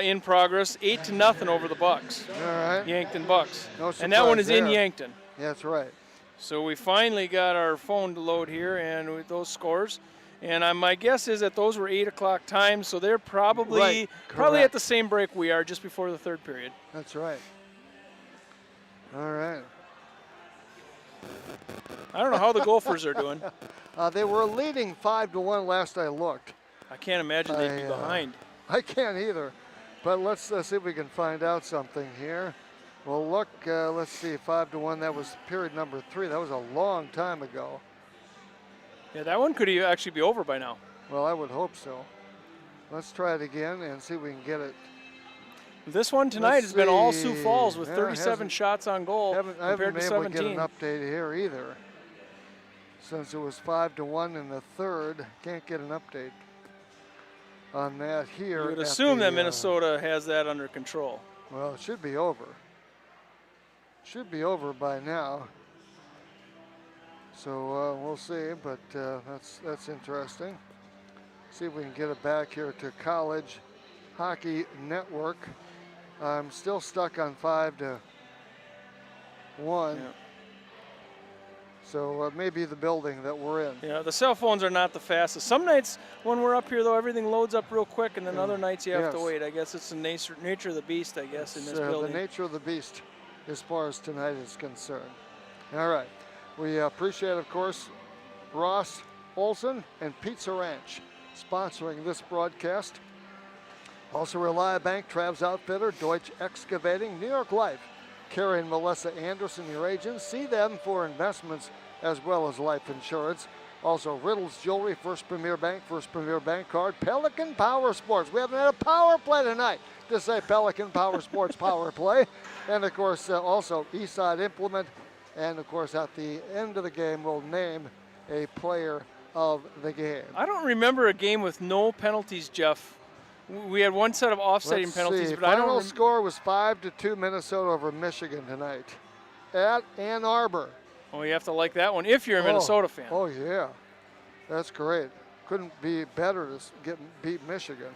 in progress, 8-0 over the Bucks. All right. Yankton Bucks. No And that one is surprise in there. Yankton. That's right. So we finally got our phone to load here, and with those scores. And my guess is that those were 8 o'clock times, so they're probably at the same break we are, just before the third period. That's right. All right. I don't know how the Gophers are doing. They were leading 5-1 last I looked. I can't imagine they'd be behind. I can't either. But let's see if we can find out something here. Well, look, let's see, 5-1. That was period number 3. That was a long time ago. Yeah, that one could actually be over by now. Well, I would hope so. Let's try it again and see if we can get it. This one tonight has been all Sioux Falls with 37 shots on goal I haven't compared been to able 17. to get an update here either. Since it was 5-1 in the third, can't get an update on that here. You would assume that Minnesota has that under control. Well, it should be over. Should be over by now. So we'll see, but that's interesting. See if we can get it back here to College Hockey Network. I'm still stuck on 5-1. Yeah. So maybe the building that we're in. Yeah, the cell phones are not the fastest. Some nights when we're up here, though, everything loads up real quick, and then other nights you have to wait. I guess it's the nature of the beast, I guess, in this building. The nature of the beast as far as tonight is concerned. All right. We appreciate, of course, Ross Olson and Pizza Ranch sponsoring this broadcast. Also, Rely Bank, Trav's Outfitter, Deutsche Excavating, New York Life, Carrie and Melissa Anderson, your agents. See them for investments as well as life insurance. Also, Riddle's Jewelry, First Premier Bank Card, Pelican Power Sports. We haven't had a power play tonight to say Pelican Power Sports Power Play. And, of course, also Eastside Implement. And, of course, at the end of the game, we'll name a player of the game. I don't remember a game with no penalties, Jeff. We had one set of offsetting penalties, but I don't. Final score was 5-2 Minnesota over Michigan tonight at Ann Arbor. Oh, you have to like that one if you're a Minnesota fan. Oh, yeah. That's great. Couldn't be better to beat Michigan.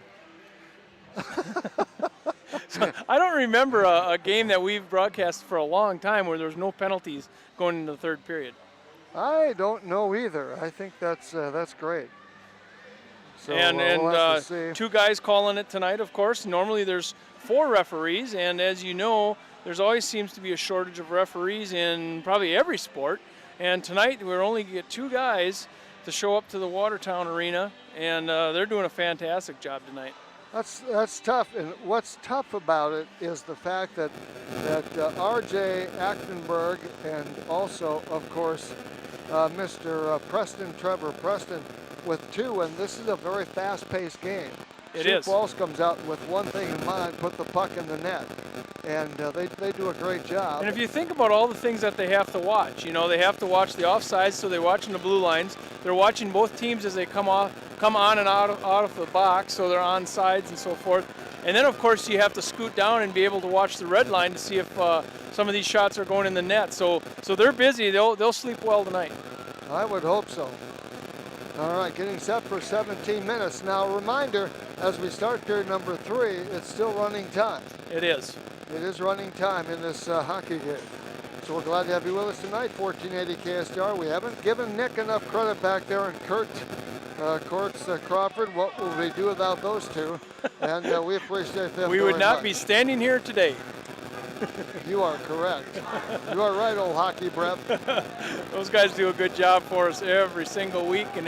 So I don't remember a game that we've broadcast for a long time where there was no penalties going into the third period. I don't know either. I think that's great. So And we'll have to see. 2 guys calling it tonight, of course. Normally there's 4 referees, and as you know, there's always seems to be a shortage of referees in probably every sport. And tonight we're only going to get 2 guys to show up to the Watertown Arena, and they're doing a fantastic job tonight. That's tough, and what's tough about it is the fact that R.J. Achtenberg and also, of course, Mr. Trevor Preston, with 2, and this is a very fast-paced game. It is. Sioux Falls comes out with one thing in mind: put the puck in the net, and they do a great job. And if you think about all the things that they have to watch, you know, they have to watch the offsides, so they're watching the blue lines. They're watching both teams as they come on and out of the box, so they're on sides and so forth. And then, of course, you have to scoot down and be able to watch the red line to see if some of these shots are going in the net. So they're busy. They'll sleep well tonight. I would hope so. All right, getting set for 17 minutes. Now, a reminder, as we start period number 3, it's still running time. It is. It is running time in this hockey game. So we're glad to have you with us tonight, 1480 KSTR. We haven't given Nick enough credit back there, and Kurtz Crawford. What will we do without those 2? And we appreciate them. We would not be standing here today. You are correct. You are right, old hockey Brett. Those guys do a good job for us every single week, and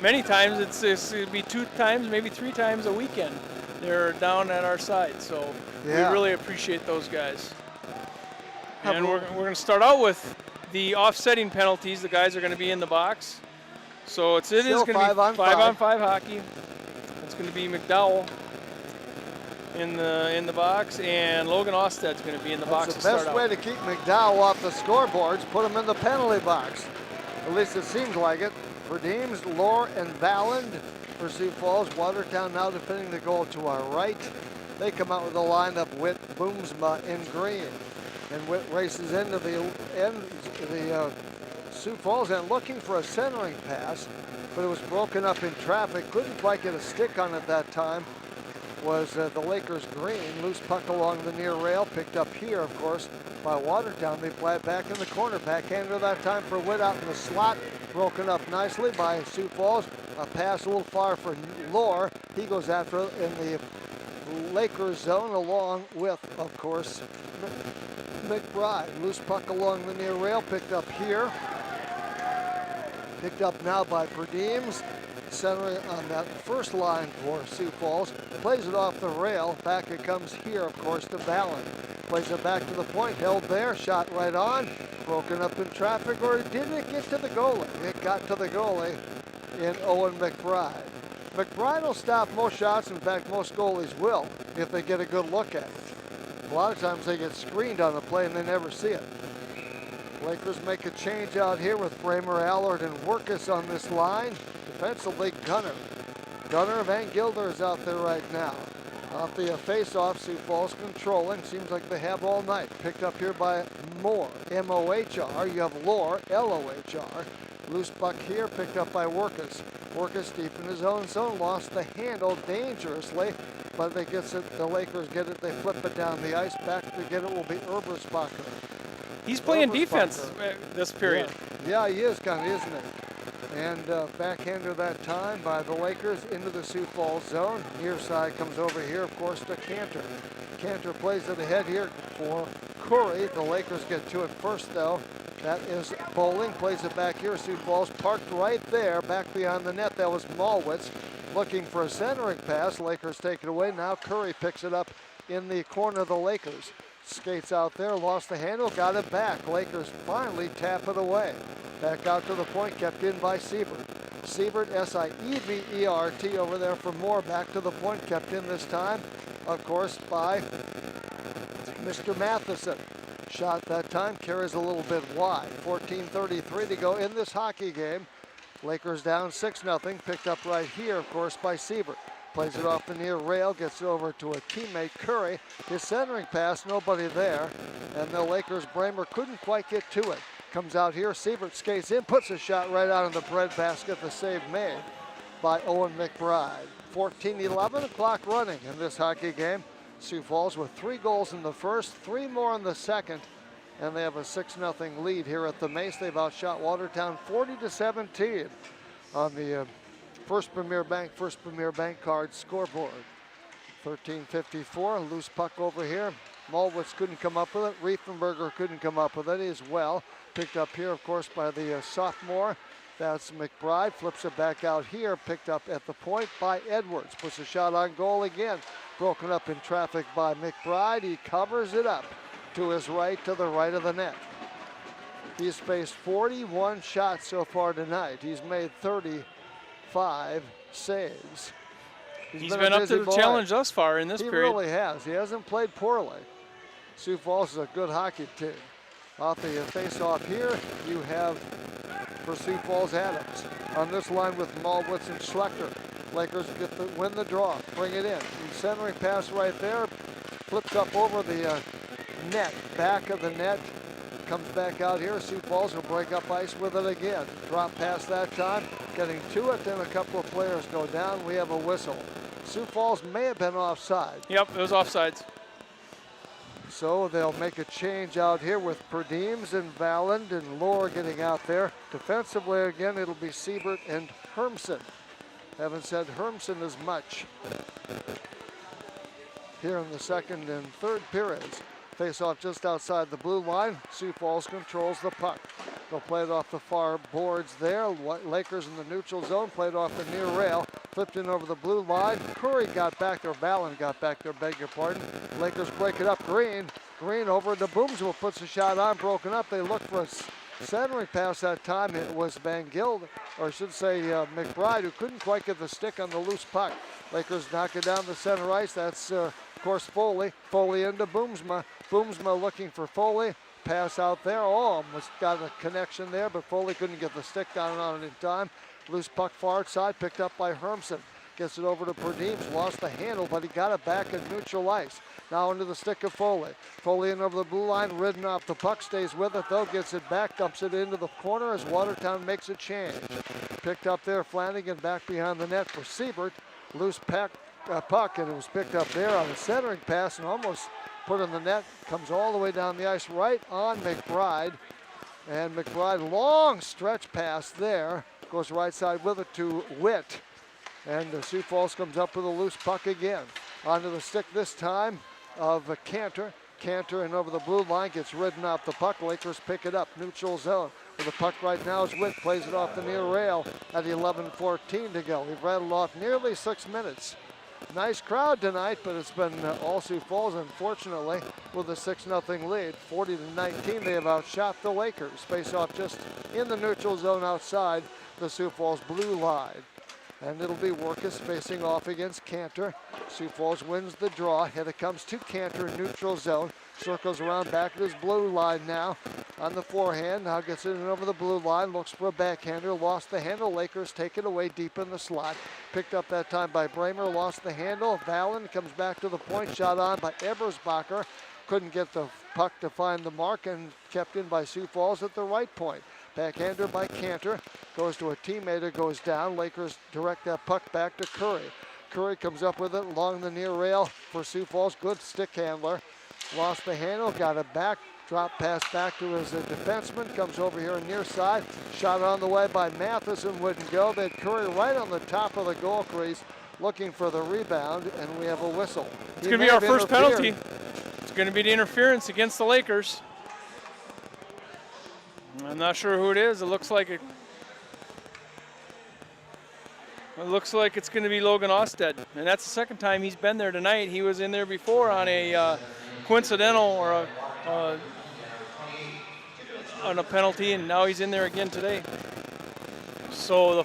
many times it'd be 2 times, maybe 3 times a weekend. They're down at our side, so yeah. We really appreciate those guys. And we're going to start out with the offsetting penalties. The guys are going to be in the box. So it is going to be 5-on-5 hockey. It's going to be McDowell in the box, and Logan Osted's going to be in the box to start out. The best way to keep McDowell off the scoreboards, put him in the penalty box. At least it seems like it. For Deems, Lohr, and Valland for Sioux Falls. Watertown now defending the goal to our right. They come out with a lineup: Witt, Boomsma, and Green. And Witt races into the Sioux Falls and looking for a centering pass, but it was broken up in traffic. Couldn't quite get a stick on it that time. Was the Lakers' Green. Loose puck along the near rail, picked up here, of course, by Watertown. They fly it back in the corner. Backhander that time for Witt out in the slot. Broken up nicely by Sioux Falls. A pass a little far for Lohr. He goes after it in the Lakers zone along with, of course, McBride. Loose puck along the near rail, picked up here. Picked up now by Perdeems. Centering on that first line for Sioux Falls. Plays it off the rail. Back it comes here, of course, to Valland. Plays it back to the point. Held there. Shot right on. Broken up in traffic, or did it get to the goalie? It got to the goalie in Owen Mcbride. McBride will stop most shots. In fact, most goalies will if they get a good look at it. A lot of times they get screened on the play and they never see it. Lakers make a change out here with Framer, Allard, and Workus on this line. Defensively, Gunner. Van Gilder is out there right now. Off the face-off, Sioux Falls controlling. Seems like they have all night. Picked up here by Moore, M-O-H-R. You have Lohr, L-O-H-R. Loose puck here, picked up by Workus. Workus deep in his own zone, lost the handle dangerously, but they gets it. The Lakers get it. They flip it down the ice. Back to get it will be Eberspacher. He's playing defense this period. Yeah, he is kind of, isn't it? And backhander that time by the Lakers into the Sioux Falls zone. Near side comes over here, of course, to Cantor. Cantor plays it ahead here for Curry. The Lakers get to it first, though. That is Bowling. Plays it back here. Sioux Falls parked right there, back beyond the net. That was Malwitz looking for a centering pass. Lakers take it away. Now Curry picks it up in the corner of the Lakers. Skates out there, lost the handle, got it back. Lakers finally tap it away. Back out to the point, kept in by Siebert. Siebert, S-I-E-V-E-R-T over there for Moore. Back to the point, kept in this time, of course, by Mr. Matheson. Shot that time, carries a little bit wide. 14:33 to go in this hockey game. Lakers down 6-0, picked up right here, of course, by Siebert. Plays it off the near rail, gets it over to a teammate, Curry. His centering pass, nobody there. And the Lakers, Bramer couldn't quite get to it. comes out here. Siebert skates in, puts a shot right out of the breadbasket. The save made by Owen McBride. 14-11, clock running in this hockey game. Sioux Falls with 3 goals in the first, 3 more in the second, and they have a 6-0 lead here at the Mace. They've outshot Watertown 40-17 on the First Premier Bank card scoreboard. 13:54, loose puck over here. Malwitz couldn't come up with it. Riefenberger couldn't come up with it as well. Picked up here, of course, by the sophomore. That's McBride, flips it back out here, picked up at the point by Edwards. Puts a shot on goal again. Broken up in traffic by McBride. He covers it up to his right, to the right of the net. He's faced 41 shots so far tonight. He's made 35 saves. He's been up to the challenge thus far in this period. He really has. He hasn't played poorly. Sioux Falls is a good hockey team. Off the face-off here, you have for Sioux Falls Adams. On this line with Malwitz and Schlechter. Lakers win the draw, bring it in. Centering pass right there, flips up over the net, back of the net, comes back out here. Sioux Falls will break up ice with it again. Drop pass that time, getting to it, then a couple of players go down. We have a whistle. Sioux Falls may have been offside. Yep, it was offsides. So they'll make a change out here with Perdeems and Valland and Lohr getting out there. Defensively again, it'll be Siebert and Hermsen. Haven't said Hermsen as much here in the second and third periods. Face off just outside the blue line. Sioux Falls controls the puck. They'll play it off the far boards there. Lakers in the neutral zone, played off the near rail. Flipped in over the blue line. Curry got back there. Valland got back there, beg your pardon. Lakers break it up. Green over to Boomsville, puts a shot on, broken up. They look for a centering pass that time. It was Van Gild, or I should say McBride, who couldn't quite get the stick on the loose puck. Lakers knock it down the center ice. That's, of course, Foley. Foley into Boomsma. Boomsma looking for Foley. Pass out there. Oh, almost got a connection there, but Foley couldn't get the stick down on it in time. Loose puck far side, picked up by Hermsen. Gets it over to Perdeems, lost the handle, but he got it back in neutral ice. Now into the stick of Foley. Foley in over the blue line, ridden off the puck, stays with it though, gets it back, dumps it into the corner as Watertown makes a change. Picked up there, Flanagan back behind the net for Siebert. Loose puck, and it was picked up there on a centering pass and almost put in the net. Comes all the way down the ice right on McBride. And McBride, long stretch pass there. Goes right side with it to Witt. And Sioux Falls comes up with a loose puck again. Onto the stick this time of Cantor. Cantor and over the blue line, gets ridden off the puck. Lakers pick it up, neutral zone. With the puck right now is Witt, plays it off the near rail at 11:14 to go. We've rattled off nearly 6 minutes. Nice crowd tonight, but it's been all Sioux Falls, unfortunately, with a 6-0 lead. 40-19, they have outshot the Lakers. Face off just in the neutral zone outside the Sioux Falls blue line. And it'll be Workus facing off against Cantor. Sioux Falls wins the draw. Here it comes to Cantor, neutral zone. Circles around back at his blue line now. On the forehand, now gets it in over the blue line. Looks for a backhander, lost the handle. Lakers take it away deep in the slot. Picked up that time by Bramer, lost the handle. Valland comes back to the point, shot on by Ebersbacher. Couldn't get the puck to find the mark and kept in by Sioux Falls at the right point. Backhander by Cantor, goes to a teammate who goes down. Lakers direct that puck back to Curry. Curry comes up with it along the near rail for Sioux Falls. Good stick handler. Lost the handle, got it back. Drop pass back to his defenseman. Comes over here near side. Shot on the way by Matheson, wouldn't go. They had Curry right on the top of the goal crease looking for the rebound, and we have a whistle. It's going to be our first penalty. It's going to be the interference against the Lakers. I'm not sure who it is. It looks like it's going to be Logan Osted, and that's the second time he's been there tonight. He was in there before on a coincidental or on a penalty, and now he's in there again today. So the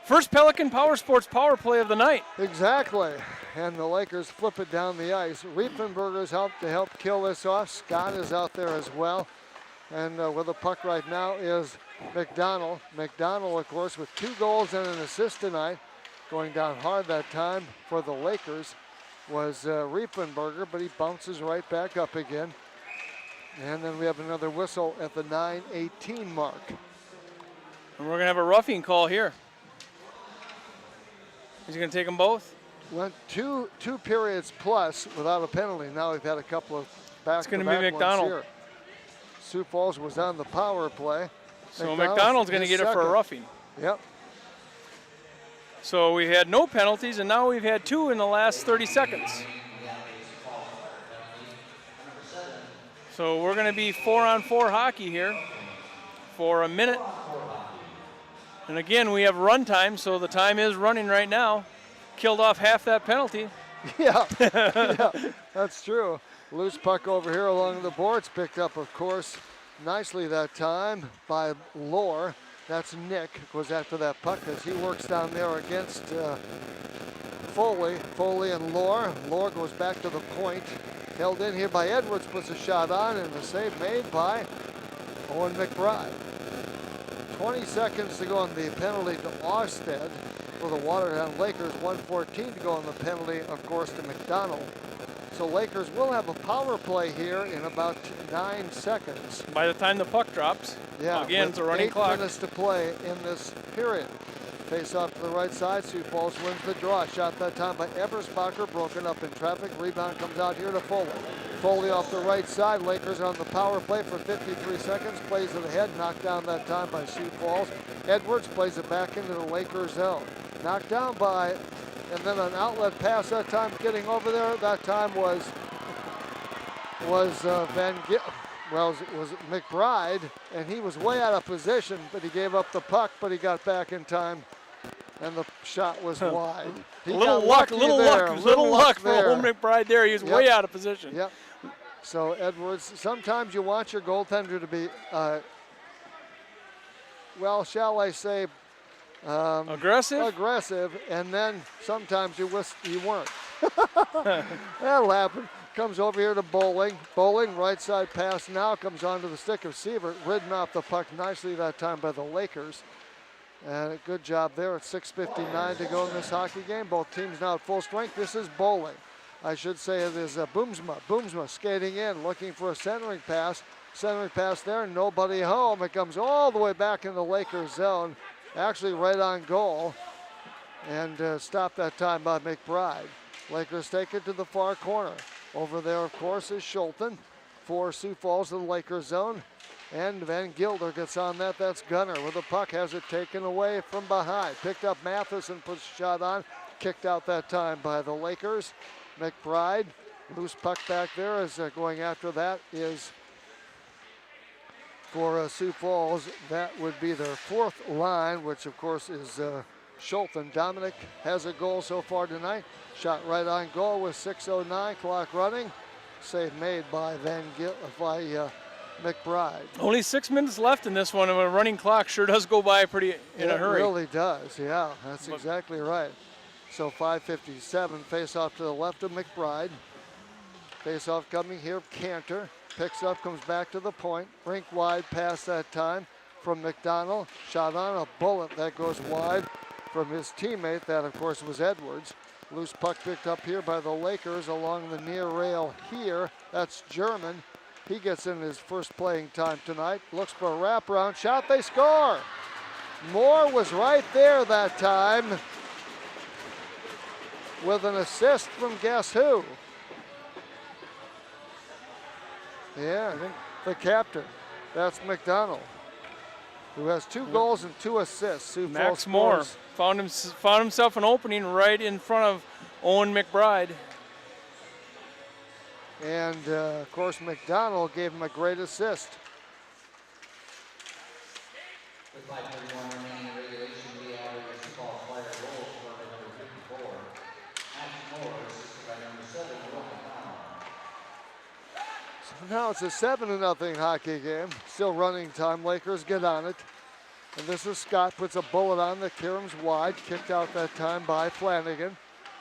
first Pelican Power Sports power play of the night. Exactly, and the Lakers flip it down the ice. Riefenberger's helped to help kill this off. Scott is out there as well. And with the puck right now is McDonald. McDonald, of course, with 2 goals and an assist tonight. Going down hard that time for the Lakers was Riefenberger, but he bounces right back up again. And then we have another whistle at the 9:18 mark. And we're going to have a roughing call here. Is he going to take them both? Went two periods plus without a penalty. Now we've had a couple of back-to-back gonna be McDonald. ones here. Sioux Falls was on the power play. So McDonald's going to get it for a roughing. Yep. So we had no penalties, and now we've had 2 in the last 30 seconds. So we're going to be 4-on-4 hockey here for a minute. And again, we have run time, so the time is running right now. Killed off half that penalty. Yeah, yeah, that's true. Loose puck over here along the boards, picked up, of course, nicely that time by Lohr. That's Nick, goes after that puck as he works down there against Foley. Foley and Lohr. Lohr goes back to the point. Held in here by Edwards, puts a shot on, and the save made by Owen Mcbride. 20 seconds to go on the penalty to Orsted for the Watertown Lakers. 1:14 to go on the penalty, of course, to McDonald. So Lakers will have a power play here in about 9 seconds. By the time the puck drops, Yeah, again, it's a running 8 clock. minutes to play in this period. Face off to the right side. Sioux Falls wins the draw. Shot that time by Eberspacher, broken up in traffic. Rebound comes out here to Foley. Foley off the right side. Lakers on the power play for 53 seconds. Plays it ahead. Knocked down that time by Sioux Falls. Edwards plays it back into the Lakers zone. Knocked down by, and then an outlet pass that time getting over there. That time was McBride, and he was way out of position, but he gave up the puck, but he got back in time, and the shot was wide. Little luck for Owen McBride there. He was way out of position. Yep. So Edwards, sometimes you want your goaltender to be, well, shall I say, aggressive, and then sometimes you wish you weren't. That'll happen. Comes over here to Bowling. Bowling, right side pass now, comes onto the stick of Sievert, ridden off the puck nicely that time by the Lakers. And a good job there at 6:59 to go in this hockey game. Both teams now at full strength. This is Bowling. I should say it is Boomsma. Boomsma skating in, looking for a centering pass. Centering pass there, nobody home. It comes all the way back in the Lakers zone, actually right on goal. And stopped that time by McBride. Lakers take it to the far corner. Over there, of course, is Schulten for Sioux Falls in the Lakers zone. And Van Gilder gets on that. That's Gunner with the puck. Has it taken away from behind. Picked up Matheson, puts a shot on. Kicked out that time by the Lakers. McBride, loose puck back there, is going after that is for Sioux Falls. That would be their 4th line, which of course is Schulten. Dominic has a goal so far tonight. Shot right on goal with 6:09 clock running. Save made by McBride. Only 6 minutes left in this one, and a running clock sure does go by pretty in a hurry. It really does, yeah, that's exactly right. So 5:57, face off to the left of McBride. Face off coming here, Cantor. Picks up, comes back to the point. Rink wide pass that time from McDonald. Shot on a bullet that goes wide from his teammate. That, of course, was Edwards. Loose puck picked up here by the Lakers along the near rail here. That's German. He gets in his first playing time tonight. Looks for a wraparound shot. They score. Moore was right there that time with an assist from guess who? Yeah, I think the captain. That's McDonald, who has 2 goals and 2 assists. Sioux Max Falls Moore scores. found himself an opening right in front of Owen McBride. And, of course, McDonald gave him a great assist. With 5:31 remaining in regulation, we have a Sioux Falls player goals for number 54. Max Moore, assisted by number 7, Owen McDonald. So now it's a 7-0 hockey game. Still running time. Lakers get on it. And this is Scott, puts a bullet on the Kiram's wide. Kicked out that time by Flanagan.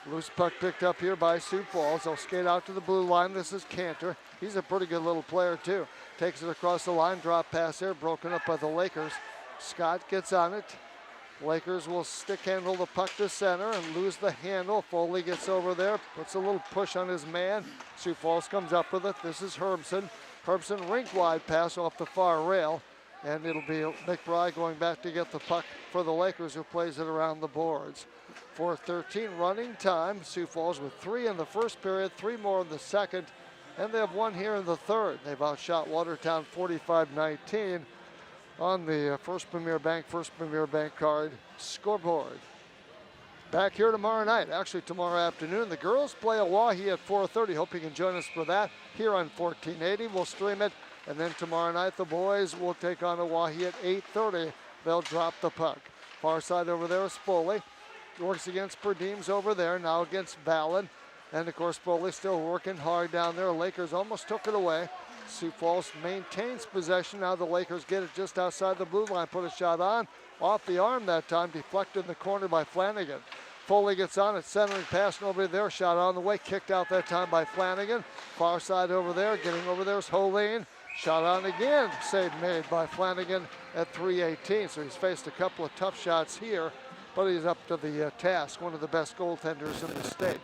Loose puck picked up here by Sioux Falls. They'll skate out to the blue line. This is Cantor. He's a pretty good little player too. Takes it across the line, drop pass there, broken up by the Lakers. Scott gets on it. Lakers will stick handle the puck to center and lose the handle. Foley gets over there, puts a little push on his man. Sioux Falls comes up with it. This is Herbson. Herbson rink wide pass off the far rail, and it'll be McBride going back to get the puck for the Lakers, who plays it around the boards. 4:13 running time. Sioux Falls with 3 in the first period, 3 more in the second, and they have 1 here in the third. They've outshot Watertown 45-19 on the First Premier Bank card scoreboard. Back here tomorrow night, actually tomorrow afternoon. The girls play Owyhee at 4:30. Hope you can join us for that here on 1480. We'll stream it. And then tomorrow night, the boys will take on Owyhee at 8:30. They'll drop the puck. Far side over there is Foley. Works against Perdeems over there, now against Vallon. And of course, Foley still working hard down there. Lakers almost took it away. Sioux Falls maintains possession. Now the Lakers get it just outside the blue line. Put a shot on. Off the arm that time. Deflected in the corner by Flanagan. Foley gets on it. Centering pass over there. Shot on the way. Kicked out that time by Flanagan. Far side over there. Getting over there is Holeen. Shot on again. Save made by Flanagan at 3:18. So he's faced a couple of tough shots here, but he's up to the task. One of the best goaltenders in the state.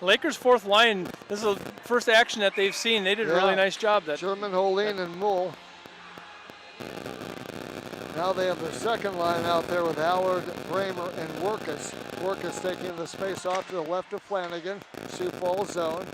Lakers' fourth line, this is the first action that they've seen. They did a really nice job. Sherman, Holeen, and Mull. Now they have their second line out there with Allard, Bramer, and Workus. Workus taking the space off to the left of Flanagan. Sioux Falls zone.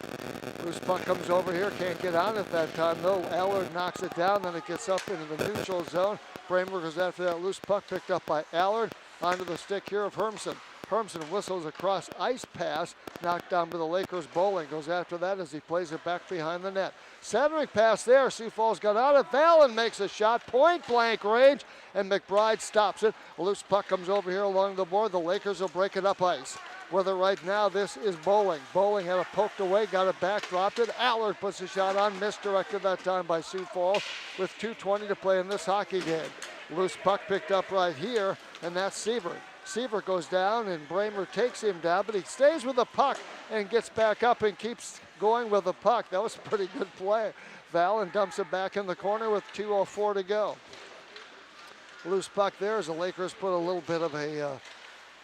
Loose puck comes over here, can't get on it that time though. Allard knocks it down, then it gets up into the neutral zone. Bramer goes after that loose puck, picked up by Allard. Onto the stick here of Hermson. Hermson whistles across ice pass, knocked down by the Lakers. Bowling goes after that as he plays it back behind the net. Centering pass there. Sioux Falls got out of. Vallon makes a shot, point blank range, and McBride stops it. A loose puck comes over here along the board. The Lakers will break it up ice. With it right now, this is Bowling. Bowling had it poked away, got it back, dropped it. Allard puts a shot on, misdirected that time by Sioux Falls with 2:20 to play in this hockey game. Loose puck picked up right here, and that's Sievert. Sievert goes down, and Bramer takes him down, but he stays with the puck and gets back up and keeps going with the puck. That was a pretty good play. Vallon dumps it back in the corner with 2:04 to go. Loose puck there as the Lakers put a little bit of a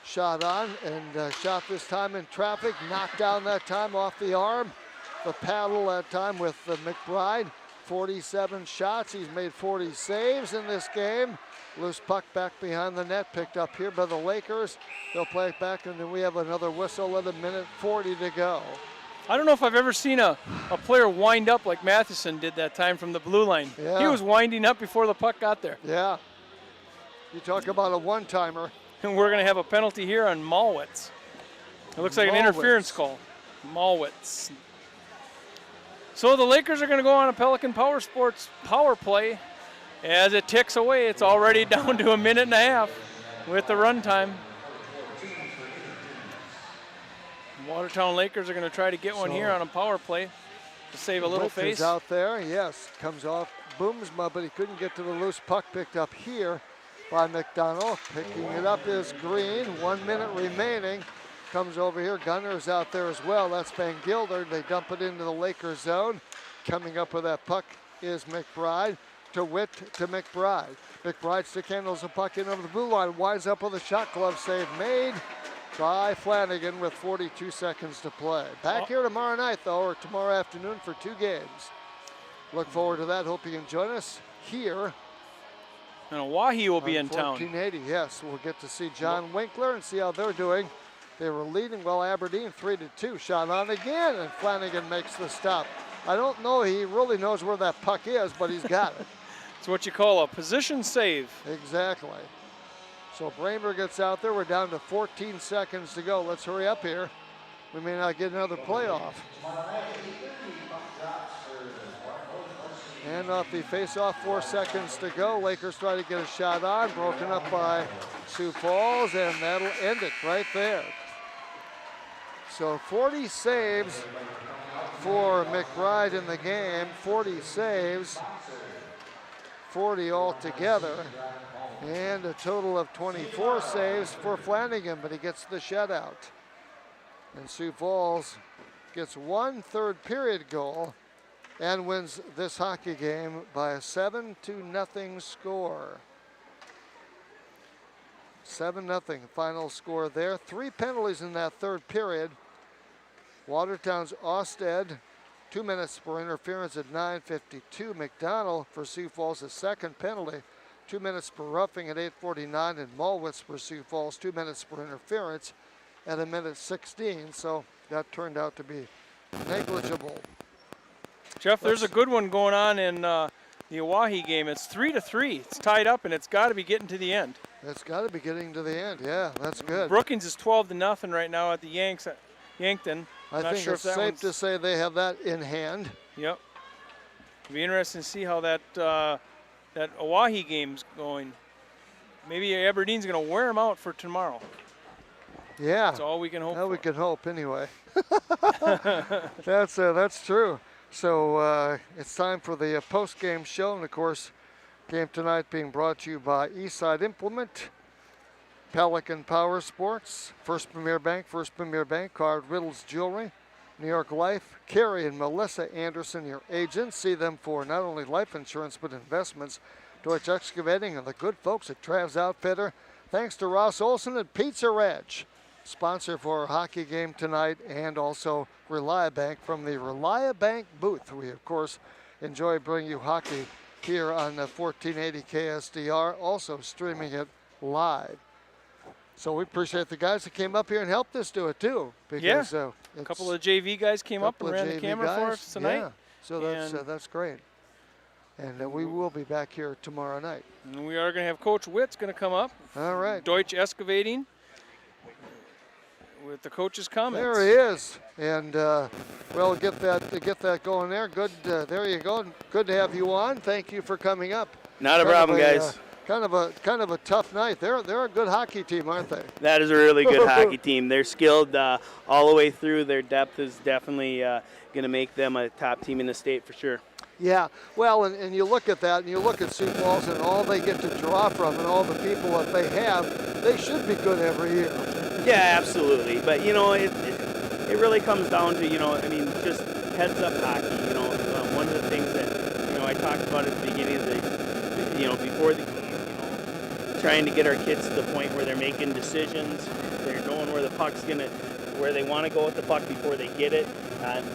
shot on, and shot this time in traffic, knocked down that time off the arm. The paddle that time with McBride. 47 shots, he's made 40 saves in this game. Loose puck back behind the net, picked up here by the Lakers. They'll play it back, and then we have another whistle at 1:40 to go. I don't know if I've ever seen a player wind up like Matheson did that time from the blue line. Yeah. He was winding up before the puck got there. Yeah. You talk about a one-timer. And we're going to have a penalty here on Malwitz. It looks like an interference call. Malwitz. So the Lakers are going to go on a Pelican Power Sports power play. As it ticks away, it's already down to 1.5 minutes with the run time. Watertown Lakers are going to try to get one here on a power play to save a little face. Out there, yes, comes off Boomsma, but he couldn't get to the loose puck picked up here by McDonald. Picking it up is Green, 1 minute remaining. Comes over here, Gunner's out there as well. That's Van Gilder. They dump it into the Lakers zone. Coming up with that puck is McBride. To Witt to McBride. McBride stick handles the puck in over the blue line. Winds up with a shot glove save made by Flanagan with 42 seconds to play. Back here tomorrow night though, or tomorrow afternoon for 2 games. Look forward to that. Hope you can join us here. And Owyhee will be in town. 1480, yes. We'll get to see John Winkler and see how they're doing. They were leading well Aberdeen 3-2. Shot on again, and Flanagan makes the stop. I don't know he really knows where that puck is, but he's got it. It's what you call a position save. Exactly. So Bramer gets out there. We're down to 14 seconds to go. Let's hurry up here. We may not get another playoff. And off the face-off, 4 seconds to go. Lakers try to get a shot on, broken up by Sioux Falls, and that'll end it right there. So 40 saves for McBride in the game, 40 saves, 40 altogether, and a total of 24 saves for Flanagan, but he gets the shutout. And Sioux Falls gets 1 third period goal and wins this hockey game by a 7-0 score. 7-0 final score there. 3 penalties in that third period. Watertown's Osted 2 minutes for interference at 9:52. McDonald for Sioux Falls, a second penalty. 2 minutes for roughing at 8:49, and Mulwitz for Sioux Falls, 2 minutes for interference at 1:16. So that turned out to be negligible. Jeff, there's a good one going on in the Owyhee game. It's 3-3. It's tied up, and it's got to be getting to the end. It's got to be getting to the end. Yeah, that's good. Brookings is 12-0 right now at the Yankton. I think sure it's safe to say they have that in hand. Yep. It'll be interesting to see how that that Owyhee game's going. Maybe Aberdeen's going to wear them out for tomorrow. Yeah. That's all we can hope for. We can hope anyway. That's true. So it's time for the post-game show, and of course, game tonight being brought to you by Eastside Implement, Pelican Power Sports, First Premier Bank, Card Riddles Jewelry, New York Life, Carrie and Melissa Anderson, your agents. See them for not only life insurance but investments. Deutsch Excavating and the good folks at Trav's Outfitter. Thanks to Ross Olson at Pizza Ranch, sponsor for our hockey game tonight, and also Reliabank from the Reliabank booth. We, of course, enjoy bringing you hockey here on the 1480 KSDR, also streaming it live. So we appreciate the guys that came up here and helped us do it too. Because, a couple of JV guys came up and ran the camera for us tonight. Yeah, so that's great. And we will be back here tomorrow night. And we are going to have Coach Witt's going to come up. All right. Deutsch Excavating with the coach's comments. There he is. And well, get that going there. Good. There you go. Good to have you on. Thank you for coming up. Not a problem, guys. Kind of a tough night. They're a good hockey team, aren't they? That is a really good hockey team. They're skilled all the way through. Their depth is definitely going to make them a top team in the state for sure. Yeah, well, and you look at that, and you look at Sioux Falls and all they get to draw from and all the people that they have, they should be good every year. Yeah, absolutely. But, you know, it really comes down to, you know, I mean, just heads-up hockey. You know, one of the things that, you know, I talked about at the beginning of the, you know, before the game, you know, trying to get our kids to the point where they're making decisions, they're knowing where the puck's going to, where they want to go with the puck before they get it.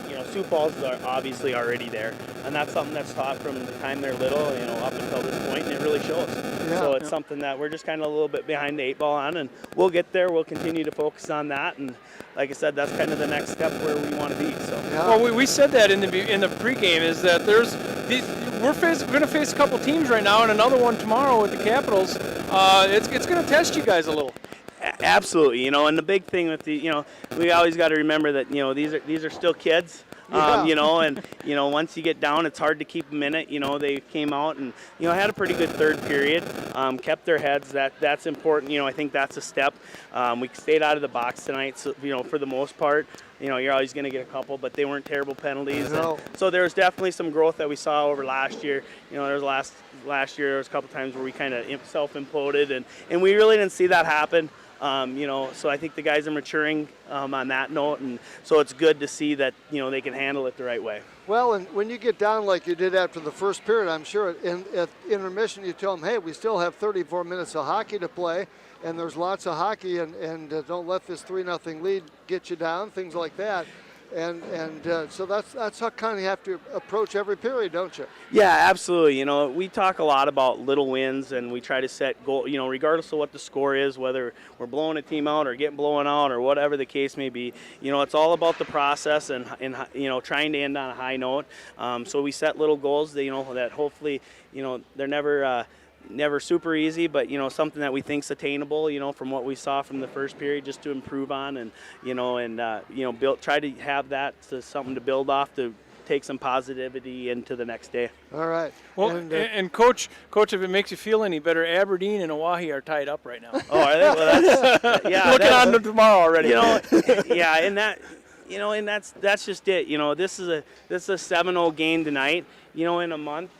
You know, Sioux Falls are obviously already there, and that's something that's taught from the time they're little, you know, up until this point, and it really shows. Yeah. So it's something that we're just kind of a little bit behind the 8 ball on, and we'll get there. We'll continue to focus on that, and like I said, that's kind of the next step where we want to be. So. Yeah. Well, we said that in the pregame is that we're going to face a couple teams right now, and another one tomorrow with the Capitals. It's going to test you guys a little. Absolutely, you know, and the big thing with the, you know, we always got to remember that, you know, these are still kids, you know, and, you know, once you get down, it's hard to keep them in it. You know, they came out and, you know, had a pretty good third period, kept their heads. That's important. You know, I think that's a step. We stayed out of the box tonight, so, you know, for the most part. You know, you're always going to get a couple, but they weren't terrible penalties. No. So there was definitely some growth that we saw over last year. You know, there was last year there was a couple times where we kind of self-imploded, and we really didn't see that happen. You know, so I think the guys are maturing on that note, and so it's good to see that, you know, they can handle it the right way. Well, and when you get down like you did after the first period, I'm sure at intermission you tell them, hey, we still have 34 minutes of hockey to play, and there's lots of hockey, and don't let this 3-0 lead get you down, things like that. And so that's how kind of you have to approach every period, don't you? Yeah, absolutely. You know, we talk a lot about little wins, and we try to set goal. You know, regardless of what the score is, whether we're blowing a team out or getting blown out or whatever the case may be. You know, it's all about the process and you know, trying to end on a high note. So we set little goals that, you know, that hopefully, you know, they're never super easy, but, you know, something that we think's attainable, you know, from what we saw from the first period, just to improve on, and, you know, try to have that to something to build off, to take some positivity into the next day. All right. Well, and Coach, if it makes you feel any better, Aberdeen and Owyhee are tied up right now. Oh, are they? Well, that's, yeah. Looking on to tomorrow already. You know, yeah, and that, you know, and that's just it. You know, this is a 7-0 game tonight. You know, in a month,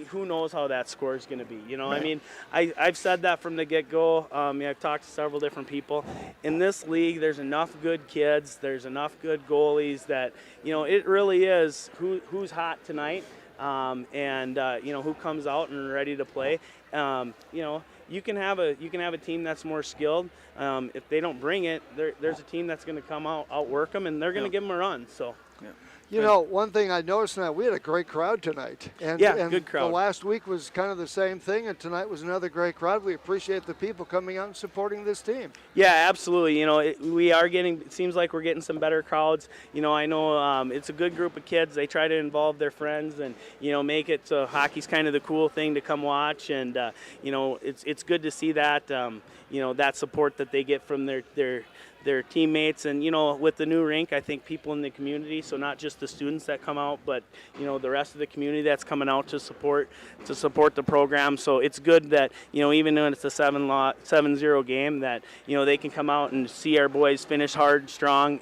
who knows how that score is going to be, you know? Right. I mean, I've said that from the get-go. I've talked to several different people. In this league, there's enough good kids, there's enough good goalies that, you know, it really is who's hot tonight, and you know, who comes out and ready to play. You know, you can have a team that's more skilled. If they don't bring it, there's a team that's going to come out, outwork them, and they're going to give them a run. So. Yeah. You know, one thing I noticed tonight, we had a great crowd tonight. And, Yeah, and good crowd. The last week was kind of the same thing, and tonight was another great crowd. We appreciate the people coming out and supporting this team. Yeah, absolutely. You know, we are getting, it seems like we're getting some better crowds. You know, I know it's a good group of kids. They try to involve their friends and, you know, make it so hockey's kind of the cool thing to come watch. And, you know, it's good to see that, you know, that support that they get from their teammates. And, you know, with the new rink, I think people in the community, so not just the students that come out, but, you know, the rest of the community that's coming out to support the program. So it's good that, you know, even when it's a 7-0 game, that, you know, they can come out and see our boys finish hard, strong,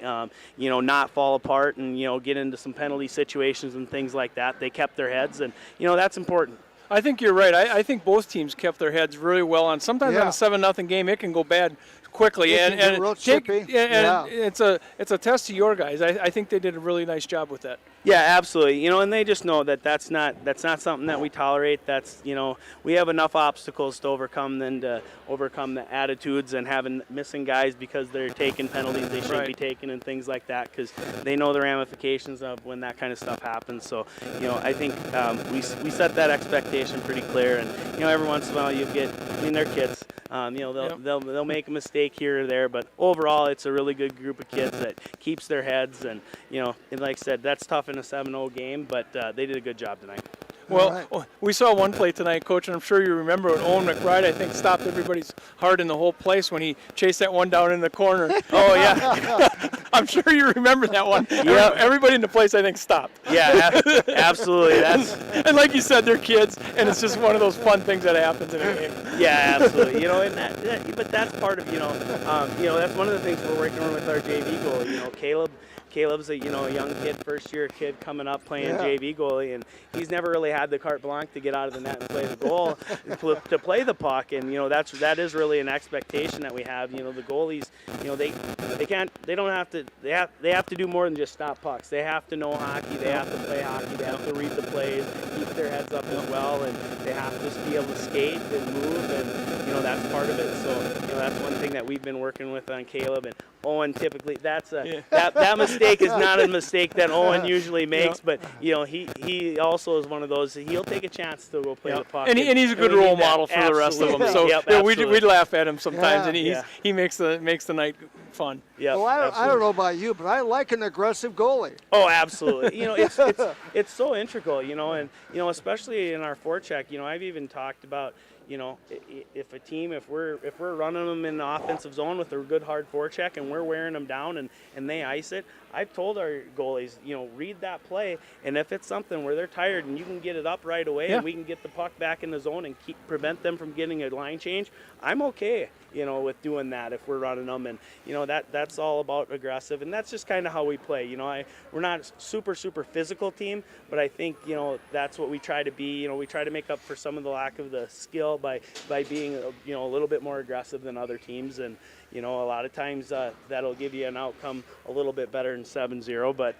you know, not fall apart and, you know, get into some penalty situations and things like that. They kept their heads, and, you know, that's important. I think you're right. I think both teams kept their heads really well on. Sometimes on a 7-0 game, it can go bad quickly, and it's a test to your guys. I think they did a really nice job with that. Yeah, absolutely. You know, and they just know that that's not something that we tolerate. That's, you know, we have enough obstacles to overcome than to overcome the attitudes and having missing guys because they're taking penalties they shouldn't be taking and things like that, because they know the ramifications of when that kind of stuff happens. So, you know, I think we set that expectation pretty clear, and, you know, every once in a while you get, I mean, they're kids. You know, they'll make a mistake here or there, but overall it's a really good group of kids that keeps their heads, and, you know, and like I said, that's tough in a 7-0 game, but they did a good job tonight. Well, we saw one play tonight, Coach, and I'm sure you remember it. Owen Mcbride, I think, stopped everybody's heart in the whole place when he chased that one down in the corner. Oh, yeah. I'm sure you remember that one. Yep. Everybody in the place, I think, stopped. Yeah, absolutely. And like you said, they're kids, and it's just one of those fun things that happens in a game. Yeah, absolutely. You know, and but that's part of, you know, that's one of the things we're working on with our JV goalie. You know, Caleb's a young kid, first-year kid coming up playing JV goalie, and he's never really had the carte blanche to get out of the net and play the goal, to play the puck, and, you know, that is really an expectation that we have. You know, the goalies, you know, they have to do more than just stop pucks. They have to know hockey, they have to play hockey, they have to read the plays, keep their heads up as well, and they have to just be able to skate and move, and, you know, that's part of it. So, you know, that's one thing that we've been working with on Caleb. And Owen, typically, that mistake is not a mistake that Owen usually makes, but, you know, he also is one of those, he'll take a chance to go play the puck. And he's a good role model for the rest of them. So we'd laugh at him sometimes, and he makes the night fun. Yeah. Well, I don't know about you, but I like an aggressive goalie. Oh, absolutely. You know, it's so integral, you know, and, you know, especially in our forecheck, you know, I've even talked about, you know, if we're running them in the offensive zone with a good hard forecheck and we're wearing them down and they ice it, I've told our goalies, you know, read that play, and if it's something where they're tired and you can get it up right away and we can get the puck back in the zone and prevent them from getting a line change, I'm okay, you know, with doing that if we're running them. And, you know, that's all about aggressive, and that's just kind of how we play. You know, we're not a super physical team, but I think, you know, that's what we try to be. You know, we try to make up for some of the lack of the skill by being, you know, a little bit more aggressive than other teams. And, you know, a lot of times that'll give you an outcome a little bit better than 7-0. But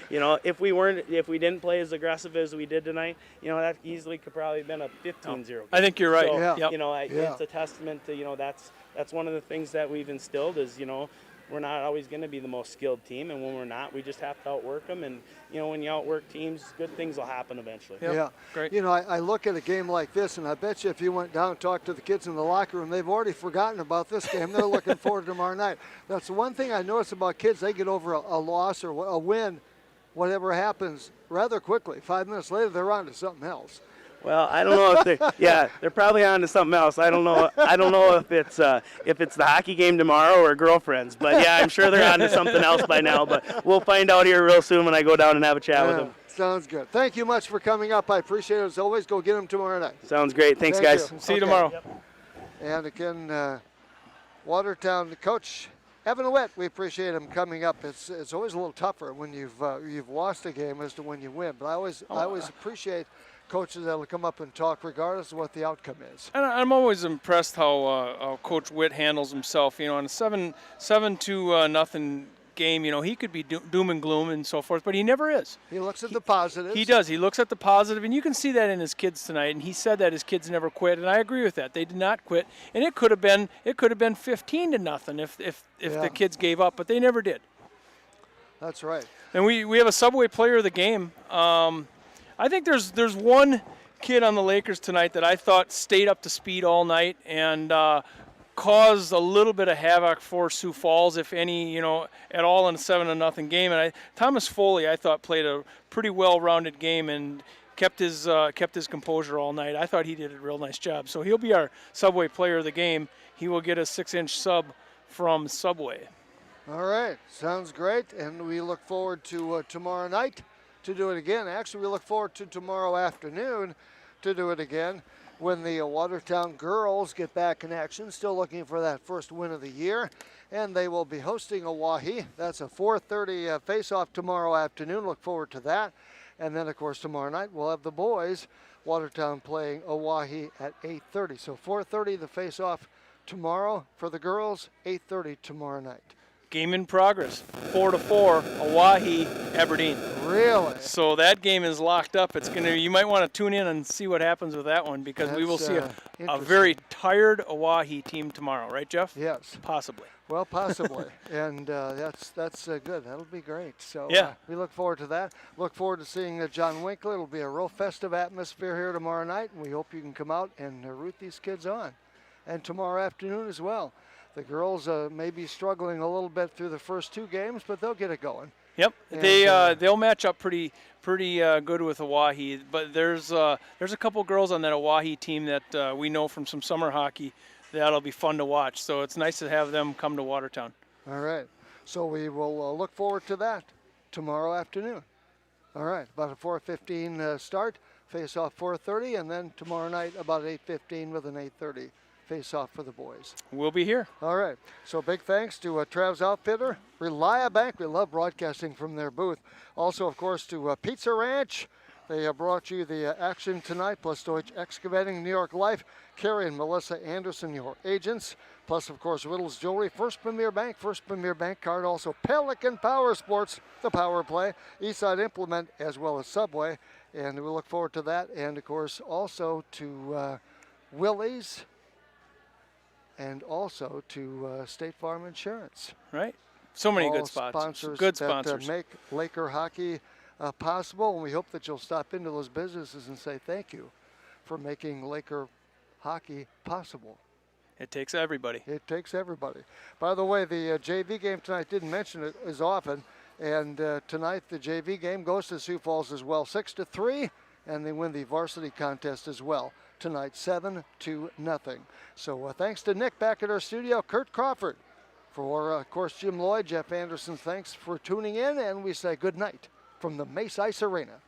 you know, if we didn't play as aggressive as we did tonight, you know, that easily could probably have been a 15-0. I think you're right. So, you know, it's a testament to, you know, that's one of the things that we've instilled is, you know, we're not always going to be the most skilled team, and when we're not, we just have to outwork them. And, you know, when you outwork teams, good things will happen eventually. Yeah, great. You know, I look at a game like this, and I bet you if you went down and talked to the kids in the locker room, they've already forgotten about this game. They're looking forward to tomorrow night. That's the one thing I notice about kids. They get over a loss or a win, whatever happens, rather quickly. 5 minutes later, they're on to something else. Well, I don't know if they're probably on to something else. I don't know if it's the hockey game tomorrow or girlfriends, but yeah, I'm sure they're on to something else by now. But we'll find out here real soon when I go down and have a chat with them. Sounds good. Thank you much for coming up. I appreciate it as always. Go get them tomorrow night. Sounds great. Thanks, guys. See you tomorrow. Yep. And again, Watertown coach Evan DeWitt, we appreciate him coming up. It's always a little tougher when you've lost a game as to when you win, but I always appreciate coaches that will come up and talk regardless of what the outcome is. And I'm always impressed how Coach Witt handles himself. You know, in a 7-0 game, you know, he could be doom and gloom and so forth, but he never is. He looks at the positives. He does. He looks at the positive, and you can see that in his kids tonight. And he said that his kids never quit, and I agree with that. They did not quit, and it could have been 15-0 if the kids gave up, but they never did. That's right. And we have a Subway Player of the Game. I think there's one kid on the Lakers tonight that I thought stayed up to speed all night and caused a little bit of havoc for Sioux Falls, if any, at all in a 7-0 game. And Thomas Foley, I thought, played a pretty well-rounded game and kept his composure all night. I thought he did a real nice job. So he'll be our Subway Player of the Game. He will get a 6-inch sub from Subway. All right, sounds great, and we look forward to tomorrow night to do it again. Actually, we look forward to tomorrow afternoon to do it again when the Watertown girls get back in action, still looking for that first win of the year, and they will be hosting Owyhee. That's a 4:30 face-off tomorrow afternoon. Look forward to that. And then, of course, tomorrow night we'll have the boys, Watertown playing Owyhee at 8:30. So 4:30 the face-off tomorrow for the girls, 8:30 tomorrow night. Game in progress, 4-4, Owyhee, Aberdeen. Really? So that game is locked up. You might want to tune in and see what happens with that one, because we will see a very tired Owyhee team tomorrow, right, Jeff? Yes. Possibly. Well, possibly, and that's good. That'll be great. So yeah, we look forward to that. Look forward to seeing John Winkler. It'll be a real festive atmosphere here tomorrow night, and we hope you can come out and root these kids on. And tomorrow afternoon as well. The girls may be struggling a little bit through the first two games, but they'll get it going. Yep, and they'll match up pretty good with Owyhee. But there's a couple girls on that Owyhee team that we know from some summer hockey that'll be fun to watch. So it's nice to have them come to Watertown. All right, so we will look forward to that tomorrow afternoon. All right, about a 4:15 start, face-off 4:30, and then tomorrow night about 8:15 with an 8:30. Face-off for the boys. We'll be here. All right. So big thanks to Trav's Outfitter, Relia Bank. We love broadcasting from their booth. Also, of course, to Pizza Ranch. They brought you the action tonight, plus Deutsche Excavating, New York Life, Carrie and Melissa Anderson, your agents. Plus, of course, Riddle's Jewelry, First Premier Bank card. Also, Pelican Power Sports, the power play, Eastside Implement, as well as Subway. And we look forward to that. And, of course, also to Willie's. And also to State Farm Insurance. Right. So many good sponsors. Good that make Laker hockey possible. And we hope that you'll stop into those businesses and say thank you for making Laker hockey possible. It takes everybody. It takes everybody. By the way, the JV game tonight, didn't mention it as often. And tonight the JV game goes to Sioux Falls as well, 6-3. And they win the varsity contest as well tonight, 7-0. So thanks to Nick back at our studio, Kurt Crawford. For, of course, Jim Lloyd, Jeff Anderson, thanks for tuning in, and we say good night from the Mace Ice Arena.